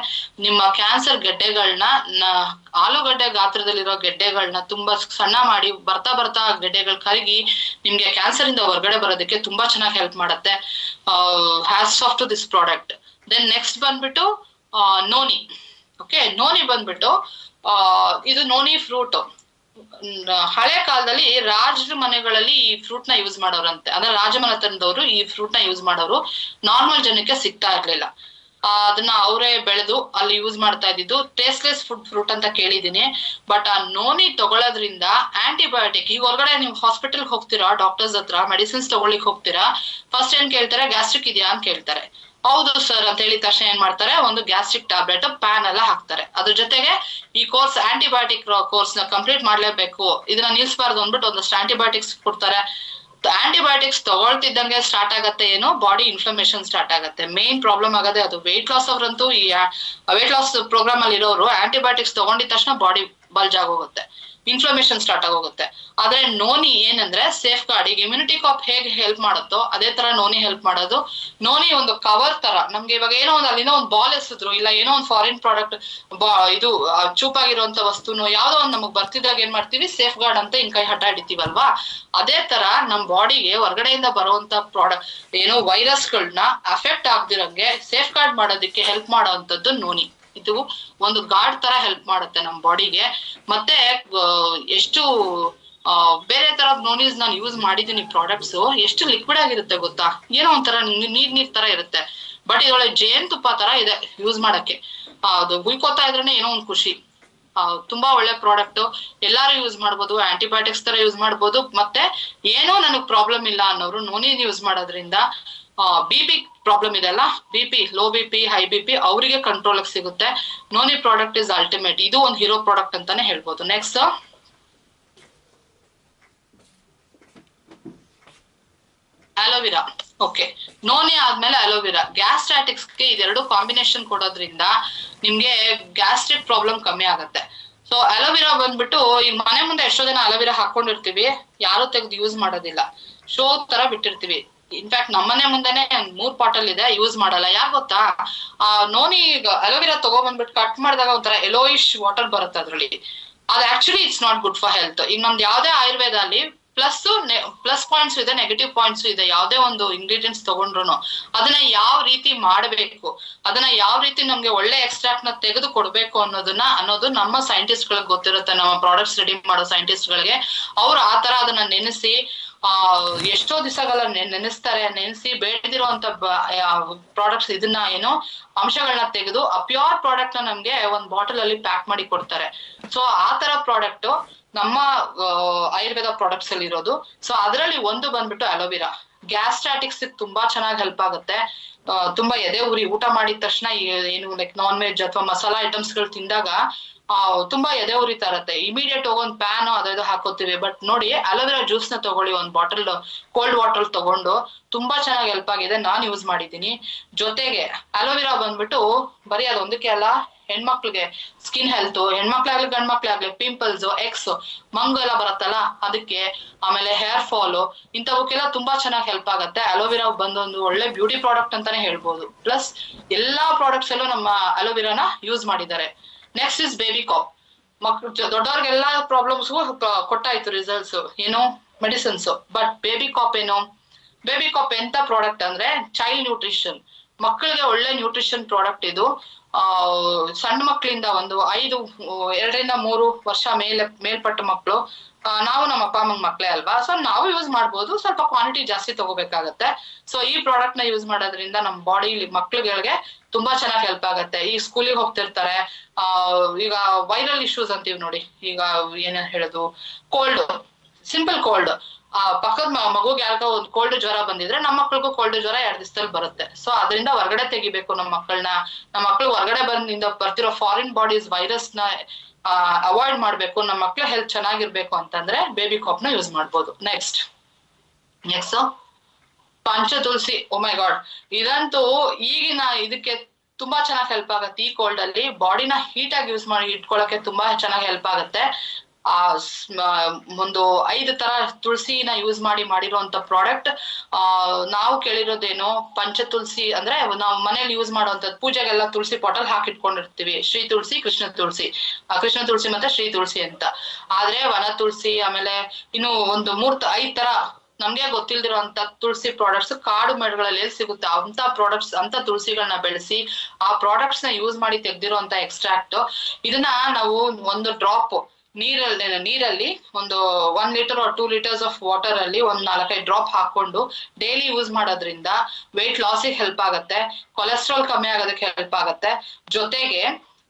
S1: ನಿಮ್ಮ ಕ್ಯಾನ್ಸರ್ ಗೆಡ್ಡೆಗಳನ್ನ, ಆಲೂಗಡ್ಡೆ ಗಾತ್ರದಲ್ಲಿರೋ ಗೆಡ್ಡೆಗಳನ್ನ ತುಂಬಾ ಸಣ್ಣ ಮಾಡಿ ಬರ್ತಾ ಗೆಡ್ಡೆಗಳು ಕರಗಿ ನಿಮ್ಗೆ ಕ್ಯಾನ್ಸರ್ ಇಂದ ಹೊರಗಡೆ ಬರೋದಕ್ಕೆ ತುಂಬಾ ಚೆನ್ನಾಗಿ ಹೆಲ್ಪ್ ಮಾಡುತ್ತೆ. Hats off to this product. Then next ಬಂದ್ಬಿಟ್ಟು ನೋನಿ. ಓಕೆ, ನೋನಿ ಬಂದ್ಬಿಟ್ಟು ಇದು ನೋನಿ ಫ್ರೂಟ್. ಹಳೆ ಕಾಲದಲ್ಲಿ ರಾಜರ ಮನೆಗಳಲ್ಲಿ ಈ ಫ್ರೂಟ್ ನ ಯೂಸ್ ಮಾಡೋರಂತೆ, ಅಂದ್ರೆ ರಾಜಮನೆತನದವರು ಈ ಫ್ರೂಟ್ ನ ಯೂಸ್ ಮಾಡೋರು, ನಾರ್ಮಲ್ ಜನಕ್ಕೆ ಸಿಗ್ತಾ ಇರ್ಲಿಲ್ಲ. ಅದನ್ನ ಅವರೇ ಬೆಳೆದು ಅಲ್ಲಿ ಯೂಸ್ ಮಾಡ್ತಾ ಇದ್ದಿದ್ದು. ಟೇಸ್ಟ್ಲೆಸ್ ಫ್ರೂಟ್ ಅಂತ ಕೇಳಿದೀನಿ, ಬಟ್ ಆ ನೋನಿ ತಗೊಳ್ಳೋದ್ರಿಂದ ಆಂಟಿಬಯೋಟಿಕ್, ಈಗ ಹೊರಗಡೆ ನೀವು ಹಾಸ್ಪಿಟಲ್ ಹೋಗ್ತೀರಾ, ಡಾಕ್ಟರ್ಸ್ ಹತ್ರ ಮೆಡಿಸಿನ್ಸ್ ತಗೊಳ್ಳಿಕ್ ಹೋಗ್ತೀರಾ, ಫಸ್ಟ್ ಏನ್ ಕೇಳ್ತಾರೆ, ಗ್ಯಾಸ್ಟ್ರಿಕ್ ಇದೆಯಾ ಅಂತ ಕೇಳ್ತಾರೆ. ಹೌದು ಸರ್ ಅಂತ ಹೇಳಿದ ತಕ್ಷಣ ಏನ್ ಮಾಡ್ತಾರೆ, ಒಂದು ಗ್ಯಾಸ್ಟ್ರಿಕ್ ಟ್ಯಾಬ್ಲೆಟ್ ಪ್ಯಾನ್ ಎಲ್ಲ ಹಾಕ್ತಾರೆ. ಅದ್ರ ಜೊತೆಗೆ ಈ ಕೋರ್ಸ್ ಆಂಟಿಬಯೋಟಿಕ್ ಕೋರ್ಸ್ ನ ಕಂಪ್ಲೀಟ್ ಮಾಡ್ಲೇಬೇಕು, ಇದನ್ನ ನಿಲ್ಸ್ಬಾರ್ದು ಅಂದ್ಬಿಟ್ಟು ಒಂದಷ್ಟು ಆಂಟಿಬಯೋಟಿಕ್ಸ್ ಕೊಡ್ತಾರೆ. ಆಂಟಿಬಯೋಟಿಕ್ಸ್ ತಗೊಳ್ತಿದ್ದಂಗೆ ಸ್ಟಾರ್ಟ್ ಆಗತ್ತೆ ಏನು, ಬಾಡಿ ಇನ್ಫ್ಲಮೇಷನ್ ಸ್ಟಾರ್ಟ್ ಆಗುತ್ತೆ. ಮೇನ್ ಪ್ರಾಬ್ಲಮ್ ಆಗದೆ ಅದು. ವೆಯ್ಟ್ ಲಾಸ್ ಅವ್ರಂತೂ ಈ ವೆಯ್ಟ್ ಲಾಸ್ ಪ್ರೋಗ್ರಾಮ್ ಅಲ್ಲಿ ಇರೋರು ಆಂಟಿಬಯೋಟಿಕ್ಸ್ ತಗೊಂಡಿದ ತಕ್ಷಣ ಬಾಡಿ ಬಲ್ಜ್ ಆಗೋಗುತ್ತೆ, ಇನ್ಫ್ಲಮೇಷನ್ ಸ್ಟಾರ್ಟ್ ಆಗೋಗುತ್ತೆ. ಆದ್ರೆ ನೋನಿ ಏನಂದ್ರೆ ಸೇಫ್ ಗಾರ್ಡ್. ಈಗ ಇಮ್ಯುನಿಟಿ ಕಾಪ್ ಹೇಗೆ ಹೆಲ್ಪ್ ಮಾಡುತ್ತೋ ಅದೇ ತರ ನೋನಿ ಹೆಲ್ಪ್ ಮಾಡೋದು. ನೋನಿ ಒಂದು ಕವರ್ ತರ, ನಮ್ಗೆ ಇವಾಗ ಏನೋ ಒಂದು ಅಲ್ಲಿನೋ ಒಂದು ಬಾಲ್ ಎಸಿದ್ರು, ಇಲ್ಲ ಏನೋ ಒಂದು ಫಾರಿನ್ ಪ್ರಾಡಕ್ಟ್ ಇದು ಚೂಪಾಗಿರುವಂತ ವಸ್ತುನು ಯಾವ್ದೋ ಒಂದು ನಮಗ್ ಬರ್ತಿದ್ದಾಗ ಏನ್ ಮಾಡ್ತೀವಿ, ಸೇಫ್ ಗಾರ್ಡ್ ಅಂತ ಇನ್ ಕೈ ಹಠ ಹಿಡಿತೀವಲ್ವಾ. ಅದೇ ತರ ನಮ್ ಬಾಡಿಗೆ ಹೊರಗಡೆಯಿಂದ ಬರುವಂತ ಪ್ರಾಡಕ್ಟ್ ಏನೋ ವೈರಸ್ಗಳನ್ನ ಅಫೆಕ್ಟ್ ಆಗ್ದಿರಂಗೆ ಸೇಫ್ ಗಾರ್ಡ್ ಮಾಡೋದಕ್ಕೆ ಹೆಲ್ಪ್ ಮಾಡೋವಂಥದ್ದು ನೋನಿ. ಇದು ಒಂದು ಗಾರ್ಡ್ ತರ ಹೆಲ್ಪ್ ಮಾಡುತ್ತೆ ನಮ್ ಬಾಡಿಗೆ. ಮತ್ತೆ ಎಷ್ಟು ಬೇರೆ ತರ ನೋನೀಸ್ ನಾನು ಯೂಸ್ ಮಾಡಿದೀನಿ ಪ್ರಾಡಕ್ಟ್ಸ್, ಎಷ್ಟು ಲಿಕ್ವಿಡ್ ಆಗಿರುತ್ತೆ ಗೊತ್ತಾ, ಏನೋ ಒಂಥರ ನೀರ್ ತರ ಇರುತ್ತೆ, ಬಟ್ ಇದೊಳ್ಳೆ ಜೇನ್ ತುಪ್ಪ ತರ ಇದೆ ಯೂಸ್ ಮಾಡಕ್ಕೆ. ಅದು ಹುಯ್ಕೋತಾ ಇದ್ರೇನೆ ಏನೋ ಒಂದ್ ಖುಷಿ. ತುಂಬಾ ಒಳ್ಳೆ ಪ್ರಾಡಕ್ಟ್, ಎಲ್ಲಾರು ಯೂಸ್ ಮಾಡ್ಬೋದು, ಆಂಟಿಬಯೋಟಿಕ್ಸ್ ತರ ಯೂಸ್ ಮಾಡ್ಬೋದು. ಮತ್ತೆ ಏನೋ ನನಗ್ ಪ್ರಾಬ್ಲಮ್ ಇಲ್ಲ ಅನ್ನೋರು ನೋನಿ ಯೂಸ್ ಮಾಡೋದ್ರಿಂದ ಬಿ ಪ್ರಾಬ್ಲಮ್ ಇದೆಲ್ಲ, ಲೋ ಬಿ ಹೈ ಬಿ ಅವರಿಗೆ ಕಂಟ್ರೋಲ್ ಸಿಗುತ್ತೆ. Noni product is ultimate. ಇದು ಒಂದು ಹೀರೋ ಪ್ರಾಡಕ್ಟ್ ಅಂತಾನೆ ಹೇಳ್ಬೋದು. Next aloe vera. ಓಕೆ, ನೋನಿ ಆದ್ಮೇಲೆ ಅಲೋವಿರಾ. ಗ್ಯಾಸ್ಟ್ರಾಟಿಕ್ಸ್ ಗೆ ಇದೆರಡು ಕಾಂಬಿನೇಷನ್ ಕೊಡೋದ್ರಿಂದ ನಿಮ್ಗೆ ಗ್ಯಾಸ್ಟ್ರಿಕ್ ಪ್ರಾಬ್ಲಮ್ ಕಮ್ಮಿ ಆಗುತ್ತೆ. ಸೊ ಅಲೋವಿರಾ ಬಂದ್ಬಿಟ್ಟು ಈಗ ಮನೆ ಮುಂದೆ ಎಷ್ಟೋ ಜನ ಅಲೋವಿರಾ ಹಾಕೊಂಡಿರ್ತೀವಿ, ಯಾರು ತೆಗೆದು ಯೂಸ್ ಮಾಡೋದಿಲ್ಲ, ಶೋ ತರ ಬಿಟ್ಟಿರ್ತೀವಿ. ಇನ್ಫ್ಯಾಕ್ಟ್ ನಮ್ಮನೆ ಮುಂದೆನೆ 3 ಬಾಟಲ್ ಇದೆ, ಯೂಸ್ ಮಾಡಲ್ಲ. ಯಾಕೆ ಗೊತ್ತಾ, ನೋನಿ ಅಲೋವಿರಾ ತಗೊಬಂದ್ಬಿಟ್ಟು ಕಟ್ ಮಾಡಿದಾಗ ಒಂಥರ ಎಲೋಯಿಶ್ ವಾಟರ್ ಬರುತ್ತೆ ಅದ್ರಲ್ಲಿ. ಅದು actually it's not good for health. ಈಗ ನಮ್ದು ಯಾವ್ದೇ ಆಯುರ್ವೇದ ಅಲ್ಲಿ ಪ್ಲಸ್ ಪಾಯಿಂಟ್ಸ್ ಇದೆ, ನೆಗೆಟಿವ್ ಪಾಯಿಂಟ್ಸ್ ಇದೆ. ಯಾವ್ದೇ ಒಂದು ಇಂಗ್ರೀಡಿಯೆಂಟ್ಸ್ ತಗೊಂಡ್ರು ಅದನ್ನ ಯಾವ ರೀತಿ ಮಾಡಬೇಕು, ಅದನ್ನ ಯಾವ ರೀತಿ ನಮ್ಗೆ ಒಳ್ಳೆ ಎಕ್ಸ್ಟ್ರಾಕ್ಟ್ ನ ತೆಗೆದು ಕೊಡ್ಬೇಕು ಅನ್ನೋದು ನಮ್ಮ ಸೈಂಟಿಸ್ಟ್ ಗಳಿಗೆ ಗೊತ್ತಿರುತ್ತೆ, ನಮ್ಮ ಪ್ರಾಡಕ್ಟ್ಸ್ ರೆಡಿ ಮಾಡೋ ಸೈಂಟಿಸ್ಟ್ ಗಳಿಗೆ. ಅವ್ರು ಆತರ ಅದನ್ನ ನೆನೆಸಿ ಎಷ್ಟೋ ದಿವಸಗಳ ನೆನೆಸಿ ಬೇಡದಿರುವಂತ ಪ್ರಾಡಕ್ಟ್ಸ್ ಇದನ್ನ ಏನೋ ಅಂಶಗಳನ್ನ ತೆಗೆದು ಪ್ಯೂರ್ ಪ್ರಾಡಕ್ಟ್ ನ ನಮ್ಗೆ ಒಂದ್ ಬಾಟಲ್ ಅಲ್ಲಿ ಪ್ಯಾಕ್ ಮಾಡಿ ಕೊಡ್ತಾರೆ. ಸೊ ಆ ತರ ಪ್ರಾಡಕ್ಟ್ ನಮ್ಮ ಆಯುರ್ವೇದ ಪ್ರಾಡಕ್ಟ್ಸ್ ಅಲ್ಲಿ ಇರೋದು. ಸೊ ಅದರಲ್ಲಿ ಒಂದು ಬಂದ್ಬಿಟ್ಟು ಅಲೋವಿರಾ. ಗ್ಯಾಸ್ಟ್ರಾಟಿಕ್ಸ್ ತುಂಬಾ ಚೆನ್ನಾಗಿ ಹೆಲ್ಪ್ ಆಗುತ್ತೆ. ತುಂಬಾ ಎದೆ ಉರಿ ಊಟ ಮಾಡಿದ ತಕ್ಷಣ ಏನು ಲೈಕ್ ನಾನ್ ವೆಜ್ ಅಥವಾ ಮಸಾಲಾ ಐಟಮ್ಸ್ ಗಳು ತಿಂದಾಗ ತುಂಬಾ ಎದೆ ಉರಿತಾ ಇರತ್ತೆ, ಇಮಿಡಿಯೇಟ್ ಹೋಗೊಂದ್ ಪ್ಯಾನ್ ಅದೇದೋ ಹಾಕೋತೀವಿ. ಬಟ್ ನೋಡಿ ಅಲೋವೆರಾ ಜ್ಯೂಸ್ ನ ತಗೊಳ್ಳಿ, ಒಂದ್ ಬಾಟಲ್ ಕೋಲ್ಡ್ ವಾಟರ್ ತಗೊಂಡು ತುಂಬಾ ಚೆನ್ನಾಗಿ ಹೆಲ್ಪ್ ಆಗಿದೆ, ನಾನ್ ಯೂಸ್ ಮಾಡಿದ್ದೀನಿ. ಜೊತೆಗೆ ಅಲೋವೆರಾ ಬಂದ್ಬಿಟ್ಟು ಬರೀ ಅದೊಂದಕ್ಕೆ ಅಲ್ಲ, ಹೆಣ್ಮಕ್ಳಿಗೆ ಸ್ಕಿನ್ ಹೆಲ್ತ್, ಹೆಣ್ಮಕ್ಳಾಗ್ಲಿ ಗಂಡ್ಮಕ್ಳಾಗ್ಲಿ ಪಿಂಪಲ್ಸ್, ಎಕ್ಸ್, ಮಂಗು ಎಲ್ಲ ಬರುತ್ತಲ್ಲ ಅದಕ್ಕೆ, ಆಮೇಲೆ ಹೇರ್ ಫಾಲ್, ಇಂಥವಕ್ಕೆಲ್ಲ ತುಂಬಾ ಚೆನ್ನಾಗಿ ಹೆಲ್ಪ್ ಆಗುತ್ತೆ. ಅಲೋವೆರಾ ಬಂದೊಂದು ಒಳ್ಳೆ ಬ್ಯೂಟಿ ಪ್ರಾಡಕ್ಟ್ ಅಂತಾನೆ ಹೇಳ್ಬೋದು. ಪ್ಲಸ್ ಎಲ್ಲಾ ಪ್ರಾಡಕ್ಟ್ಸ್ ಅಲ್ಲೂ ನಮ್ಮ ಅಲೋವೆರಾನ ಯೂಸ್ ಮಾಡಿದ್ದಾರೆ. Next is baby cap. ದೊಡ್ಡವ್ರಿಗೆಲ್ಲಾ ಪ್ರಾಬ್ಲಮ್ಸ್ಗೂ ಕೊಟ್ಟಾಯ್ತು ರಿಸಲ್ಟ್ಸ್, ಏನು ಮೆಡಿಸಿನ್ಸ್. ಬಟ್ ಬೇಬಿ ಕಾಪ್ ಏನು, ಬೇಬಿ ಕಾಪ್ ಎಂತ ಪ್ರಾಡಕ್ಟ್ ಅಂದ್ರೆ ಚೈಲ್ಡ್ ನ್ಯೂಟ್ರಿಷನ್, ಮಕ್ಕಳಿಗೆ ಒಳ್ಳೆ ನ್ಯೂಟ್ರಿಷನ್ ಪ್ರಾಡಕ್ಟ್ ಇದು. ಸಣ್ಣ ಮಕ್ಕಳಿಂದ ಒಂದು 2 3 ವರ್ಷ ಮೇಲ್ಪಟ್ಟ ಮಕ್ಕಳು, ನಾವು ನಮ್ಮ ಅಪ್ಪ ಅಮ್ಮನ ಮಕ್ಳೇ ಅಲ್ವಾ, ಸೊ ನಾವು ಯೂಸ್ ಮಾಡ್ಬೋದು, ಸ್ವಲ್ಪ ಕ್ವಾಂಟಿಟಿ ಜಾಸ್ತಿ ತಗೋಬೇಕಾಗತ್ತೆ. ಸೊ ಈ ಪ್ರಾಡಕ್ಟ್ ನ ಯೂಸ್ ಮಾಡೋದ್ರಿಂದ ನಮ್ಮ ಬಾಡಿ ಮಕ್ಳುಗಳಿಗೆ ತುಂಬಾ ಚೆನ್ನಾಗಿ ಹೆಲ್ಪ್ ಆಗುತ್ತೆ. ಈ ಸ್ಕೂಲಿಗೆ ಹೋಗ್ತಿರ್ತಾರೆ, ಈಗ ವೈರಲ್ ಇಶ್ಯೂಸ್ ಅಂತೀವಿ ನೋಡಿ, ಈಗ ಏನ ಹೇಳೋದು, ಕೋಲ್ಡ್, ಸಿಂಪಲ್ ಕೋಲ್ಡ್, ಪಕ್ಕದ ಮಗುಗೆ ಯಾರಿಗೋ ಒಂದು ಕೋಲ್ಡ್ ಜ್ವರ ಬಂದಿದ್ರೆ ನಮ್ಮ ಮಕ್ಳಿಗೂ ಕೋಲ್ಡ್ ಜ್ವರ 2 ದಿವಸದಲ್ಲಿ ಬರುತ್ತೆ. ಸೊ ಅದರಿಂದ ಹೊರಗಡೆ ತೆಗಿಬೇಕು ನಮ್ಮ ಮಕ್ಕಳನ್ನ. ನಮ್ಮ ಮಕ್ಳು ಹೊರಗಡೆ ಬರ್ತಿರೋ ಫಾರಿನ್ ಬಾಡೀಸ್ ವೈರಸ್ ನ ಅವಾಯ್ಡ್ ಮಾಡ್ಬೇಕು, ನಮ್ಮ ಮಕ್ಳ ಹೆಲ್ತ್ ಚೆನ್ನಾಗಿರ್ಬೇಕು ಅಂತಂದ್ರೆ ಬೇಬಿ ಕಾಪ್ ನ ಯೂಸ್ ಮಾಡ್ಬೋದು. ನೆಕ್ಸ್ಟ್ ಪಂಚ ತುಳಸಿ. ಓ ಮೈ ಗಾಡ್, ಇದಂತೂ ಈಗಿನ ಇದಕ್ಕೆ ತುಂಬಾ ಚೆನ್ನಾಗಿ ಹೆಲ್ಪ್ ಆಗುತ್ತೆ. ಈ ಕೋಲ್ಡ್ ಅಲ್ಲಿ ಬಾಡಿನ ಹೀಟ್ ಆಗಿ ಯೂಸ್ ಮಾಡಿ ಇಟ್ಕೊಳಕ್ಕೆ ತುಂಬಾ ಚೆನ್ನಾಗಿ ಹೆಲ್ಪ್ ಆಗುತ್ತೆ. ಒಂದು 5 ತರ ತುಳಸಿನ ಯೂಸ್ ಮಾಡಿರುವಂತ ಪ್ರಾಡಕ್ಟ್. ನಾವು ಕೇಳಿರೋದೇನು, ಪಂಚ ತುಳಸಿ ಅಂದ್ರೆ ನಾವು ಮನೇಲಿ ಯೂಸ್ ಮಾಡುವಂತದ್ದು, ಪೂಜೆಗೆಲ್ಲ ತುಳಸಿ ಪಾಟಲ್ ಹಾಕಿಟ್ಕೊಂಡಿರ್ತೀವಿ, ಶ್ರೀ ತುಳಸಿ, ಕೃಷ್ಣ ತುಳಸಿ, ಕೃಷ್ಣ ತುಳಸಿ ಮತ್ತೆ ಶ್ರೀ ತುಳಸಿ ಅಂತ. ಆದ್ರೆ ವನ ತುಳಸಿ, ಆಮೇಲೆ ಇನ್ನು ಒಂದು 5 ತರ ನಮ್ಗೆ ಗೊತ್ತಿಲ್ದಿರೋಂತ ತುಳಸಿ ಪ್ರಾಡಕ್ಟ್ಸ್ ಕಾಡು ಮೇಡುಗಳಲ್ಲಿ ಎಲ್ಲಿ ಸಿಗುತ್ತೆ, ಅಂತ ಪ್ರಾಡಕ್ಟ್ಸ್, ಅಂತ ತುಳಸಿಗಳನ್ನ ಬೆಳೆಸಿ ಆ ಪ್ರಾಡಕ್ಟ್ಸ್ ನ ಯೂಸ್ ಮಾಡಿ ತೆಗ್ದಿರೋಂತ ಎಕ್ಸ್ಟ್ರಾಕ್ಟ್. ಇದನ್ನ ನಾವು ಒಂದು ಡ್ರಾಪ್ ನೀರಲ್ಲಿ ಒಂದು 1 litre or 2 litres of water ಅಲ್ಲಿ ಒಂದ್ 4-5 ಡ್ರಾಪ್ ಹಾಕೊಂಡು ಡೈಲಿ ಯೂಸ್ ಮಾಡೋದ್ರಿಂದ ವೆಯ್ಟ್ ಲಾಸಿಗೆ ಹೆಲ್ಪ್ ಆಗತ್ತೆ, ಕೊಲೆಸ್ಟ್ರಾಲ್ ಕಮ್ಮಿ ಆಗೋದಕ್ಕೆ ಹೆಲ್ಪ್ ಆಗತ್ತೆ. ಜೊತೆಗೆ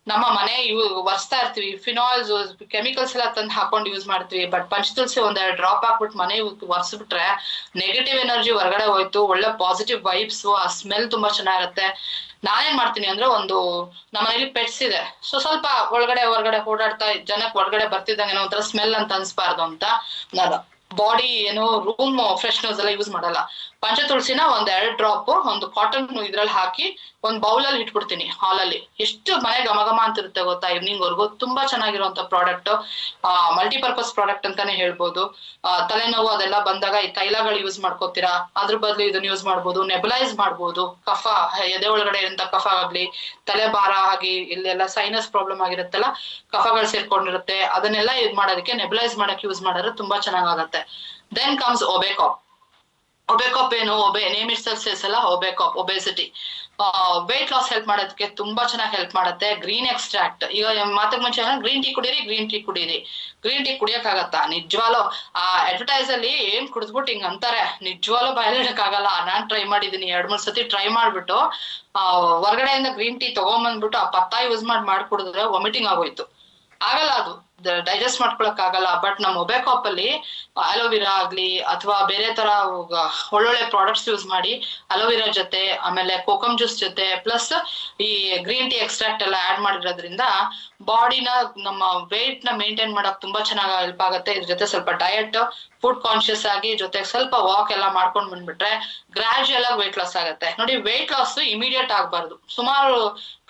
S1: ನಮ್ಮ ಮನೆ ಒರೆಸ್ತಾ ಇರ್ತೀವಿ, ಫಿನಾಯ್ಲ್ಸ್, ಕೆಮಿಕಲ್ಸ್ ಎಲ್ಲ ತಂದು ಹಾಕೊಂಡು ಯೂಸ್ ಮಾಡ್ತೀವಿ. ಬಟ್ ಪಂಚತುಳಸಿ 1-2 ಡ್ರಾಪ್ ಹಾಕ್ಬಿಟ್ಟು ಮನೆ ಒರೆಸ್ಬಿಟ್ರೆ ನೆಗೆಟಿವ್ ಎನರ್ಜಿ ಹೊರಗಡೆ ಹೋಯ್ತು, ಒಳ್ಳೆ ಪಾಸಿಟಿವ್ ವೈಬ್ಸ್, ಆ ಸ್ಮೆಲ್ ತುಂಬಾ ಚೆನ್ನಾಗಿರುತ್ತೆ. ನಾನೇನ್ ಮಾಡ್ತೀನಿ ಅಂದ್ರೆ, ನಮ್ಮ ಮನೇಲಿ ಪೆಟ್ಸ್ ಇದೆ, ಸೊ ಸ್ವಲ್ಪ ಹೊರಗಡೆ ಓಡಾಡ್ತಾ ಜನಕ್ಕೆ ಹೊರಗಡೆ ಬರ್ತಿದ್ದಂಗೆ ಏನೋ ಒಂಥರ ಸ್ಮೆಲ್ ಅಂತ ಅನ್ಸ್ಬಾರ್ದು ಅಂತ ನಾನು ಬಾಡಿ ಏನು ರೂಮ್ ಫ್ರೆಶ್ನರ್ಸ್ ಎಲ್ಲ ಯೂಸ್ ಮಾಡಲ್ಲ. ಪಂಚತುಳಸಿನ 1-2 ಡ್ರಾಪ್ ಒಂದು ಕಾಟನ್ ಇದ್ರಲ್ಲಿ ಹಾಕಿ ಒಂದ್ ಬೌಲಲ್ಲಿ ಇಟ್ಬಿಡ್ತೀನಿ ಹಾಲಲ್ಲಿ. ಎಷ್ಟು ಮನೆ ಘಮ ಅಂತಿರುತ್ತೆ ಗೊತ್ತಾ, ಈವ್ನಿಂಗ್ ವರ್ಗು. ತುಂಬಾ ಚೆನ್ನಾಗಿರುವಂತ ಪ್ರಾಡಕ್ಟ್, ಮಲ್ಟಿಪರ್ಪಸ್ ಪ್ರಾಡಕ್ಟ್ ಅಂತಾನೆ ಹೇಳ್ಬೋದು. ತಲೆನೋವು ಅದೆಲ್ಲ ಬಂದಾಗ ಈ ತೈಲಗಳು ಯೂಸ್ ಮಾಡ್ಕೋತೀರಾ, ಅದ್ರ ಬದಲು ಇದನ್ನ ಯೂಸ್ ಮಾಡ್ಬೋದು. ನೆಬುಲೈಸ್ ಮಾಡ್ಬೋದು, ಕಫ, ಎದೆ ಒಳಗಡೆ ಇರುವಂತ ಕಫ ಆಗ್ಲಿ, ತಲೆ ಭಾರ ಆಗಿ, ಇಲ್ಲೆಲ್ಲ ಸೈನಸ್ ಪ್ರಾಬ್ಲಮ್ ಆಗಿರುತ್ತಲ್ಲ, ಕಫಗಳು ಸೇರ್ಕೊಂಡಿರುತ್ತೆ, ಅದನ್ನೆಲ್ಲ ಇದ್ ಮಾಡೋದಕ್ಕೆ ನೆಬುಲೈಸ್ ಮಾಡಕ್ ಯೂಸ್ ಮಾಡಿದ್ರೆ ತುಂಬಾ ಚೆನ್ನಾಗಾಗತ್ತೆ. Then comes ಒಬೆಕಾಪ್. ಒಬೆಕಾಪ್ ಏನು, ನೇಮ್ ಇಟ್ ಸೆಲ್ಫ್ ಸೇಸ್ ಅಲ್ಲ, ಒಬೆಕಾಪ್, ಒಬೆಸಿಟಿ, ವೆಯ್ಟ್ ಲಾಸ್ ಹೆಲ್ಪ್ ಮಾಡೋದಕ್ಕೆ ತುಂಬಾ ಚೆನ್ನಾಗಿ ಹೆಲ್ಪ್ ಮಾಡುತ್ತೆ. ಗ್ರೀನ್ ಎಕ್ಸ್ಟ್ರಾಕ್ಟ್, ಈಗ ಮಾತಕ್ ಮುಂಚೆ ಗ್ರೀನ್ ಟೀ ಕುಡೀರಿ, ಗ್ರೀನ್ ಟೀ ಕುಡಿಯಕ್ಕಾಗತ್ತಾ? ನಿಜವಾಗ್ಲೂ ಆ ಅಡ್ವರ್ಟೈಸ್ ಅಲ್ಲಿ ಏನ್ ಕುಡಿದ್ಬಿಟ್ಟು ಹಿಂಗ್ ಅಂತಾರೆ, ನಿಜವಾಗ್ಲೂ ಬಾಯಲ್ಲಿಡಕ್ ಆಗಲ್ಲ. ನಾನ್ ಟ್ರೈ ಮಾಡಿದೀನಿ, 2-3 ಸತಿ ಟ್ರೈ ಮಾಡ್ಬಿಟ್ಟು ಹೊರಗಡೆಯಿಂದ ಗ್ರೀನ್ ಟೀ ತಗೊಂಡ್ಬಂದ್ಬಿಟ್ಟು ಆ ಪತ್ತ ಯೂಸ್ ಮಾಡಿ ಕುಡಿದ್ರೆ ವಾಮಿಟಿಂಗ್ ಆಗೋಯ್ತು. ಆಗಲ್ಲ, ಅದು ಡೈಜೆಸ್ಟ್ ಮಾಡ್ಕೊಳಕ್ ಆಗಲ್ಲ. ಬಟ್ ನಮ್ಮ ಒಬೆಕಾಪ್ ಅಲ್ಲಿ ಅಲೋವೆರಾ ಆಗ್ಲಿ ಅಥವಾ ಬೇರೆ ತರ ಒಳ್ಳೊಳ್ಳೆ ಪ್ರಾಡಕ್ಟ್ಸ್ ಯೂಸ್ ಮಾಡಿ ಅಲೋವೆರಾ ಜೊತೆ, ಆಮೇಲೆ ಕೋಕಮ್ ಜ್ಯೂಸ್ ಜೊತೆ, ಪ್ಲಸ್ ಈ ಗ್ರೀನ್ ಟೀ ಎಕ್ಸ್ಟ್ರಾಕ್ಟ್ ಎಲ್ಲ ಆಡ್ ಮಾಡಿರೋದ್ರಿಂದ ಬಾಡಿನ, ನಮ್ಮ ವೆಯ್ಟ್ ನ ಮೇಂಟೈನ್ ಮಾಡಕ್ ತುಂಬಾ ಚೆನ್ನಾಗಿ ಹೆಲ್ಪ್ ಆಗುತ್ತೆ. ಇದ್ರ ಜೊತೆ ಸ್ವಲ್ಪ ಡಯಟ್, ಫುಡ್ ಕಾನ್ಶಿಯಸ್ ಆಗಿ, ಜೊತೆಗೆ ಸ್ವಲ್ಪ ವಾಕ್ ಎಲ್ಲ ಮಾಡ್ಕೊಂಡ್ ಬಂದ್ಬಿಟ್ರೆ ಗ್ರಾಜುಯಲ್ ಆಗಿ ವೆಯ್ಟ್ ಲಾಸ್ ಆಗುತ್ತೆ. ನೋಡಿ, ವೆಯ್ಟ್ ಲಾಸ್ ಇಮಿಡಿಯೇಟ್ ಆಗ್ಬಾರ್ದು. ಸುಮಾರು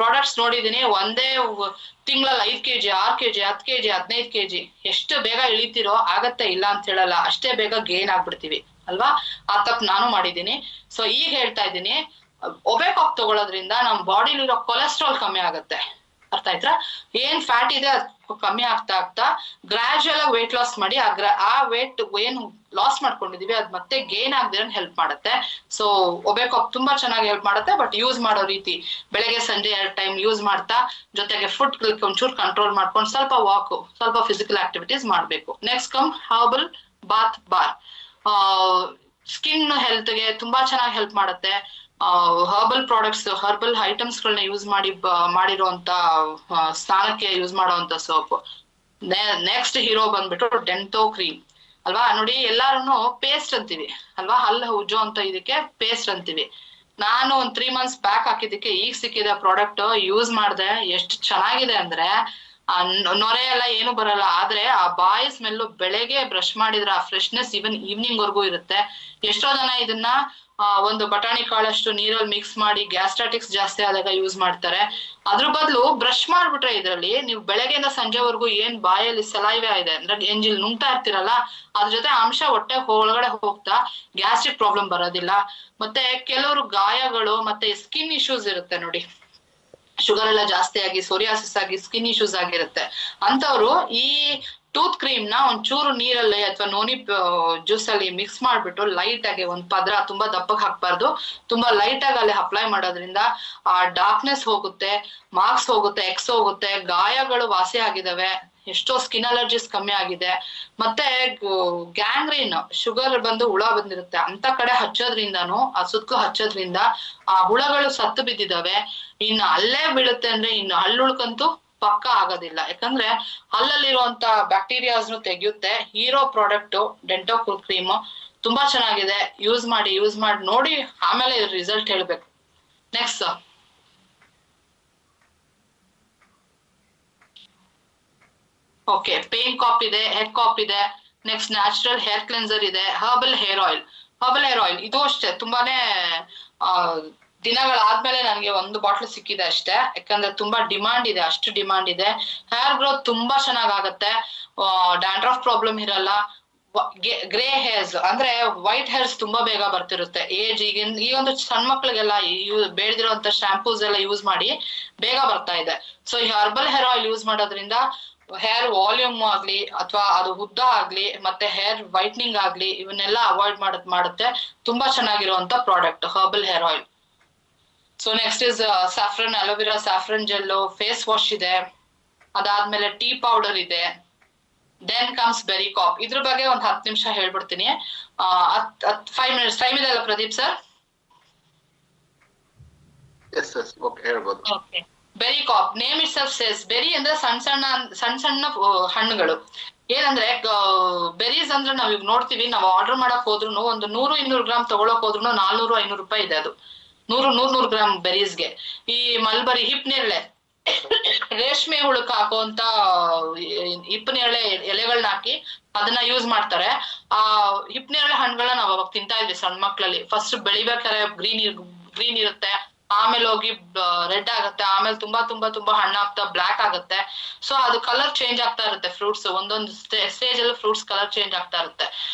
S1: ಪ್ರಾಡಕ್ಟ್ಸ್ ನೋಡಿದೀನಿ, ಒಂದೇ ತಿಂಗಳಲ್ಲಿ 5 kg, 6 kg, 10 kg, 15 kg, ಎಷ್ಟು ಬೇಗ ಇಳಿತೀರೋ ಆಗತ್ತೆ, ಇಲ್ಲ ಅಂತ ಹೇಳಲ್ಲ, ಅಷ್ಟೇ ಬೇಗ ಗೇನ್ ಆಗ್ಬಿಡ್ತೀವಿ ಅಲ್ವಾ. ಆ ತಪ್ಪು ನಾನು ಮಾಡಿದೀನಿ. ಸೊ ಈಗ ಹೇಳ್ತಾ ಇದ್ದೀನಿ, ಒಬೆಕಾಪ್ ತಗೊಳ್ಳೋದ್ರಿಂದ ನಮ್ ಬಾಡಿಲಿರೋ ಕೊಲೆಸ್ಟ್ರಾಲ್ ಕಮ್ಮಿ ಆಗುತ್ತೆ. ಅರ್ಥ ಆಯ್ತಾ? ಏನ್ ಫ್ಯಾಟ್ ಇದೆ ಅದು ಕಮ್ಮಿ ಆಗ್ತಾ ಗ್ರಾಜುಯಲ್ ಆಗಿ ವೆಯ್ಟ್ ಲಾಸ್ ಮಾಡಿ ಆ ವೆಯ್ಟ್ ಏನು ಲಾಸ್ ಮಾಡ್ಕೊಂಡಿದೀವಿ ಅದ್ ಮತ್ತೆ ಗೇನ್ ಆಗದಿರೋ ಹೆಲ್ಪ್ ಮಾಡುತ್ತೆ. ಸೊ ಒಬೆಕಾಪ್ ತುಂಬಾ ಚೆನ್ನಾಗಿ ಹೆಲ್ಪ್ ಮಾಡುತ್ತೆ. ಬಟ್ ಯೂಸ್ ಮಾಡೋ ರೀತಿ, ಬೆಳಗ್ಗೆ ಸಂಜೆ 2 ಟೈಮ್ ಯೂಸ್ ಮಾಡ್ತಾ, ಜೊತೆಗೆ ಫುಡ್ ಒಂಚೂರು ಕಂಟ್ರೋಲ್ ಮಾಡ್ಕೊಂಡು ಸ್ವಲ್ಪ ವಾಕ್, ಸ್ವಲ್ಪ ಫಿಸಿಕಲ್ ಆಕ್ಟಿವಿಟೀಸ್ ಮಾಡ್ಬೇಕು. Next come herbal bar. Skin ಹೆಲ್ತ್ಗೆ ತುಂಬಾ ಚೆನ್ನಾಗಿ ಹೆಲ್ಪ್ ಮಾಡುತ್ತೆ. ಹರ್ಬಲ್ ಪ್ರಾಡಕ್ಟ್ಸ್, ಹರ್ಬಲ್ ಐಟಮ್ಸ್ ಗಳನ್ನ ಯೂಸ್ ಮಾಡಿರುವಂತ ಸ್ನಾನಕ್ಕೆ ಯೂಸ್ ಮಾಡುವಂತ ಸೋಪ್. ನೆಕ್ಸ್ಟ್ ಹೀರೋ ಬಂದ್ಬಿಟ್ಟು ಡೆಂಟೋ ಕ್ರೀಮ್ ಅಲ್ವಾ. ನೋಡಿ, ಎಲ್ಲಾರು ಪೇಸ್ಟ್ ಅಂತೀವಿ ಅಲ್ವಾ, ಹಲ್ಲು ಉಜ್ಜೋ ಅಂತ ಇದಕ್ಕೆ ಪೇಸ್ಟ್ ಅಂತೀವಿ. ನಾನು ಒಂದ್ 3 months ಬ್ಯಾಕ್ ಹಾಕಿದ್ದಕ್ಕೆ ಈಗ ಸಿಕ್ಕಿದ ಪ್ರಾಡಕ್ಟ್ ಯೂಸ್ ಮಾಡ್ದೆ, ಎಷ್ಟು ಚೆನ್ನಾಗಿದೆ ಅಂದ್ರೆ ನೊರೆ ಎಲ್ಲ ಏನು ಬರಲ್ಲ. ಆದ್ರೆ ಆ ಬಾಯಿ ಸ್ಮೆಲ್ ಬೆಳಗ್ಗೆ ಬ್ರಷ್ ಮಾಡಿದ್ರೆ ಆ ಫ್ರೆಶ್ನೆಸ್ ಈವ್ನಿಂಗ್ ವರ್ಗೂ ಇರುತ್ತೆ. ಎಷ್ಟೋ ಜನ ಇದನ್ನ ಒಂದು ಬಟಾಣಿ ಕಾಳಷ್ಟು ನೀರಲ್ಲಿ ಮಿಕ್ಸ್ ಮಾಡಿ ಗ್ಯಾಸ್ಟ್ರಾಟಿಕ್ಸ್ ಜಾಸ್ತಿ ಆದಾಗ ಯೂಸ್ ಮಾಡ್ತಾರೆ. ಅದ್ರ ಬದಲು ಬ್ರಷ್ ಮಾಡ್ಬಿಟ್ರೆ ಇದ್ರಲ್ಲಿ ನೀವು ಬೆಳಗ್ಗೆಯಿಂದ ಸಂಜೆವರೆಗೂ ಏನ್ ಬಾಯಲ್ಲಿ ಸಲೈವೆ ಇದೆ ಅಂದ್ರೆ ಎಂಜಿಲ್ ನುಂಗ್ತಾ ಇರ್ತೀರಲ್ಲ, ಅದ್ರ ಜೊತೆ ಅಂಶ ಹೊಟ್ಟೆ ಒಳಗಡೆ ಹೋಗ್ತಾ ಗ್ಯಾಸ್ಟ್ರಿಕ್ ಪ್ರಾಬ್ಲಮ್ ಬರೋದಿಲ್ಲ. ಮತ್ತೆ ಕೆಲವರು ಗಾಯಗಳು ಮತ್ತೆ ಸ್ಕಿನ್ ಇಶ್ಯೂಸ್ ಇರುತ್ತೆ ನೋಡಿ, ಶುಗರ್ ಎಲ್ಲ ಜಾಸ್ತಿ ಆಗಿ ಸೋರಿಯಾಸಿಸ್ ಆಗಿ ಸ್ಕಿನ್ ಇಶ್ಯೂಸ್ ಆಗಿರುತ್ತೆ ಅಂತವ್ರು ಈ ಟೂತ್ ಕ್ರೀಮ್ ನ ಒಂಚೂರು ನೀರಲ್ಲಿ ಅಥವಾ ನೋನಿ ಜ್ಯೂಸ್ ಅಲ್ಲಿ ಮಿಕ್ಸ್ ಮಾಡ್ಬಿಟ್ಟು ಲೈಟ್ ಆಗಿ ಒಂದ್ ಪದ್ರ, ತುಂಬಾ ದಪ್ಪಕ್ಕೆ ಹಾಕ್ಬಾರ್ದು, ತುಂಬಾ ಲೈಟ್ ಆಗಿ ಅಲ್ಲಿ ಅಪ್ಲೈ ಮಾಡೋದ್ರಿಂದ ಆ ಡಾರ್ಕ್ನೆಸ್ ಹೋಗುತ್ತೆ, ಮಾರ್ಕ್ಸ್ ಹೋಗುತ್ತೆ, ಎಕ್ಸ್ ಹೋಗುತ್ತೆ, ಗಾಯಗಳು ವಾಸಿ ಆಗಿದಾವೆ, ಎಷ್ಟೋ ಸ್ಕಿನ್ ಅಲರ್ಜೀಸ್ ಕಮ್ಮಿ ಆಗಿದೆ. ಮತ್ತೆ ಗ್ಯಾಂಗ್ರೀನ್ ಶುಗರ್ ಬಂದು ಹುಳ ಬಂದಿರುತ್ತೆ ಅಂತ ಕಡೆ ಹಚ್ಚೋದ್ರಿಂದಾನು ಆ ಸುತ್ತಲೂ ಹಚ್ಚೋದ್ರಿಂದ ಆ ಹುಳಗಳು ಸತ್ತು ಬಿದ್ದಿದಾವೆ. ಇನ್ನು ಅಲ್ಲೇ ಬೀಳುತ್ತೆ ಅಂದ್ರೆ ಇನ್ನು ಹಳ್ಳುಳ್ಕಂತೂ ಪಕ್ಕ ಆಗೋದಿಲ್ಲ, ಯಾಕಂದ್ರೆ ಹಲ್ಲಲ್ಲಿರುವಂತ ಬ್ಯಾಕ್ಟೀರಿಯಾಸ್ನು ತೆಗೆಯುತ್ತೆ. ಹೀರೋ ಪ್ರಾಡಕ್ಟ್ ಡೆಂಟೋ ಕ್ರೀಮ್ ತುಂಬಾ ಚೆನ್ನಾಗಿದೆ, ಯೂಸ್ ಮಾಡಿ ನೋಡಿ ಆಮೇಲೆ ರಿಸಲ್ಟ್ ಹೇಳ್ಬೇಕು. ನೆಕ್ಸ್ಟ್ ಓಕೆ, ಪೇನ್ ಕಾಪ್ ಇದೆ, ಹೆಡ್ ಕಾಪ್ ಇದೆ, ನೆಕ್ಸ್ಟ್ ನ್ಯಾಚುರಲ್ ಹೇರ್ ಕ್ಲೆನ್ಸರ್ ಇದೆ, ಹರ್ಬಲ್ ಹೇರ್ ಆಯಿಲ್ ಇದು ಅಷ್ಟೇ ತುಂಬಾನೇ ದಿನಗಳಾದ್ಮೇಲೆ ನನಗೆ ಒಂದು ಬಾಟ್ಲ್ ಸಿಕ್ಕಿದೆ ಅಷ್ಟೇ, ಯಾಕಂದ್ರೆ ತುಂಬಾ ಡಿಮಾಂಡ್ ಇದೆ, ಅಷ್ಟು ಡಿಮಾಂಡ್ ಇದೆ. ಹೇರ್ ಗ್ರೋತ್ ತುಂಬಾ ಚೆನ್ನಾಗತ್ತೆ, ಡ್ಯಾಂಡ್ರಫ್ ಪ್ರಾಬ್ಲಮ್ ಇರಲ್ಲ, ಗ್ರೇ ಹೇರ್ಸ್ ಅಂದ್ರೆ ವೈಟ್ ಹೇರ್ಸ್ ತುಂಬಾ ಬೇಗ ಬರ್ತಿರುತ್ತೆ ಏಜ್. ಈಗೊಂದು ಸಣ್ಣ ಮಕ್ಳಿಗೆಲ್ಲ ಬೇಡದಿರುವಂತ ಶಾಂಪೂಸ್ ಎಲ್ಲ ಯೂಸ್ ಮಾಡಿ ಬೇಗ ಬರ್ತಾ ಇದೆ. ಸೊ ಈ ಹರ್ಬಲ್ ಹೇರ್ ಆಯಿಲ್ ಯೂಸ್ ಮಾಡೋದ್ರಿಂದ ಹೇರ್ ವಾಲ್ಯೂಮ್ ಆಗ್ಲಿ ಅಥವಾ ಅದು ಉದ್ದ ಆಗ್ಲಿ ಮತ್ತೆ ಹೇರ್ ವೈಟ್ನಿಂಗ್ ಆಗ್ಲಿ ಇವನ್ನೆಲ್ಲ ಅವಾಯ್ಡ್ ಮಾಡುತ್ತೆ. ತುಂಬಾ ಚೆನ್ನಾಗಿರುವಂತ product herbal hair oil. So next is saffron aloe vera saffron gel face wash ಇದೆ, ಅದಾದ್ಮೇಲೆ ಟೀ ಪೌಡರ್ ಇದೆ, ದೆನ್ ಕಮ್ಸ್ ಬೆರಿ ಕಾಪ್. ಇದ್ರ ಬಗ್ಗೆ ಒಂದು 10 ನಿಮಿಷ ಹೇಳ್ಬಿಡ್ತೀನಿ. 5 ಮಿನಿಟ್ಸ್ ಟೈಮ್ ಇದೆ ಅಲ್ಲ Pradeep sir? Berry cap name itself says, berry ಅಂದ್ರೆ ಸಣ್ಣ ಹಣ್ಣುಗಳು. ಏನಂದ್ರೆ ಬೆರೀಸ್ ಅಂದ್ರೆ ನಾವ್ ಈಗ ನೋಡ್ತೀವಿ, ನಾವು ಆರ್ಡರ್ ಮಾಡಕ್ ಹೋದ್ರು ಒಂದು 100-200 ಗ್ರಾಮ್ ತಗೊಳಕ್ ಹೋದ್ರು 400-500 ರೂಪಾಯಿ ಇದೆ. ಅದು 100 ಗ್ರಾಮ್ ಬೆರೀಸ್ಗೆ. ಈ ಮಲ್ಬರಿ, ಹಿಪ್ನೇರಳೆ, ರೇಷ್ಮೆ ಹುಳಕ್ ಹಾಕುವಂತ ಹಿಪ್ಪನೇರಳೆ ಎಲೆಗಳನ್ನ ಹಾಕಿ ಅದನ್ನ ಯೂಸ್ ಮಾಡ್ತಾರೆ. ಆ ಹಿಪ್ಪನೇರಳೆ ಹಣ್ಣುಗಳನ್ನ ನಾವ್ ಅವಾಗ ತಿಂತಾ ಇದ್ವಿ ಸಣ್ಣ ಮಕ್ಳಲ್ಲಿ. ಫಸ್ಟ್ ಬೆಳಿಬೇಕಾದ್ರೆ ಗ್ರೀನ್ ಇರುತ್ತೆ, ಆಮೇಲೆ ಹೋಗಿ ರೆಡ್ ಆಗುತ್ತೆ, ಆಮೇಲೆ ತುಂಬಾ ಹಣ್ಣಾಗ್ತಾ ಬ್ಲಾಕ್ ಆಗುತ್ತೆ. ಸೊ ಅದು ಕಲರ್ ಚೇಂಜ್ ಆಗ್ತಾ ಇರುತ್ತೆ. ಫ್ರೂಟ್ಸ್ ಒಂದೊಂದು ಸ್ಟೇಜ್ ಅಲ್ಲಿ ಫ್ರೂಟ್ಸ್ ಕಲರ್ ಚೇಂಜ್ ಆಗ್ತಾ ಇರುತ್ತೆ.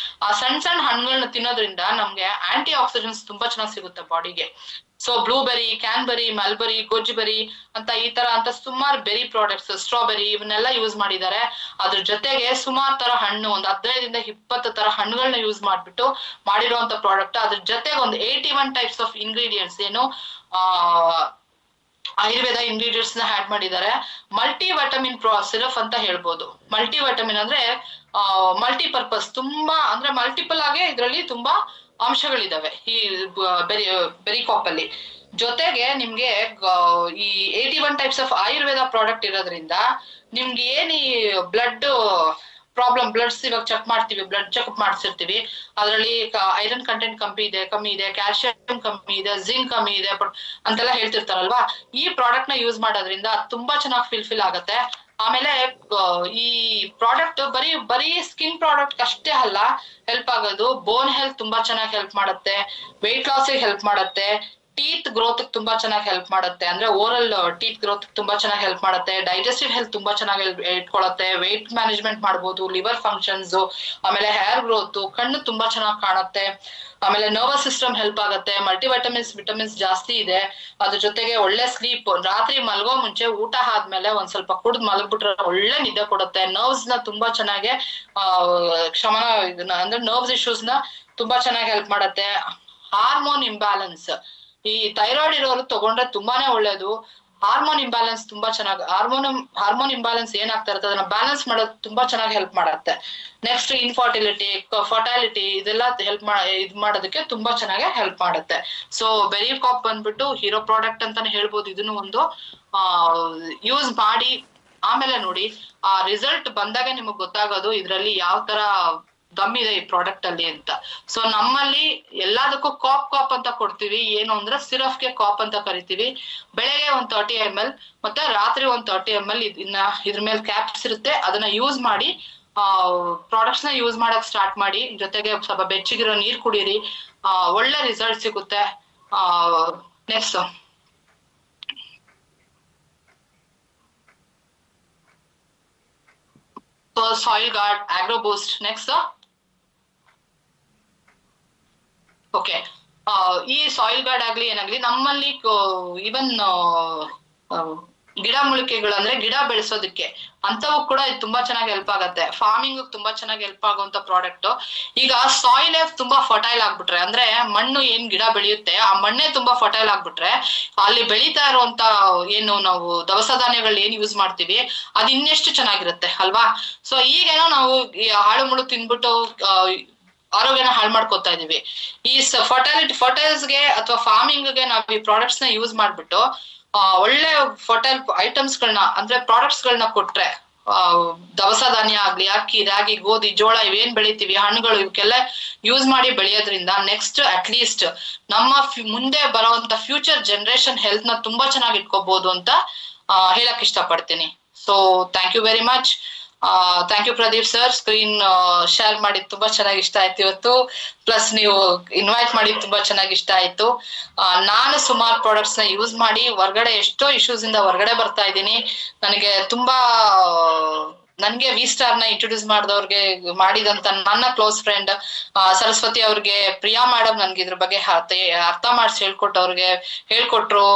S1: ಆ ಸಣ್ಣ ಹಣ್ಣುಗಳನ್ನ ತಿನ್ನೋದ್ರಿಂದ ನಮ್ಗೆ ಆಂಟಿ ಆಕ್ಸಿಡೆಂಟ್ಸ್ ತುಂಬಾ ಚೆನ್ನಾಗಿ ಸಿಗುತ್ತೆ ಬಾಡಿಗೆ. ಸೊ ಬ್ಲೂಬೆರಿ, ಕ್ಯಾನ್ಬೆರಿ, ಮಲ್ಬರಿ, ಗೋಜಿಬೆರಿ ಅಂತ ಈ ತರ ಅಂತ ಸುಮಾರು ಬೆರಿ ಪ್ರಾಡಕ್ಟ್ಸ್, ಸ್ಟ್ರಾಬೆರಿ ಇವನ್ನೆಲ್ಲ ಯೂಸ್ ಮಾಡಿದ್ದಾರೆ. ಅದ್ರ ಜೊತೆಗೆ ಸುಮಾರು ತರ ಹಣ್ಣು, ಒಂದು 15-20 ತರ ಹಣ್ಣುಗಳನ್ನ ಯೂಸ್ ಮಾಡ್ಬಿಟ್ಟು ಮಾಡಿರುವಂತ ಪ್ರಾಡಕ್ಟ್. ಅದ್ರ ಜೊತೆಗೆ ಒಂದು 81 ಟೈಪ್ಸ್ ಆಫ್ ಇಂಗ್ರೀಡಿಯೆಂಟ್ಸ್, ಏನು ಆಯುರ್ವೇದ ಇಂಗ್ರೀಡಿಯೆಂಟ್ಸ್ ನ ಆಡ್ ಮಾಡಿದ್ದಾರೆ. ಮಲ್ಟಿ ವಿಟಮಿನ್ ಸಿರಪ್ ಅಂತ ಹೇಳ್ಬೋದು. ಮಲ್ಟಿ ವಿಟಮಿನ್ ಅಂದ್ರೆ ಮಲ್ಟಿಪರ್ಪಸ್, ತುಂಬಾ ಅಂದ್ರೆ ಮಲ್ಟಿಪಲ್ ಆಗಿ ಇದರಲ್ಲಿ ತುಂಬಾ ಅಂಶಗಳಿದಾವೆ ಈ ಬೆರಿ ಕಾಪ್ ಅಲ್ಲಿ. ಜೊತೆಗೆ ನಿಮ್ಗೆ ಈ 81 ಟೈಪ್ಸ್ ಆಫ್ ಆಯುರ್ವೇದ ಪ್ರಾಡಕ್ಟ್ ಇರೋದ್ರಿಂದ ನಿಮ್ಗೆ ಏನ್ ಈ ಬ್ಲಡ್ ಬ್ಲಡ್ಸ್ ಇವಾಗ ಚೆಕ್ ಮಾಡ್ತೀವಿ, ಬ್ಲಡ್ ಚೆಕ್ಅಪ್ ಮಾಡ್ಸಿರ್ತೀವಿ, ಅದರಲ್ಲಿ ಐರನ್ ಕಂಟೆಂಟ್ ಕಮ್ಮಿ ಇದೆ, ಕ್ಯಾಲ್ಸಿಯಂ ಕಮ್ಮಿ ಇದೆ, ಜಿಂಕ್ ಕಮ್ಮಿ ಇದೆ ಅಂತೆಲ್ಲ ಹೇಳ್ತಿರ್ತಾರಲ್ವಾ. ಈ ಪ್ರಾಡಕ್ಟ್ ನ ಯೂಸ್ ಮಾಡೋದ್ರಿಂದ ತುಂಬಾ ಚೆನ್ನಾಗಿ ಫಿಲ್ ಆಗತ್ತೆ. ಆಮೇಲೆ ಈ ಪ್ರಾಡಕ್ಟ್ ಬರೀ ಸ್ಕಿನ್ ಪ್ರಾಡಕ್ಟ್ ಅಷ್ಟೇ ಅಲ್ಲ ಹೆಲ್ಪ್ ಆಗೋದು, ಬೋನ್ ಹೆಲ್ತ್ ತುಂಬಾ ಚೆನ್ನಾಗಿ ಹೆಲ್ಪ್ ಮಾಡುತ್ತೆ, ವೆಯ್ಟ್ ಲಾಸ್ ಹೆಲ್ಪ್ ಮಾಡುತ್ತೆ, ಟೀತ್ ಗ್ರೋತ್ ತುಂಬಾ ಚೆನ್ನಾಗಿ ಹೆಲ್ಪ್ ಮಾಡುತ್ತೆ, ಅಂದ್ರೆ ಓರಲ್ ಟೀತ್ ಗ್ರೋತ್ ತುಂಬಾ ಚೆನ್ನಾಗಿ ಹೆಲ್ಪ್ ಮಾಡುತ್ತೆ, ಡೈಜೆಸ್ಟಿವ್ ಹೆಲ್ತ್ ತುಂಬಾ ಚೆನ್ನಾಗಿ ಇಟ್ಕೊಳ್ಳುತ್ತೆ, ವೆಯ್ಟ್ ಮ್ಯಾನೇಜ್ಮೆಂಟ್ ಮಾಡ್ಬೋದು, ಲಿವರ್ ಫಂಕ್ಷನ್ಸ್, ಆಮೇಲೆ ಹೇರ್ ಗ್ರೋತ್, ಕಣ್ಣು ತುಂಬಾ ಚೆನ್ನಾಗಿ ಕಾಣುತ್ತೆ, ಆಮೇಲೆ ನರ್ವಸ್ ಸಿಸ್ಟಮ್ ಹೆಲ್ಪ್ ಆಗುತ್ತೆ, ವಿಟಮಿನ್ಸ್ ಜಾಸ್ತಿ ಇದೆ. ಅದ್ರ ಜೊತೆಗೆ ಒಳ್ಳೆ ಸ್ಲೀಪ್, ರಾತ್ರಿ ಮಲ್ಗೋ ಮುಂಚೆ ಊಟ ಆದ್ಮೇಲೆ ಒಂದ್ ಸ್ವಲ್ಪ ಕುಡ್ದು ಮಲಗ್ಬಿಟ್ರೆ ಒಳ್ಳೆ ನಿದ್ದೆ ಕೊಡುತ್ತೆ. ನರ್ವ್ಸ್ ನ ತುಂಬಾ ಚೆನ್ನಾಗಿ ಶಮನ ಅಂದ್ರೆ ನರ್ವ್ಸ್ ಇಶ್ಯೂಸ್ ನ ತುಂಬಾ ಚೆನ್ನಾಗಿ ಹೆಲ್ಪ್ ಮಾಡುತ್ತೆ. ಹಾರ್ಮೋನ್ ಇಂಬ್ಯಾಲೆನ್ಸ್, ಈ ಥೈರಾಯ್ಡ್ ಇರೋರು ತಗೊಂಡ್ರೆ ತುಂಬಾನೇ ಒಳ್ಳೇದು. ಹಾರ್ಮೋನ್ ಇಂಬ್ಯಾಲೆನ್ಸ್ ತುಂಬಾ ಚೆನ್ನಾಗಿ, ಹಾರ್ಮೋನ್ ಇಂಬ್ಯಾಲೆನ್ಸ್ ಏನಾಗ್ತಾ ಇರುತ್ತೆ ಅದನ್ನ ಬ್ಯಾಲೆನ್ಸ್ ಮಾಡೋದು ತುಂಬಾ ಚೆನ್ನಾಗಿ ಹೆಲ್ಪ್ ಮಾಡುತ್ತೆ. ನೆಕ್ಸ್ಟ್ ಫರ್ಟಾಲಿಟಿ ಇದೆಲ್ಲ ಇದ್ ಮಾಡೋದಕ್ಕೆ ತುಂಬಾ ಚೆನ್ನಾಗಿ ಹೆಲ್ಪ್ ಮಾಡುತ್ತೆ. ಸೊ ಬೆರಿ ಕಾಪ್ ಬಂದ್ಬಿಟ್ಟು ಹೀರೋ ಪ್ರಾಡಕ್ಟ್ ಅಂತಾನೆ ಹೇಳ್ಬೋದು. ಇದನ್ನು ಒಂದು ಯೂಸ್ ಮಾಡಿ ಆಮೇಲೆ ನೋಡಿ ಆ ರಿಸಲ್ಟ್ ಬಂದಾಗ ನಿಮಗ್ ಗೊತ್ತಾಗೋದು ಇದ್ರಲ್ಲಿ ಯಾವ ತರ ದಮ್ ಇದೆ ಈ ಪ್ರಾಡಕ್ಟ್ ಅಲ್ಲಿ ಅಂತ. ಸೊ ನಮ್ಮಲ್ಲಿ ಎಲ್ಲದಕ್ಕೂ ಕಾಪ್ ಅಂತ ಕೊಡ್ತೀವಿ. ಏನು ಅಂದ್ರೆ ಸಿರಫ್ಗೆ ಕಾಪ್ ಅಂತ ಕರಿತೀವಿ. ಬೆಳಗ್ಗೆ ಒಂದು 30 ml ಮತ್ತೆ ರಾತ್ರಿ ಒಂದು 30 ml ಇದ್ರ ಮೇಲೆ ಕ್ಯಾಪ್ಸ್ ಇರುತ್ತೆ. ಅದನ್ನ ಯೂಸ್ ಮಾಡಿ ಪ್ರಾಡಕ್ಟ್ಸ್ ನ ಯೂಸ್ ಮಾಡಕ್ ಸ್ಟಾರ್ಟ್ ಮಾಡಿ. ಜೊತೆಗೆ ಸ್ವಲ್ಪ ಬೆಚ್ಚಗಿರೋ ನೀರ್ ಕುಡೀರಿ, ಒಳ್ಳೆ ರಿಸಲ್ಟ್ ಸಿಗುತ್ತೆ. ನೆಕ್ಸ್ಟ್ ಸಾಯಿಲ್ ಗಾರ್ಡ್, ಆಗ್ರೋ ಬೂಸ್ಟ್. ನೆಕ್ಸ್ಟ್ ಓಕೆ, ಈ ಸಾಯಿಲ್ ಗಾರ್ಡ್ ಆಗ್ಲಿ ಏನಾಗ್ಲಿ ನಮ್ಮಲ್ಲಿ ಈವನ್ ಗಿಡ ಮೂಲಿಕೆಗಳು ಅಂದ್ರೆ ಗಿಡ ಬೆಳೆಸೋದಕ್ಕೆ ಅಂತವು ಕೂಡ ಇದು ತುಂಬಾ ಚೆನ್ನಾಗಿ ಹೆಲ್ಪ್ ಆಗತ್ತೆ. ಫಾರ್ಮಿಂಗ್ ತುಂಬಾ ಚೆನ್ನಾಗಿ ಹೆಲ್ಪ್ ಆಗುವಂತ ಪ್ರಾಡಕ್ಟ್. ಈಗ ಸಾಯಿಲ್ ತುಂಬಾ ಫರ್ಟೈಲ್ ಆಗ್ಬಿಟ್ರೆ, ಅಂದ್ರೆ ಮಣ್ಣು ಏನ್ ಗಿಡ ಬೆಳೆಯುತ್ತೆ ಆ ಮಣ್ಣೆ ತುಂಬಾ ಫರ್ಟೈಲ್ ಆಗ್ಬಿಟ್ರೆ ಅಲ್ಲಿ ಬೆಳೀತಾ ಇರುವಂತ ಏನು ನಾವು ದವಸ ಧಾನ್ಯಗಳು ಏನ್ ಯೂಸ್ ಮಾಡ್ತೀವಿ ಅದು ಇನ್ನೆಷ್ಟು ಚೆನ್ನಾಗಿರುತ್ತೆ ಅಲ್ವಾ. ಸೊ ಈಗೇನೋ ನಾವು ಈ ಹಾಳು ಮುಳು ತಿನ್ಬಿಟ್ಟು ಆರೋಗ್ಯನ ಹಾಳು ಮಾಡ್ಕೊತಾ ಇದೀವಿ. ಈ ಫರ್ಟೈಲ್ಸ್ಗೆ ಅಥವಾ ಫಾರ್ಮಿಂಗ್ಗೆ ನಾವು ಈ ಪ್ರಾಡಕ್ಟ್ಸ್ ನ ಯೂಸ್ ಮಾಡ್ಬಿಟ್ಟು ಒಳ್ಳೆ ಫರ್ಟೈಲ್ ಐಟಮ್ಸ್ ಗಳನ್ನ ಅಂದ್ರೆ ಪ್ರಾಡಕ್ಟ್ಸ್ ಗಳನ್ನ ಕೊಟ್ರೆ, ದವಸ ಧಾನ್ಯ ಆಗ್ಲಿ, ಅಕ್ಕಿ, ರಾಗಿ, ಗೋಧಿ, ಜೋಳ ಇವೇನ್ ಬೆಳಿತೀವಿ, ಹಣ್ಣುಗಳು, ಇವಕ್ಕೆಲ್ಲ ಯೂಸ್ ಮಾಡಿ ಬೆಳೆಯೋದ್ರಿಂದ ನೆಕ್ಸ್ಟ್ ಅಟ್ ಲೀಸ್ಟ್ ನಮ್ಮ ಮುಂದೆ ಬರುವಂತ ಫ್ಯೂಚರ್ ಜನರೇಷನ್ ಹೆಲ್ತ್ ನ ತುಂಬಾ ಚೆನ್ನಾಗಿ ಇಟ್ಕೋಬಹುದು ಅಂತ ಹೇಳಕ್ ಇಷ್ಟಪಡ್ತೀನಿ. So thank you very much. Thank you Pradeep sir. Screen share ಮಾಡಿದ್ ತುಂಬಾ ಚೆನ್ನಾಗಿ ಇಷ್ಟ ಆಯ್ತು ಇವತ್ತು. ಪ್ಲಸ್ ನೀವು ಇನ್ವೈಟ್ ಮಾಡಿದ್ ತುಂಬಾ ಚೆನ್ನಾಗಿ ಇಷ್ಟ ಆಯ್ತು. ನಾನು ಸುಮಾರು ಪ್ರಾಡಕ್ಟ್ಸ್ ನ ಯೂಸ್ ಮಾಡಿ ಹೊರ್ಗಡೆ ಎಷ್ಟೋ ಇಶ್ಯೂಸ್ ಇಂದ ಹೊರಗಡೆ ಬರ್ತಾ ಇದ್ದೀನಿ. ನನಗೆ ತುಂಬಾ ನನ್ಗೆ ವಿ ಸ್ಟಾರ್ ನ ಇಂಟ್ರೊಡ್ಯೂಸ್ ಮಾಡಿದವ್ರಿಗೆ ಮಾಡಿದಂತ ನನ್ನ ಕ್ಲೋಸ್ ಫ್ರೆಂಡ್ ಸರಸ್ವತಿ ಅವ್ರಿಗೆ, ಪ್ರಿಯಾ ಮೇಡಮ್ ನನ್ಗೆ ಇದ್ರ ಬಗ್ಗೆ ಅರ್ಥ ಮಾಡಿಸಿ ಹೇಳ್ಕೊಟ್ರು.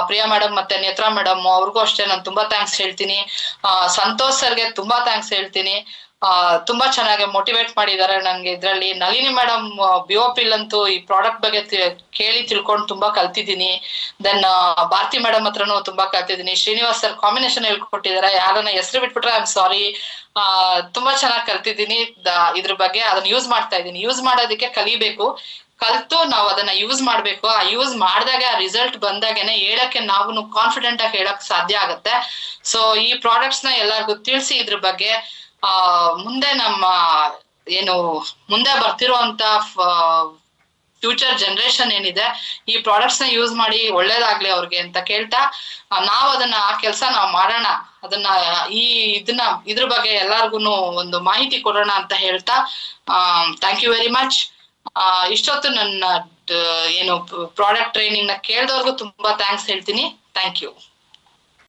S1: ಪ್ರಿಯಾ ಮೇಡಮ್ ಮತ್ತೆ ನೇತ್ರಾ ಮೇಡಮ್ ಅವ್ರಿಗೂ ಅಷ್ಟೇ ನಾನು ತುಂಬಾ ಥ್ಯಾಂಕ್ಸ್ ಹೇಳ್ತೀನಿ. ಸಂತೋಷ್ ಸರ್ಗೆ ತುಂಬಾ ಥ್ಯಾಂಕ್ಸ್ ಹೇಳ್ತೀನಿ. ತುಂಬಾ ಚೆನ್ನಾಗಿ ಮೋಟಿವೇಟ್ ಮಾಡಿದ್ದಾರೆ ನನ್ಗೆ ಇದ್ರಲ್ಲಿ. ನಳಿನಿ ಮೇಡಮ್ ಬಿಒಪಿಲ್ ಅಂತೂ ಈ ಪ್ರಾಡಕ್ಟ್ ಬಗ್ಗೆ ಕೇಳಿ ತಿಳ್ಕೊಂಡು ತುಂಬಾ ಕಲ್ತಿದ್ದೀನಿ. ದೆನ್ ಭಾರತಿ ಮೇಡಮ್ ಹತ್ರನೂ ತುಂಬಾ ಕಲ್ತಿದ್ದೀನಿ. ಶ್ರೀನಿವಾಸ್ ಸರ್ ಕಾಂಬಿನೇಷನ್ ಹೇಳ್ಕೊಟ್ಟಿದ್ದಾರೆ. ಯಾರನ್ನ ಹೆಸರು ಬಿಟ್ಬಿಟ್ರೆ ಐ ಆಮ್ ಸಾರಿ. ತುಂಬಾ ಚೆನ್ನಾಗಿ ಕಲ್ತಿದ್ದೀನಿ ಇದ್ರ ಬಗ್ಗೆ. ಅದನ್ನ ಯೂಸ್ ಮಾಡ್ತಾ ಇದ್ದೀನಿ. ಯೂಸ್ ಮಾಡೋದಕ್ಕೆ ಕಲಿಬೇಕು, ಕಲ್ತು ನಾವು ಅದನ್ನ ಯೂಸ್ ಮಾಡ್ಬೇಕು. ಆ ಯೂಸ್ ಮಾಡಿದಾಗ ಆ ರಿಸಲ್ಟ್ ಬಂದಾಗೇನೆ ಹೇಳಕ್ಕೆ ನಾವು ಕಾನ್ಫಿಡೆಂಟ್ ಆಗಿ ಹೇಳಕ್ ಸಾಧ್ಯ ಆಗತ್ತೆ. ಸೊ ಈ ಪ್ರಾಡಕ್ಟ್ಸ್ ನ ಎಲ್ಲರಿಗೂ ತಿಳಿಸಿ ಇದ್ರ ಬಗ್ಗೆ ಮುಂದೆ ನಮ್ಮ ಏನು ಮುಂದೆ ಬರ್ತಿರೋಂತ ಫ್ಯೂಚರ್ ಜನರೇಷನ್ ಏನಿದೆ ಈ ಪ್ರಾಡಕ್ಟ್ಸ್ ನ ಯೂಸ್ ಮಾಡಿ ಒಳ್ಳೇದಾಗ್ಲಿ ಅವ್ರಿಗೆ ಅಂತ ಕೇಳ್ತಾ, ನಾವ್ ಅದನ್ನ ಆ ಕೆಲ್ಸ ನಾವ್ ಮಾಡೋಣ. ಅದನ್ನ ಇದ್ರ ಬಗ್ಗೆ ಎಲ್ಲಾರ್ಗುನು ಒಂದು ಮಾಹಿತಿ ಕೊಡೋಣ ಅಂತ ಹೇಳ್ತಾ ಥ್ಯಾಂಕ್ ಯು ವೆರಿ ಮಚ್. ಇಷ್ಟೊತ್ತು ನನ್ನ ಏನು ಪ್ರಾಡಕ್ಟ್ ಟ್ರೈನಿಂಗ್ ನ ಕೇಳ್ದವ್ರಿಗೂ ತುಂಬಾ ಥ್ಯಾಂಕ್ಸ್ ಹೇಳ್ತೀನಿ. Thank you.